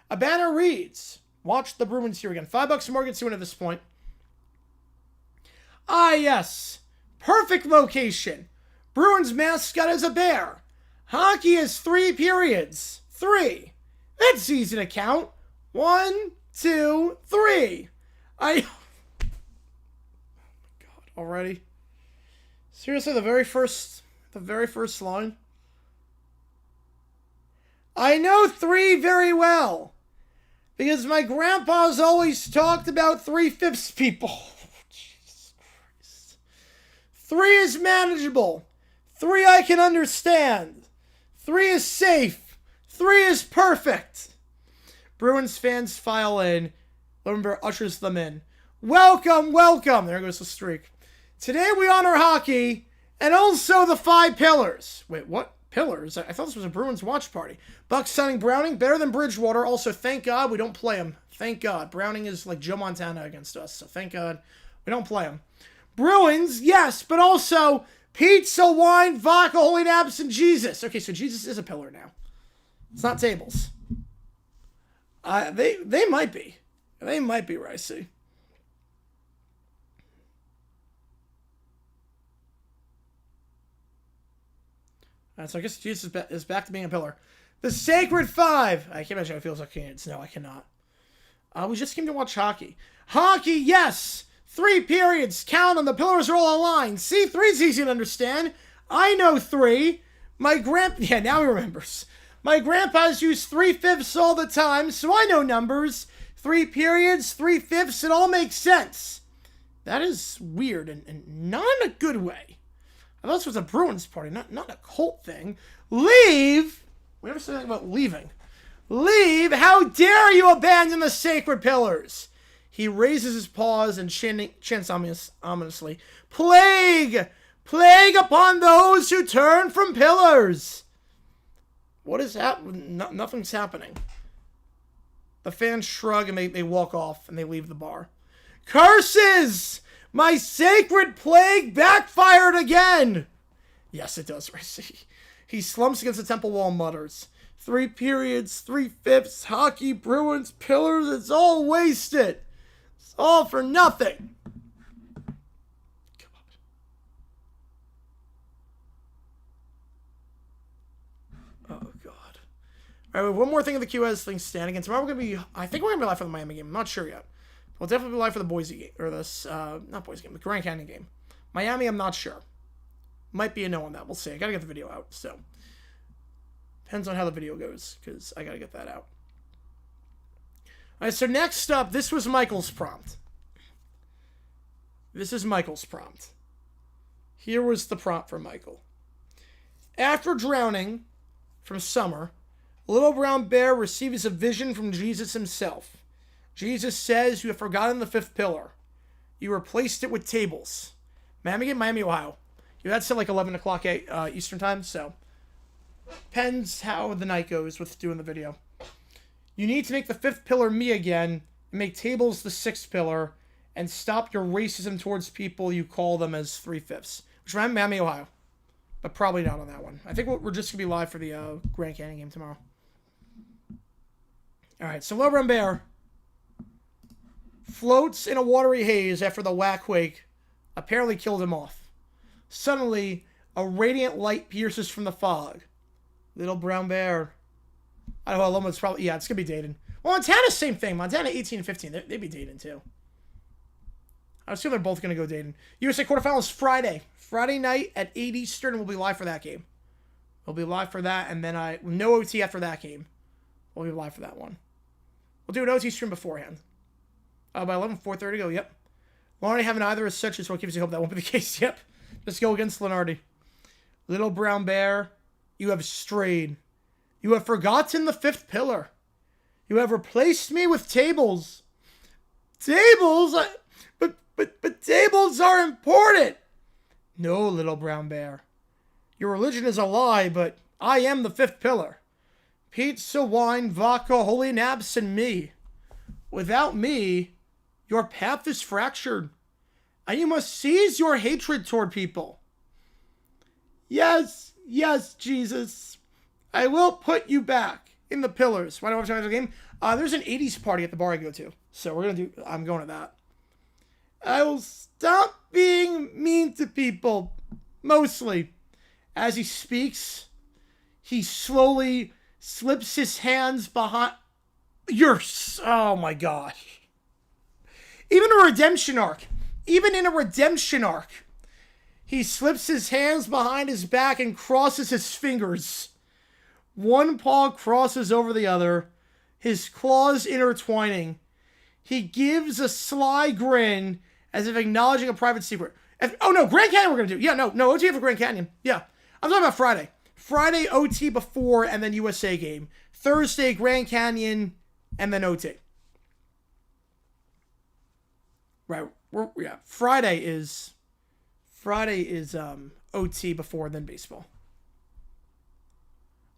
A banner reads, watch the Bruins here again. $5 more gets you in at this point. Ah, yes. Perfect location. Bruins mascot is a bear. Hockey is 3 periods. 3. That's easy to count. 1, 2, 3. Already. Seriously, the very first line. I know 3 very well. Because my grandpa's always talked about 3/5 people. Jesus Christ. 3 is manageable. 3 I can understand. 3 is safe. 3 is perfect. Bruins fans file in. Lumber ushers them in. Welcome, welcome. There goes the streak. Today we honor hockey and also the 5 pillars. Wait, what? Pillars? I thought this was a Bruins watch party. Bucks signing Browning, better than Bridgewater. Also, thank God we don't play him. Thank God. Browning is like Joe Montana against us, so thank God we don't play him. Bruins, yes, but also pizza, wine, vodka, holy and absent Jesus. Okay, so Jesus is a pillar now. It's not tables. They might be. They might be, Ricey. So I guess Jesus is back to being a pillar. The Sacred 5. I can't imagine how it feels like kids. No, I cannot. We just came to watch hockey. Hockey, yes. 3 periods. Count them. The pillars are all aligned. See, 3's easy to understand. I know 3. Yeah, now he remembers. My grandpa's used 3/5 all the time, so I know numbers. 3 periods, 3/5. It all makes sense. That is weird and not in a good way. I thought this was a Bruins party, not a cult thing. Leave? We never said anything about leaving. Leave? How dare you abandon the sacred pillars? He raises his paws and chants ominously. Plague! Plague upon those who turn from pillars! What is happening? Nothing's happening. The fans shrug and they walk off and they leave the bar. Curses! My sacred plague backfired again! Yes, it does, Ricey. He slumps against the temple wall and mutters. 3 periods, 3/5, hockey, Bruins, pillars, it's all wasted. It's all for nothing. God. Oh, God. All right, one more thing of the QS thing standing. And tomorrow I think we're going to be live for the Miami game. I'm not sure yet. We'll definitely be live for the Boise game, or this, not Boise game, the Grand Canyon game. Miami, I'm not sure. Might be a no on that. We'll see. I gotta get the video out, so. Depends on how the video goes, because I got to get that out. All right, so next up, this was Michael's prompt. This is Michael's prompt. Here was the prompt for Michael. After drowning from summer, a little brown bear receives a vision from Jesus himself. Jesus says, "You have forgotten the fifth pillar. You replaced it with tables." Miami, Ohio. That's at like 11 o'clock Eastern time, so depends how the night goes with doing the video. You need to make the fifth pillar me again, and make tables the sixth pillar, and stop your racism towards people you call them as 3/5. Which I'm Miami, Ohio. But probably not on that one. I think we're just going to be live for the Grand Canyon game tomorrow. Alright, so Little Brown Bear floats in a watery haze after the whack quake apparently killed him off. Suddenly, a radiant light pierces from the fog. Little Brown Bear. I don't know, it's probably, yeah, it's going to be dating. Well, Montana's same thing. Montana 18 and 15. They'd be dating too. I assume they're both going to go dating. USA quarterfinals Friday. Friday night at 8 Eastern. We'll be live for that game. We'll be live for that, and then no OT after that game. We'll be live for that one. We'll do an OT stream beforehand. By 4:30 go, yep. Lenardi having either as such is what gives you hope that won't be the case, yep. Just go against Lenardi. Little Brown Bear, you have strayed. You have forgotten the fifth pillar. You have replaced me with tables. Tables? But tables are important. No, Little Brown Bear. Your religion is a lie, but I am the fifth pillar. Pizza, wine, vodka, holy naps, and me. Without me, your path is fractured, and you must cease your hatred toward people. Yes, Jesus. I will put you back in the pillars. Why do I have to the game? There's an 80s party at the bar I go to, so I'm going to that. I will stop being mean to people, mostly. As he speaks, he slowly slips his hands behind... Oh my gosh. Even in a redemption arc, he slips his hands behind his back and crosses his fingers. One paw crosses over the other, his claws intertwining. He gives a sly grin as if acknowledging a private secret. Oh no, Grand Canyon we're going to do. Yeah, no, OT for Grand Canyon. Yeah, I'm talking about Friday. Friday OT before and then USA game. Thursday Grand Canyon and then OT. Right, yeah. Friday is OT before and then baseball.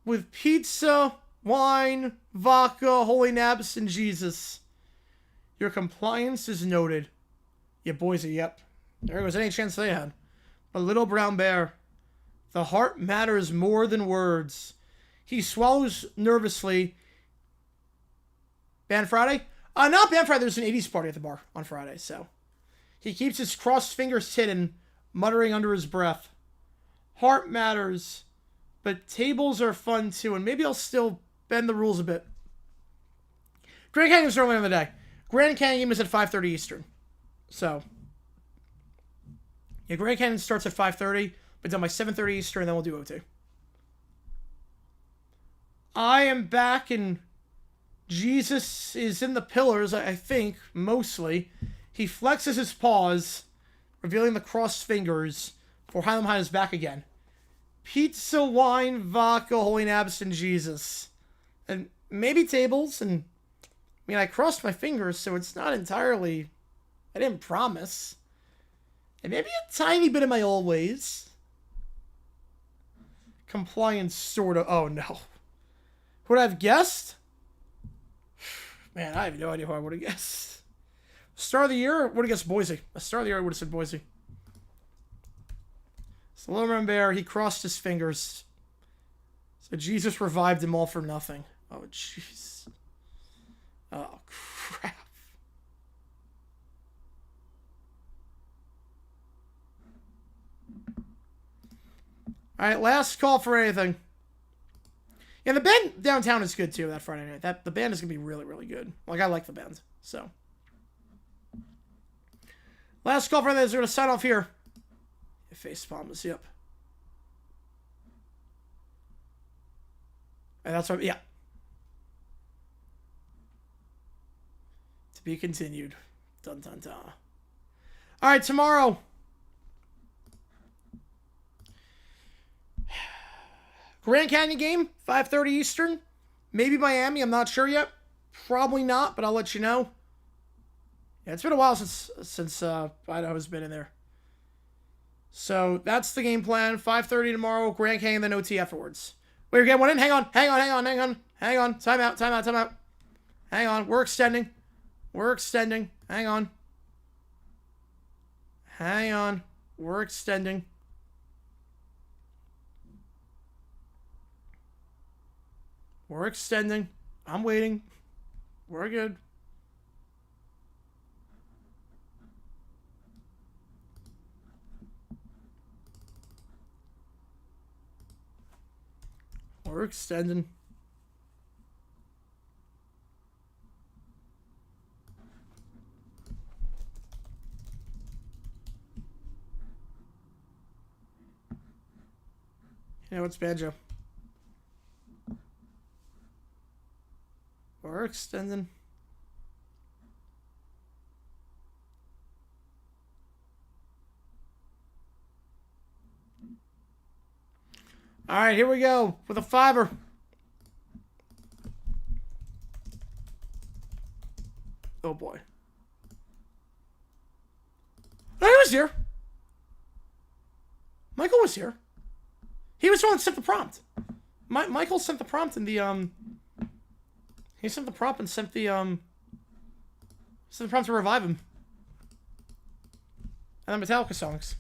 With pizza, wine, vodka, holy naps, and Jesus. Your compliance is noted. Yeah, Boise, yep. There was any chance they had. But Little Brown Bear, the heart matters more than words. He swallows nervously. Band Friday? Not Band Friday. There's an 80s party at the bar on Friday, so. He keeps his crossed fingers hidden, muttering under his breath. Heart matters, but tables are fun too, and maybe I'll still bend the rules a bit. Grand Canyon's early in the day. Grand Canyon is at 5:30 Eastern. So, yeah, Grand Canyon starts at 5:30, but done by 7:30 Eastern, and then we'll do OT. I am back, and Jesus is in the pillars, I think, mostly. He flexes his paws, revealing the crossed fingers, for him behind his back again. Pizza, wine, vodka, holy naps, and Jesus. And maybe tables, and I crossed my fingers, so it's not entirely... I didn't promise. And maybe a tiny bit of my old ways. Compliance, sort of. Oh, no. Would I have guessed? Man, I have no idea who I would have guessed. Star of the year? Would have guessed Boise. A star of the year, I would have said Boise. So Little Brown Bear, he crossed his fingers. So Jesus revived him all for nothing. Oh, jeez. Oh, crap. Alright, last call for anything. Yeah, the band downtown is good too that Friday night. The band is going to be really, really good. Like, I like the band, so. Last call for anything is going to sign off here. Face palm is, yep. And that's what, yeah. To be continued. Dun dun dun. All right, tomorrow. Grand Canyon game, 5:30 Eastern. Maybe Miami, I'm not sure yet. Probably not, but I'll let you know. Yeah, it's been a while since Idaho's been in there. So that's the game plan. 5:30 tomorrow. Grand Canyon, then OT afterwards. Wait, we're getting one in. Hang on. Time out. Hang on. We're extending. Hang on. We're extending. I'm waiting. We're good. We're extending. You know what's bad, Joe? We're extending. All right, here we go with a fiver. Oh boy. No, he was here. Michael was here. He was the one that sent the prompt. Michael sent the prompt in the He sent the prompt and sent the prompt to revive him. And the Metallica songs.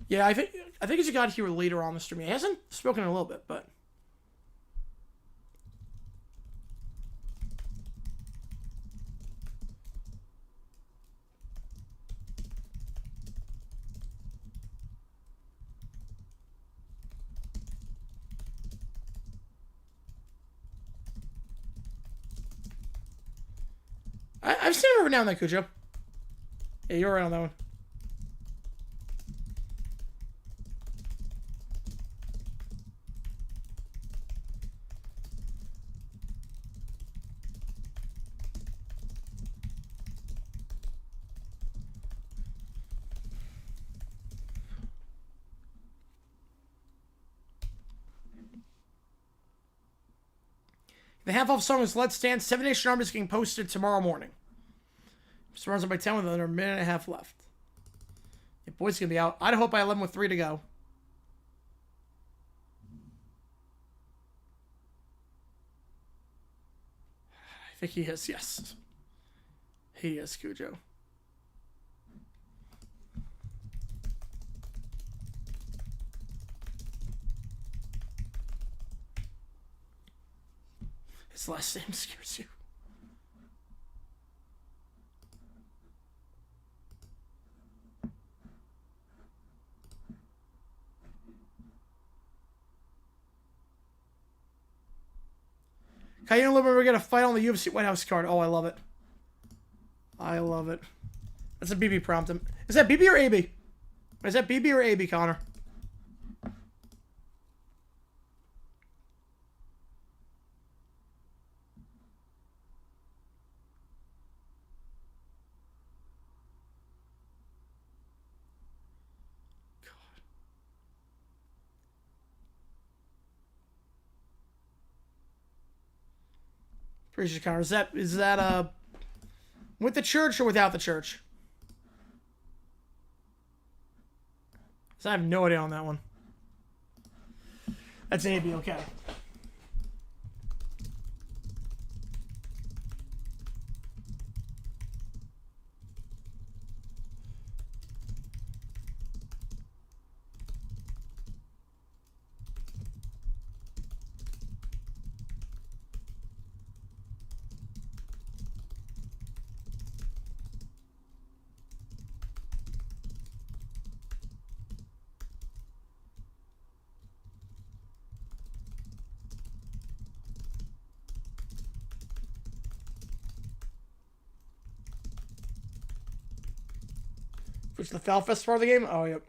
Yeah, I think as you got here later on the stream, he hasn't spoken in a little bit, but I've seen him every now and then, Cujo. Yeah, you're right on that one. The half-off song is Let's Dance. 7 Nation Army is getting posted tomorrow morning. Just runs up by 10 with another minute and a half left. The boys going to be out. Idaho by 11 with 3 to go. I think he is, yes. He is, Cujo. His last name scares you. Cayenne and Liberty, we're going to fight on the UFC White House card. Oh, I love it. I love it. That's a BB prompt. Is that BB or AB? Is that BB or AB, Connor? Appreciate you, Connor. Is that with the church or without the church? So I have no idea on that one. That's AB, okay. Which is the Foul Fest part of the game? Oh, yep.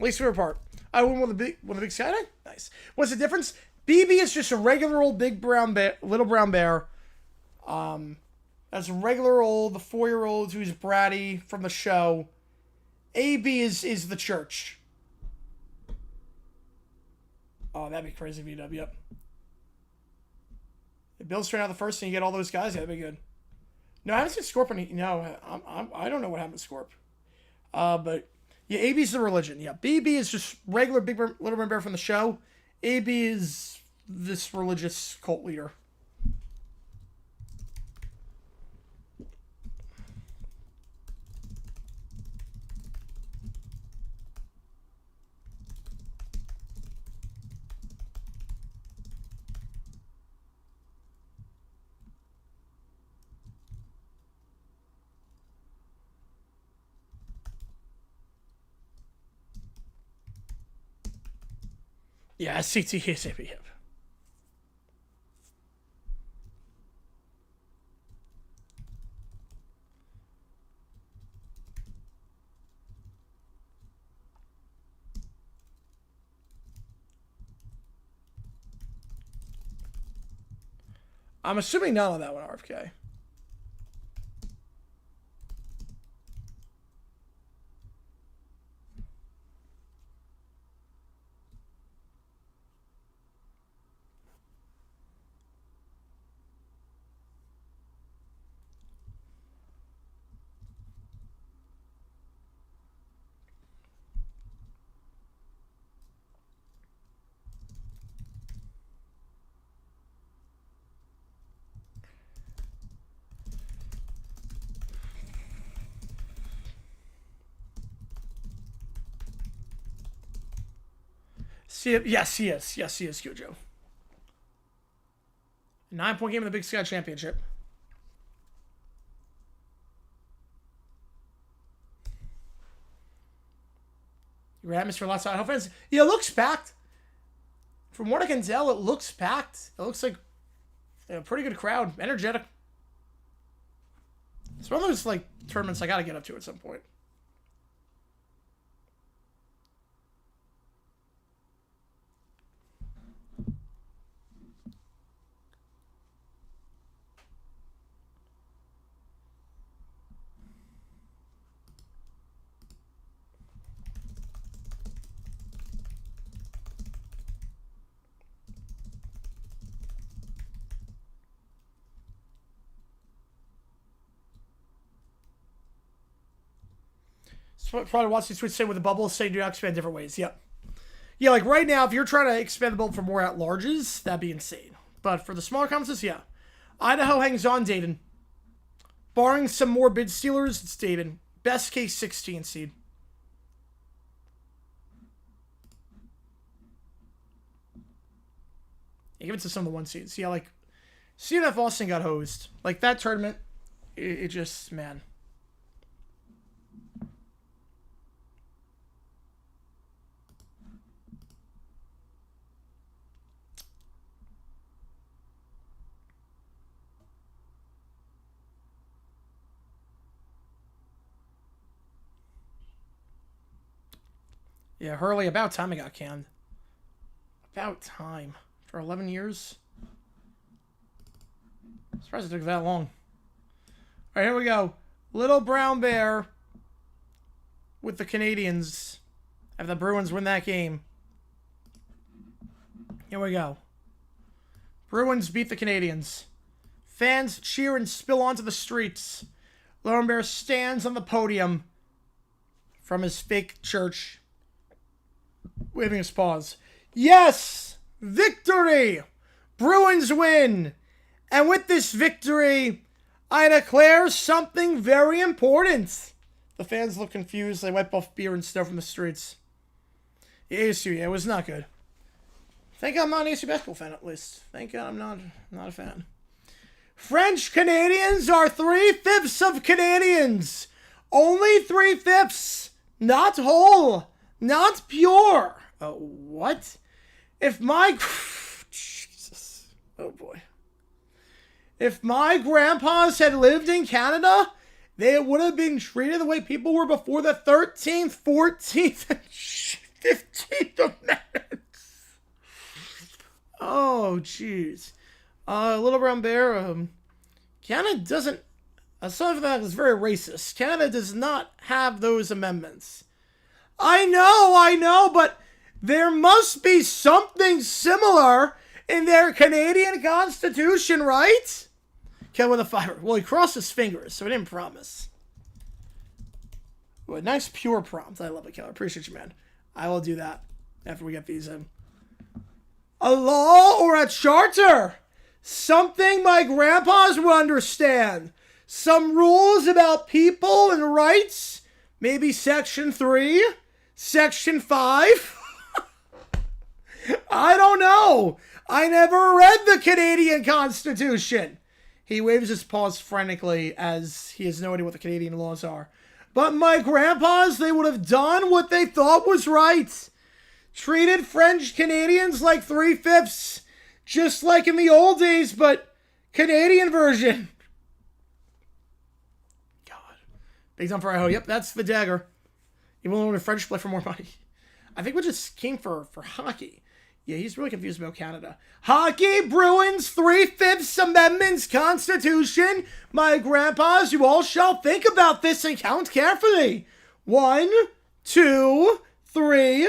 Least favorite part. I won one of the big skydive? Nice. What's the difference? BB is just a regular old big brown bear, little brown bear. That's a regular old, the 4-year-old who's bratty from the show. AB is the church. Oh, that'd be crazy VW. Yep. If Bill's straight out the first and you get all those guys, yeah, that'd be good. No, I haven't seen Scorp any. No, I don't know what happened to Scorp. But yeah, AB's the religion. Yeah, BB is just regular big little brown bear from the show. AB is this religious cult leader. Yeah, CT hits it. Yep. I'm assuming none of that one RFK. Yes, he is. Yes, he is, Kyojo. 9-point game in the Big Sky Championship. Your atmosphere, lots of Idaho fans. Yeah, it looks packed. From what I can tell, it looks packed. It looks like a pretty good crowd. Energetic. It's one of those, like, tournaments I gotta get up to at some point. Probably watch these tweets say with the bubble, say do not expand different ways. Yep. Yeah, like right now, if you're trying to expand the bubble for more at-larges, that'd be insane. But for the smaller conferences, yeah. Idaho hangs on, Dayton. Barring some more bid stealers, it's Dayton. Best case, 16 seed. Yeah, give it to some of the 1 seeds. Yeah, like, CNF Austin got hosed. Like, that tournament, it just, man. Yeah, Hurley, about time I got canned. About time. For 11 years? I'm surprised it took that long. Alright, here we go. Little Brown Bear with the Canadians. Have the Bruins win that game. Here we go. Bruins beat the Canadians. Fans cheer and spill onto the streets. Little Bear stands on the podium from his fake church, waving his paws. Yes! Victory! Bruins win! And with this victory, I declare something very important. The fans look confused. They wipe off beer and stuff from the streets. ASU, yeah, it was not good. Thank God I'm not an ASU basketball fan, at least. Thank God I'm not a fan. French Canadians are 3/5 of Canadians. Only 3/5. Not whole. Not pure. What? If my... Jesus. Oh, boy. If my grandpas had lived in Canada, they would have been treated the way people were before the 13th, 14th, and 15th Amendments. Oh, jeez. Little Brown Bear, Canada doesn't, something that is very racist. Canada does not have those amendments. I know, but there must be something similar in their Canadian Constitution, right? Ken with a fiber. Well, he crossed his fingers, so he didn't promise. Well, nice pure prompt. I love it, Kel. I appreciate you, man. I will do that after we get these in. A law or a charter? Something my grandpas would understand. Some rules about people and rights? Maybe Section 3? Section 5? I don't know. I never read the Canadian Constitution. He waves his paws frantically as he has no idea what the Canadian laws are. But my grandpas, they would have done what they thought was right. Treated French Canadians like 3/5, just like in the old days, but Canadian version. God. Big time for Idaho. Yep, that's the dagger. Even though the French play for more money. I think we just came for hockey. Yeah, he's really confused about Canada. Hockey, Bruins, 3/5 Amendments, Constitution. My grandpas, you all shall think about this and count carefully. 1, 2, 3.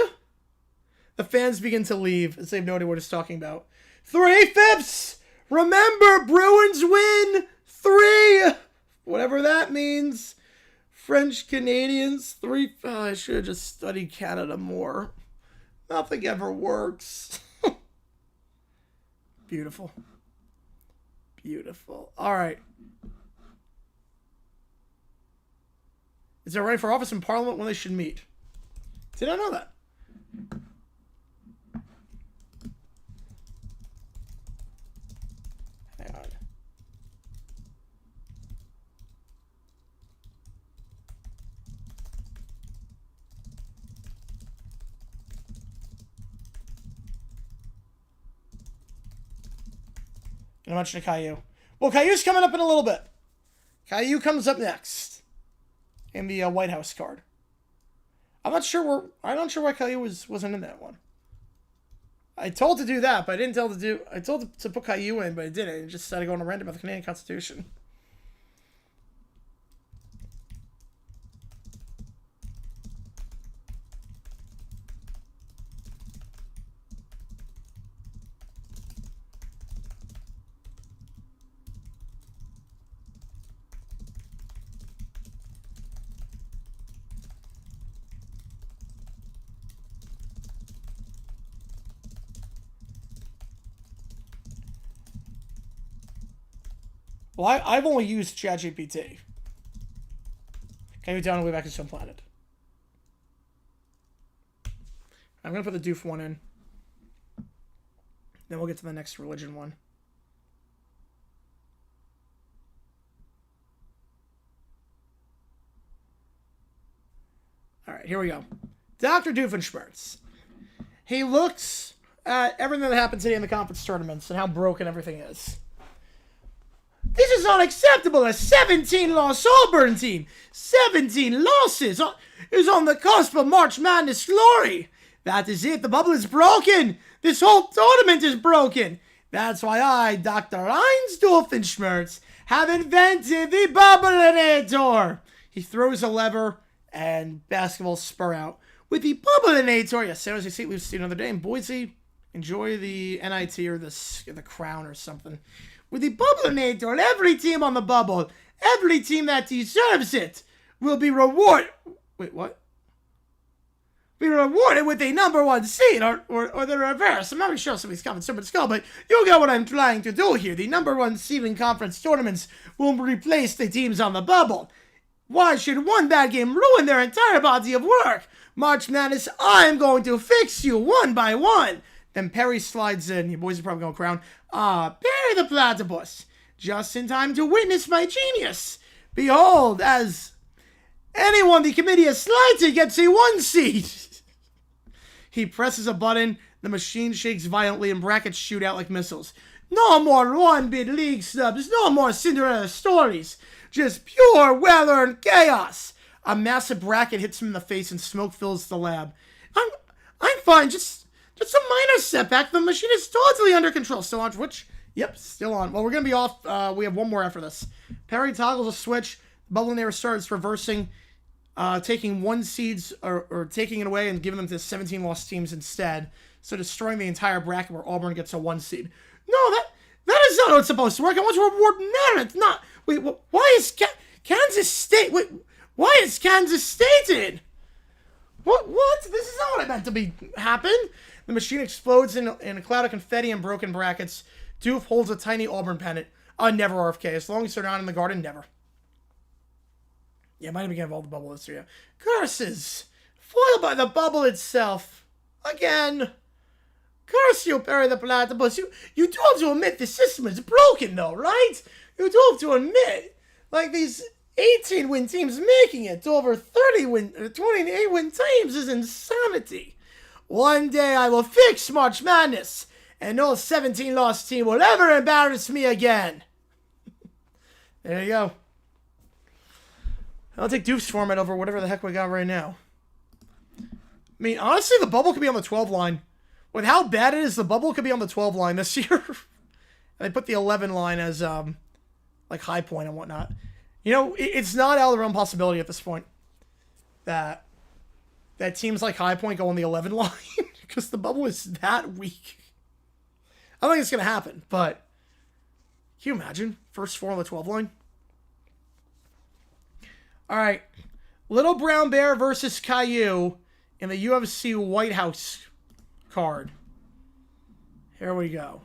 The fans begin to leave as they have no idea what he's talking about. 3/5. Remember, Bruins win 3. Whatever that means. French Canadians, 3. Oh, I should have just studied Canada more. Nothing ever works. Beautiful. Beautiful. All right. Is there running for office in Parliament when they should meet? Did I know that? Hang on. Gonna mention Caillou. Well, Caillou's coming up in a little bit. Caillou comes up next in the White House card. I'm not sure why Caillou wasn't in that one. I told to do that, but I didn't tell to do. I told to put Caillou in, but I didn't. It just started going random about the Canadian Constitution. Well, I've only used ChatGPT. Can you down the way back to some planet? I'm going to put the doof one in. Then we'll get to the next religion one. All right, here we go. Dr. Doofenshmirtz. He looks at everything that happened today in the conference tournaments and how broken everything is. This is unacceptable. A 17-loss Auburn team, 17 losses, is on the cusp of March Madness glory. That is it. The bubble is broken. This whole tournament is broken. That's why I, Dr. Heinz Doofenshmirtz, have invented the Bubblinator. He throws a lever and basketballs spur out. With the Bubblinator, yes, San Jose State loses another day. In Boise, enjoy the NIT or the crown or something. With the Bubblinator, every team on the bubble, every team that deserves it, will be rewarded. Wait, what? Be rewarded with a #1 seed, or the reverse. I'm not really sure some of these comments are but skull, but you get what I'm trying to do here. The #1 seed in conference tournaments will replace the teams on the bubble. Why should one bad game ruin their entire body of work? March Madness, I'm going to fix you one by one. Then Perry slides in. Your boys are probably going to crown. Perry the Platypus. Just in time to witness my genius. Behold, as anyone the committee has slighted gets a 1 seed. He presses a button. The machine shakes violently and brackets shoot out like missiles. No more 1-bit league snubs. No more Cinderella stories. Just pure well-earned chaos. A massive bracket hits him in the face and smoke fills the lab. I'm fine. Just a minor setback. The machine is totally under control. Still on Twitch? Yep, still on. Well, we're going to be off. We have one more after this. Perry toggles a switch. The bubble in there starts reversing, taking one seeds or taking it away and giving them to 17 lost teams instead. So destroying the entire bracket where Auburn gets a 1 seed. No, that is not how it's supposed to work. I want to reward merit. It's not. Wait, why is Kansas State? Wait, why is Kansas State in? What? This is not what I meant to be happen. The machine explodes in a cloud of confetti and broken brackets. Doof holds a tiny Auburn pennant. Never RFK. As long as they're not in the garden, never. Yeah, might have begun all the bubble this year. Curses! Foiled by the bubble itself. Again. Curse you, Perry the Platypus. You do have to admit the system is broken, though, right? You do have to admit. Like, these 18-win teams making it to over 28-win teams is insanity. One day I will fix March Madness, and no 17-loss team will ever embarrass me again. There you go. I'll take Doof's format over whatever the heck we got right now. I mean, honestly, the bubble could be on the 12 line. With how bad it is, the bubble could be on the 12 line this year. And they put the 11 line as, like, high point and whatnot. You know, it's not out of the realm possibility at this point that teams like High Point go on the 11 line because the bubble is that weak. I don't think it's going to happen, but can you imagine? First 4 on the 12 line? All right. Little Brown Bear versus Caillou in the UFC White House card. Here we go.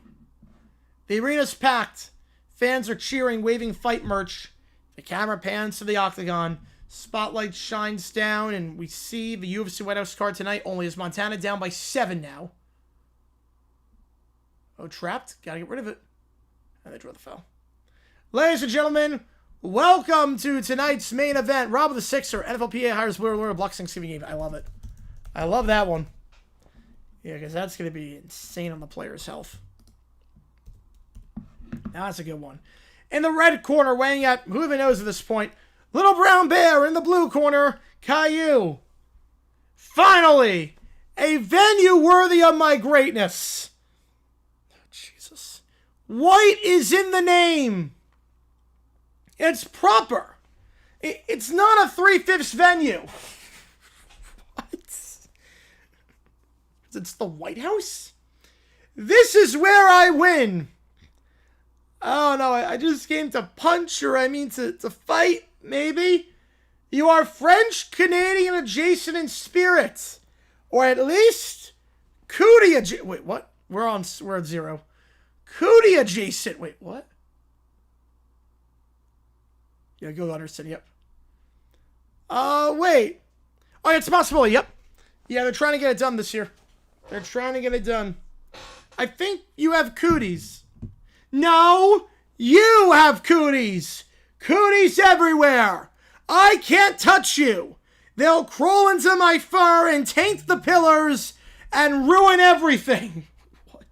The arena's packed. Fans are cheering, waving fight merch. The camera pans to the octagon. Spotlight shines down, and we see the UFC White House card tonight. Only is Montana down by 7 now. Oh, trapped. Gotta get rid of it. And they draw the foul. Ladies and gentlemen, welcome to tonight's main event. Rob of the Sixer, NFLPA hires Blair Lawyer, blocks Thanksgiving game. I love it. I love that one. Yeah, because that's going to be insane on the player's health. Now that's a good one. In the red corner, weighing at who even knows at this point, Little Brown Bear. In the blue corner, Caillou. Finally, a venue worthy of my greatness. Oh, Jesus. White is in the name. It's proper. It's not a 3/5 venue. What? It's the White House? This is where I win. Oh, no, I just came to punch, or I mean to fight, maybe. You are French, Canadian adjacent in spirit. Or at least, cootie adjacent. Wait, what? We're at 0. Cootie adjacent. Wait, what? Yeah, go Understood, yep. Wait. Oh, it's possible, yep. Yeah, they're trying to get it done this year. They're trying to get it done. I think you have cooties. No, you have cooties. Cooties everywhere. I can't touch you. They'll crawl into my fur and taint the pillars and ruin everything. What?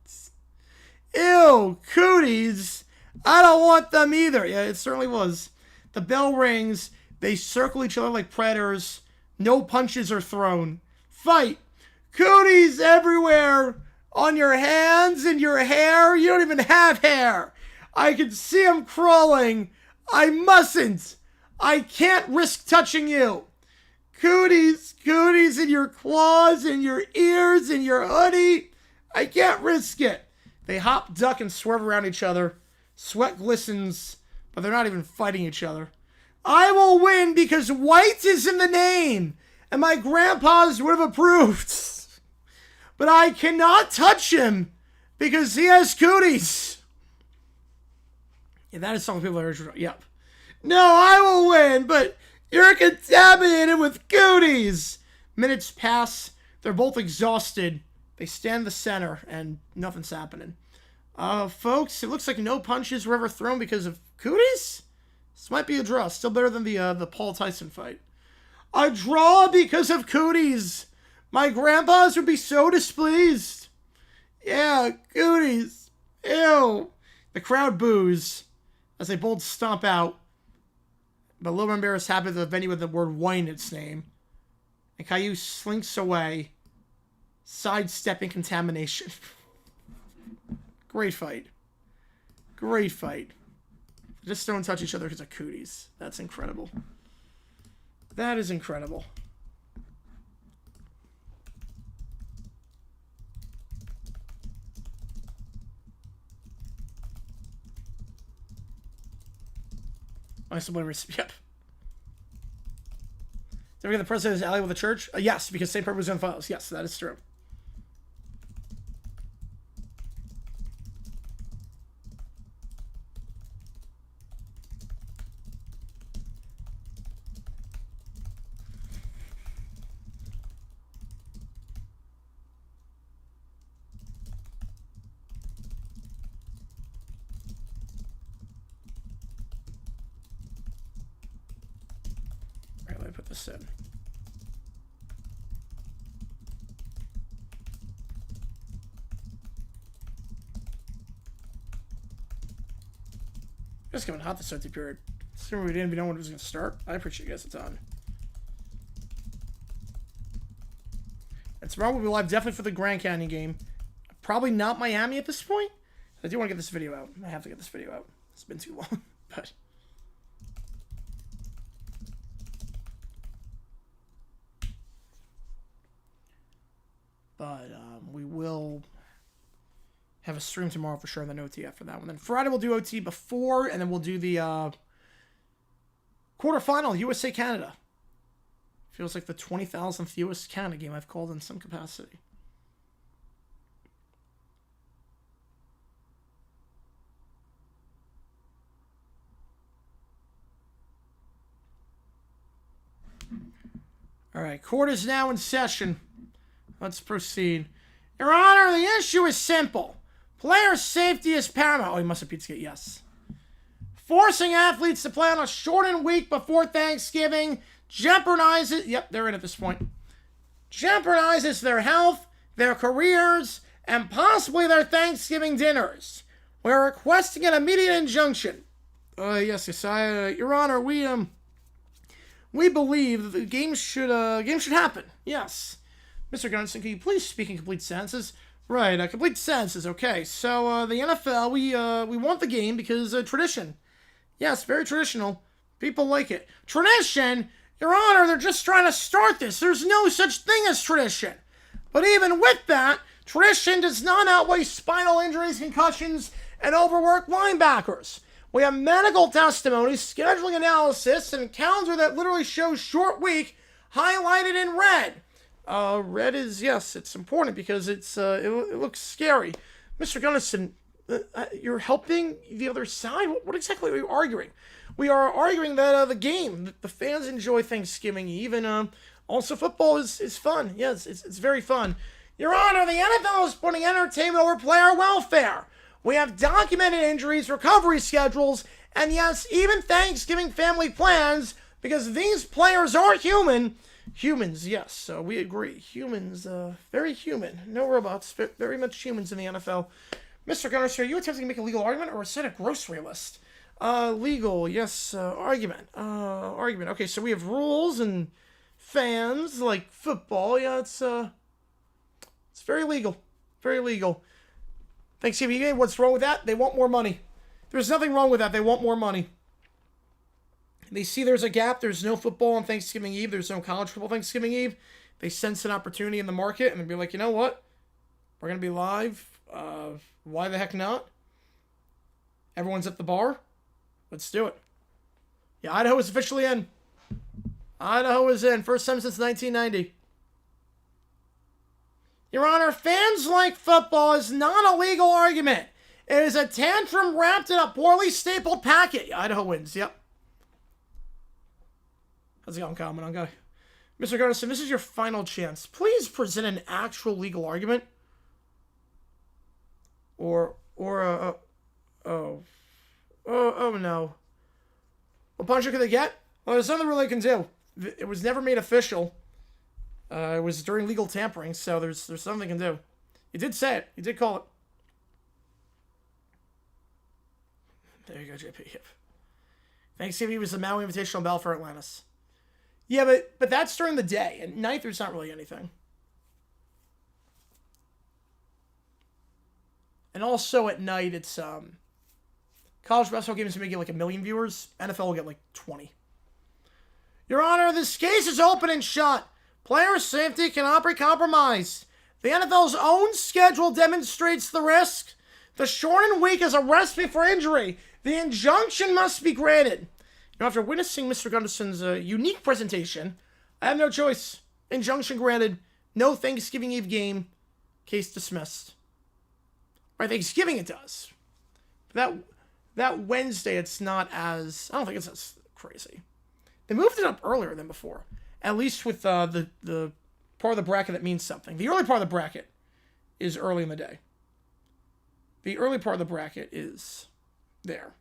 Ew, cooties. I don't want them either. Yeah, it certainly was. The bell rings. They circle each other like predators. No punches are thrown. Fight. Cooties everywhere. On your hands and your hair. You don't even have hair. I can see them crawling. I mustn't. I can't risk touching you. Cooties in your claws, in your ears, in your hoodie. I can't risk it. They hop, duck, and swerve around each other. Sweat glistens, but they're not even fighting each other. I will win because white is in the name, and my grandpas would have approved. But I cannot touch him because he has cooties. Yeah, that is something people are original. Yep. No, I will win, but you're contaminated with cooties. Minutes pass. They're both exhausted. They stand in the center, and nothing's happening. Folks, it looks like no punches were ever thrown because of cooties. This might be a draw. Still better than the Paul Tyson fight. A draw because of cooties. My grandpas would be so displeased. Yeah, cooties. Ew. The crowd boos as they both stomp out. But Lil Bear is happy at the venue with the word wine in its name. And Caillou slinks away, sidestepping contamination. Great fight. Great fight. Just don't touch each other because of cooties. That's incredible. That is incredible. Yep. Did we get the president's ally with the church? Yes, because St. Purpose was on files. Yes, that is true. Put this in. Just coming hot this empty period. Assuming we didn't even know when it was going to start. I appreciate you guys a ton. And tomorrow we'll be live definitely for the Grand Canyon game. Probably not Miami at this point. I do want to get this video out. I have to get this video out. It's been too long, but. But we will have a stream tomorrow for sure, and then OT after that one. Then Friday we'll do OT before, and then we'll do the quarterfinal, USA-Canada. Feels like the 20,000th US-Canada game I've called in some capacity. All right, court is now in session. Let's proceed. Your Honor, the issue is simple. Player safety is paramount. Oh, he must have Pizzagate, yes. Forcing athletes to play on a shortened week before Thanksgiving jeopardizes... Yep, they're in at this point. Jeopardizes their health, their careers, and possibly their Thanksgiving dinners. We're requesting an immediate injunction. Yes, Your Honor, we believe that the game should happen. Yes. Mr. Gunnison, can you please speak in complete sentences? Right, complete sentences. Okay, so the NFL, we want the game because tradition. Yes, very traditional. People like it. Tradition? Your Honor, they're just trying to start this. There's no such thing as tradition. But even with that, tradition does not outweigh spinal injuries, concussions, and overworked linebackers. We have medical testimony, scheduling analysis, and a calendar that literally shows short week highlighted in red. Red is, yes, it's important because it looks scary. Mr. Gunnison, you're helping the other side? What exactly are you arguing? We are arguing that the game, the fans enjoy Thanksgiving Eve, and also football is fun. Yes, it's very fun. Your Honor, the NFL is putting entertainment over player welfare. We have documented injuries, recovery schedules, and yes, even Thanksgiving family plans, because these players are human. Humans, yes, so we agree. Humans, very human. No robots, very much humans in the NFL. Mr. Gunner, are you attempting to make a legal argument or set a grocery list? Legal, yes, argument. Argument. Okay, so we have rules and fans, like football. Yeah, it's very legal. Very legal. Thanksgiving game, what's wrong with that? They want more money. There's nothing wrong with that. They want more money. They see there's a gap. There's no football on Thanksgiving Eve. There's no college football Thanksgiving Eve. They sense an opportunity in the market, and they'll be like, you know what? We're going to be live. Why the heck not? Everyone's at the bar. Let's do it. Yeah, Idaho is officially in. Idaho is in. First time since 1990. Your Honor, fans like football is not a legal argument. It is a tantrum wrapped in a poorly stapled packet. Idaho wins. Yep. How's it going, Common guy? Mr. Garrison, this is your final chance. Please present an actual legal argument. Oh no. What punishment can they get? Well, there's nothing really they can do. It was never made official. It was during legal tampering, so there's something they can do. You did say it. You did call it. There you go, JP. Yep. Thanksgiving was the Maui Invitational Bell for Atlantis. Yeah, but that's during the day. At night, there's not really anything. And also at night, it's college basketball games may get like 1 million viewers. NFL will get like 20. Your Honor, this case is open and shut. Player safety cannot be compromised. The NFL's own schedule demonstrates the risk. The shortened week is a recipe for injury. The injunction must be granted. Now, after witnessing Mr. Gunderson's unique presentation, I have no choice. Injunction granted. No Thanksgiving Eve game. Case dismissed. By Thanksgiving it does. That Wednesday, it's not as... I don't think it's as crazy. They moved it up earlier than before. At least with the part of the bracket that means something. The early part of the bracket is early in the day. The early part of the bracket is there.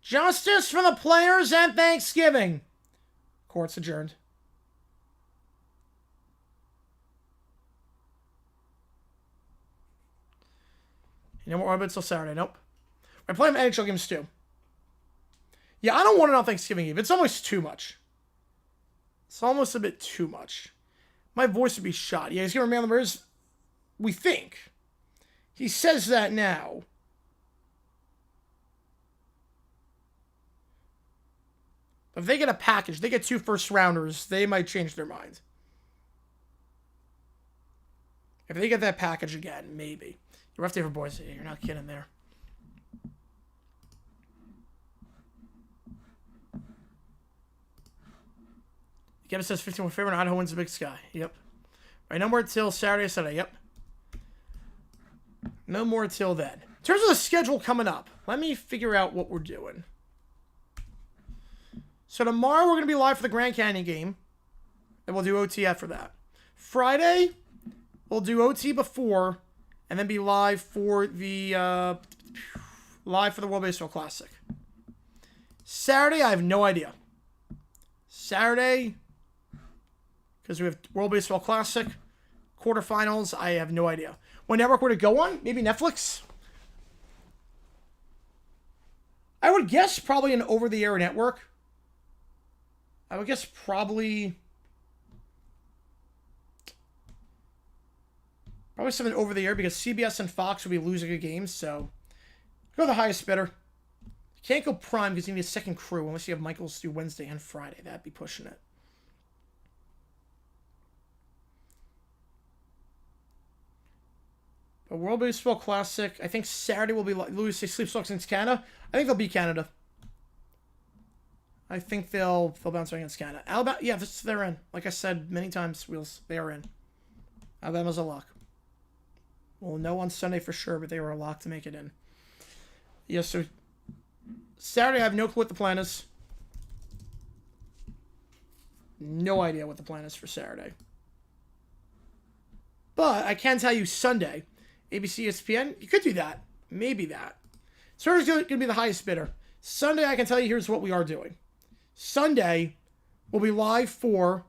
Justice for the players at Thanksgiving. Court's adjourned. No more orbits till Saturday. Nope. I play them NHL games too. Yeah, I don't want it on Thanksgiving Eve. It's almost too much. It's almost a bit too much. My voice would be shot. Yeah, he's going to remain on the Bears. We think. He says that now. But if they get a package, they get 2 first-rounders, they might change their mind. If they get that package again, maybe. You're rough day for boys. You're not kidding there. Kevin says 51 favorite. Idaho wins the Big Sky. Yep. All right, no more till Saturday. Yep. No more till then. In terms of the schedule coming up, let me figure out what we're doing. So tomorrow we're going to be live for the Grand Canyon game. And we'll do OT after that. Friday, we'll do OT before, and then be live for the World Baseball Classic. Saturday, I have no idea. Saturday, because we have World Baseball Classic, quarterfinals, I have no idea. What network would it go on? Maybe Netflix? I would guess probably an over-the-air network. I would guess probably something over-the-air because CBS and Fox would be losing a game, so go the highest bidder. You can't go prime because you need a second crew unless you have Michaels do Wednesday and Friday. That'd be pushing it. The World Baseball Classic, I think Saturday will be Louis Sleep Sox against Canada. I think they'll beat Canada. I think they'll bounce against Canada. Alabama, yeah, they're in. Like I said many times, Wheels, they are in. Alabama's a lock. We'll know on Sunday for sure, but they were a lock to make it in. Yes, so Saturday, I have no clue what the plan is. No idea what the plan is for Saturday. But I can tell you Sunday, ABC, ESPN, you could do that. Maybe that. Saturday's going to be the highest bidder. Sunday, I can tell you here's what we are doing. Sunday, we'll be live for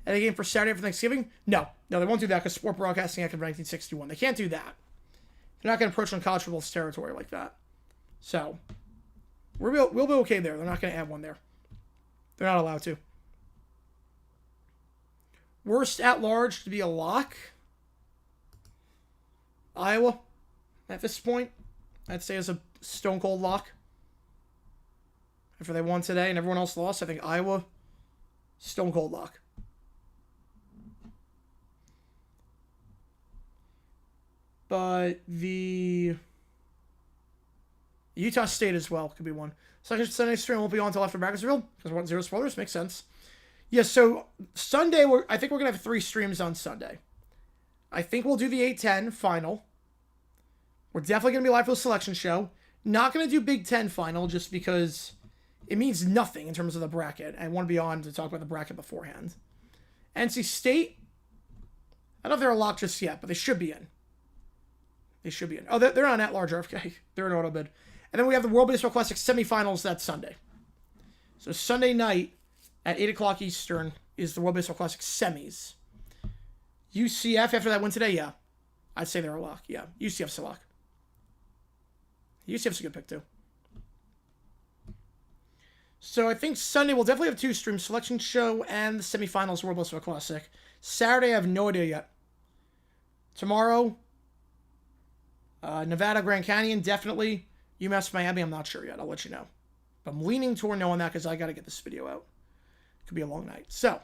a game for Saturday for Thanksgiving. No, they won't do that because Sport Broadcasting Act of 1961. They can't do that. They're not going to approach on college football's territory like that. So, we'll be okay there. They're not going to add one there. They're not allowed to. Worst at large to be a lock. Iowa, at this point, I'd say is a stone cold lock. After they won today and everyone else lost, I think Iowa, stone cold lock. But the Utah State as well could be one. Second Sunday stream won't be on until after Bakersfield because we want 0 spoilers. Makes sense. Yeah, so Sunday, I think we're going to have 3 streams on Sunday. I think we'll do the 8-10 final. We're definitely going to be live for the selection show. Not going to do Big Ten final just because it means nothing in terms of the bracket. I want to be on to talk about the bracket beforehand. NC State, I don't know if they're a lock just yet, but they should be in. They should be in. Oh, they're on at-large RFK. They're in auto bid. And then we have the World Baseball Classic semifinals that Sunday. So Sunday night at 8 o'clock Eastern is the World Baseball Classic semis. UCF, after that win today, yeah. I'd say they're a lock. Yeah, UCF's a lock. UCF's a good pick, too. So I think Sunday we'll definitely have 2 streams, Selection Show and the semifinals World Baseball Classic. Saturday, I have no idea yet. Tomorrow, Nevada, Grand Canyon, definitely. UMass, Miami, I'm not sure yet. I'll let you know. But I'm leaning toward knowing that because I got to get this video out. Could be a long night. So,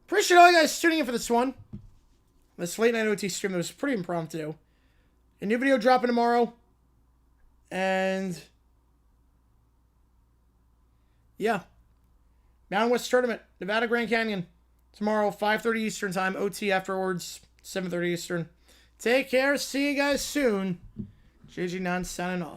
appreciate all you guys tuning in for this one. This late night OT stream that was pretty impromptu. A new video dropping tomorrow. And yeah. Mountain West Tournament, Nevada Grand Canyon. Tomorrow, 5:30 Eastern Time. OT afterwards, 7:30 Eastern. Take care. See you guys soon. JG9 signing off.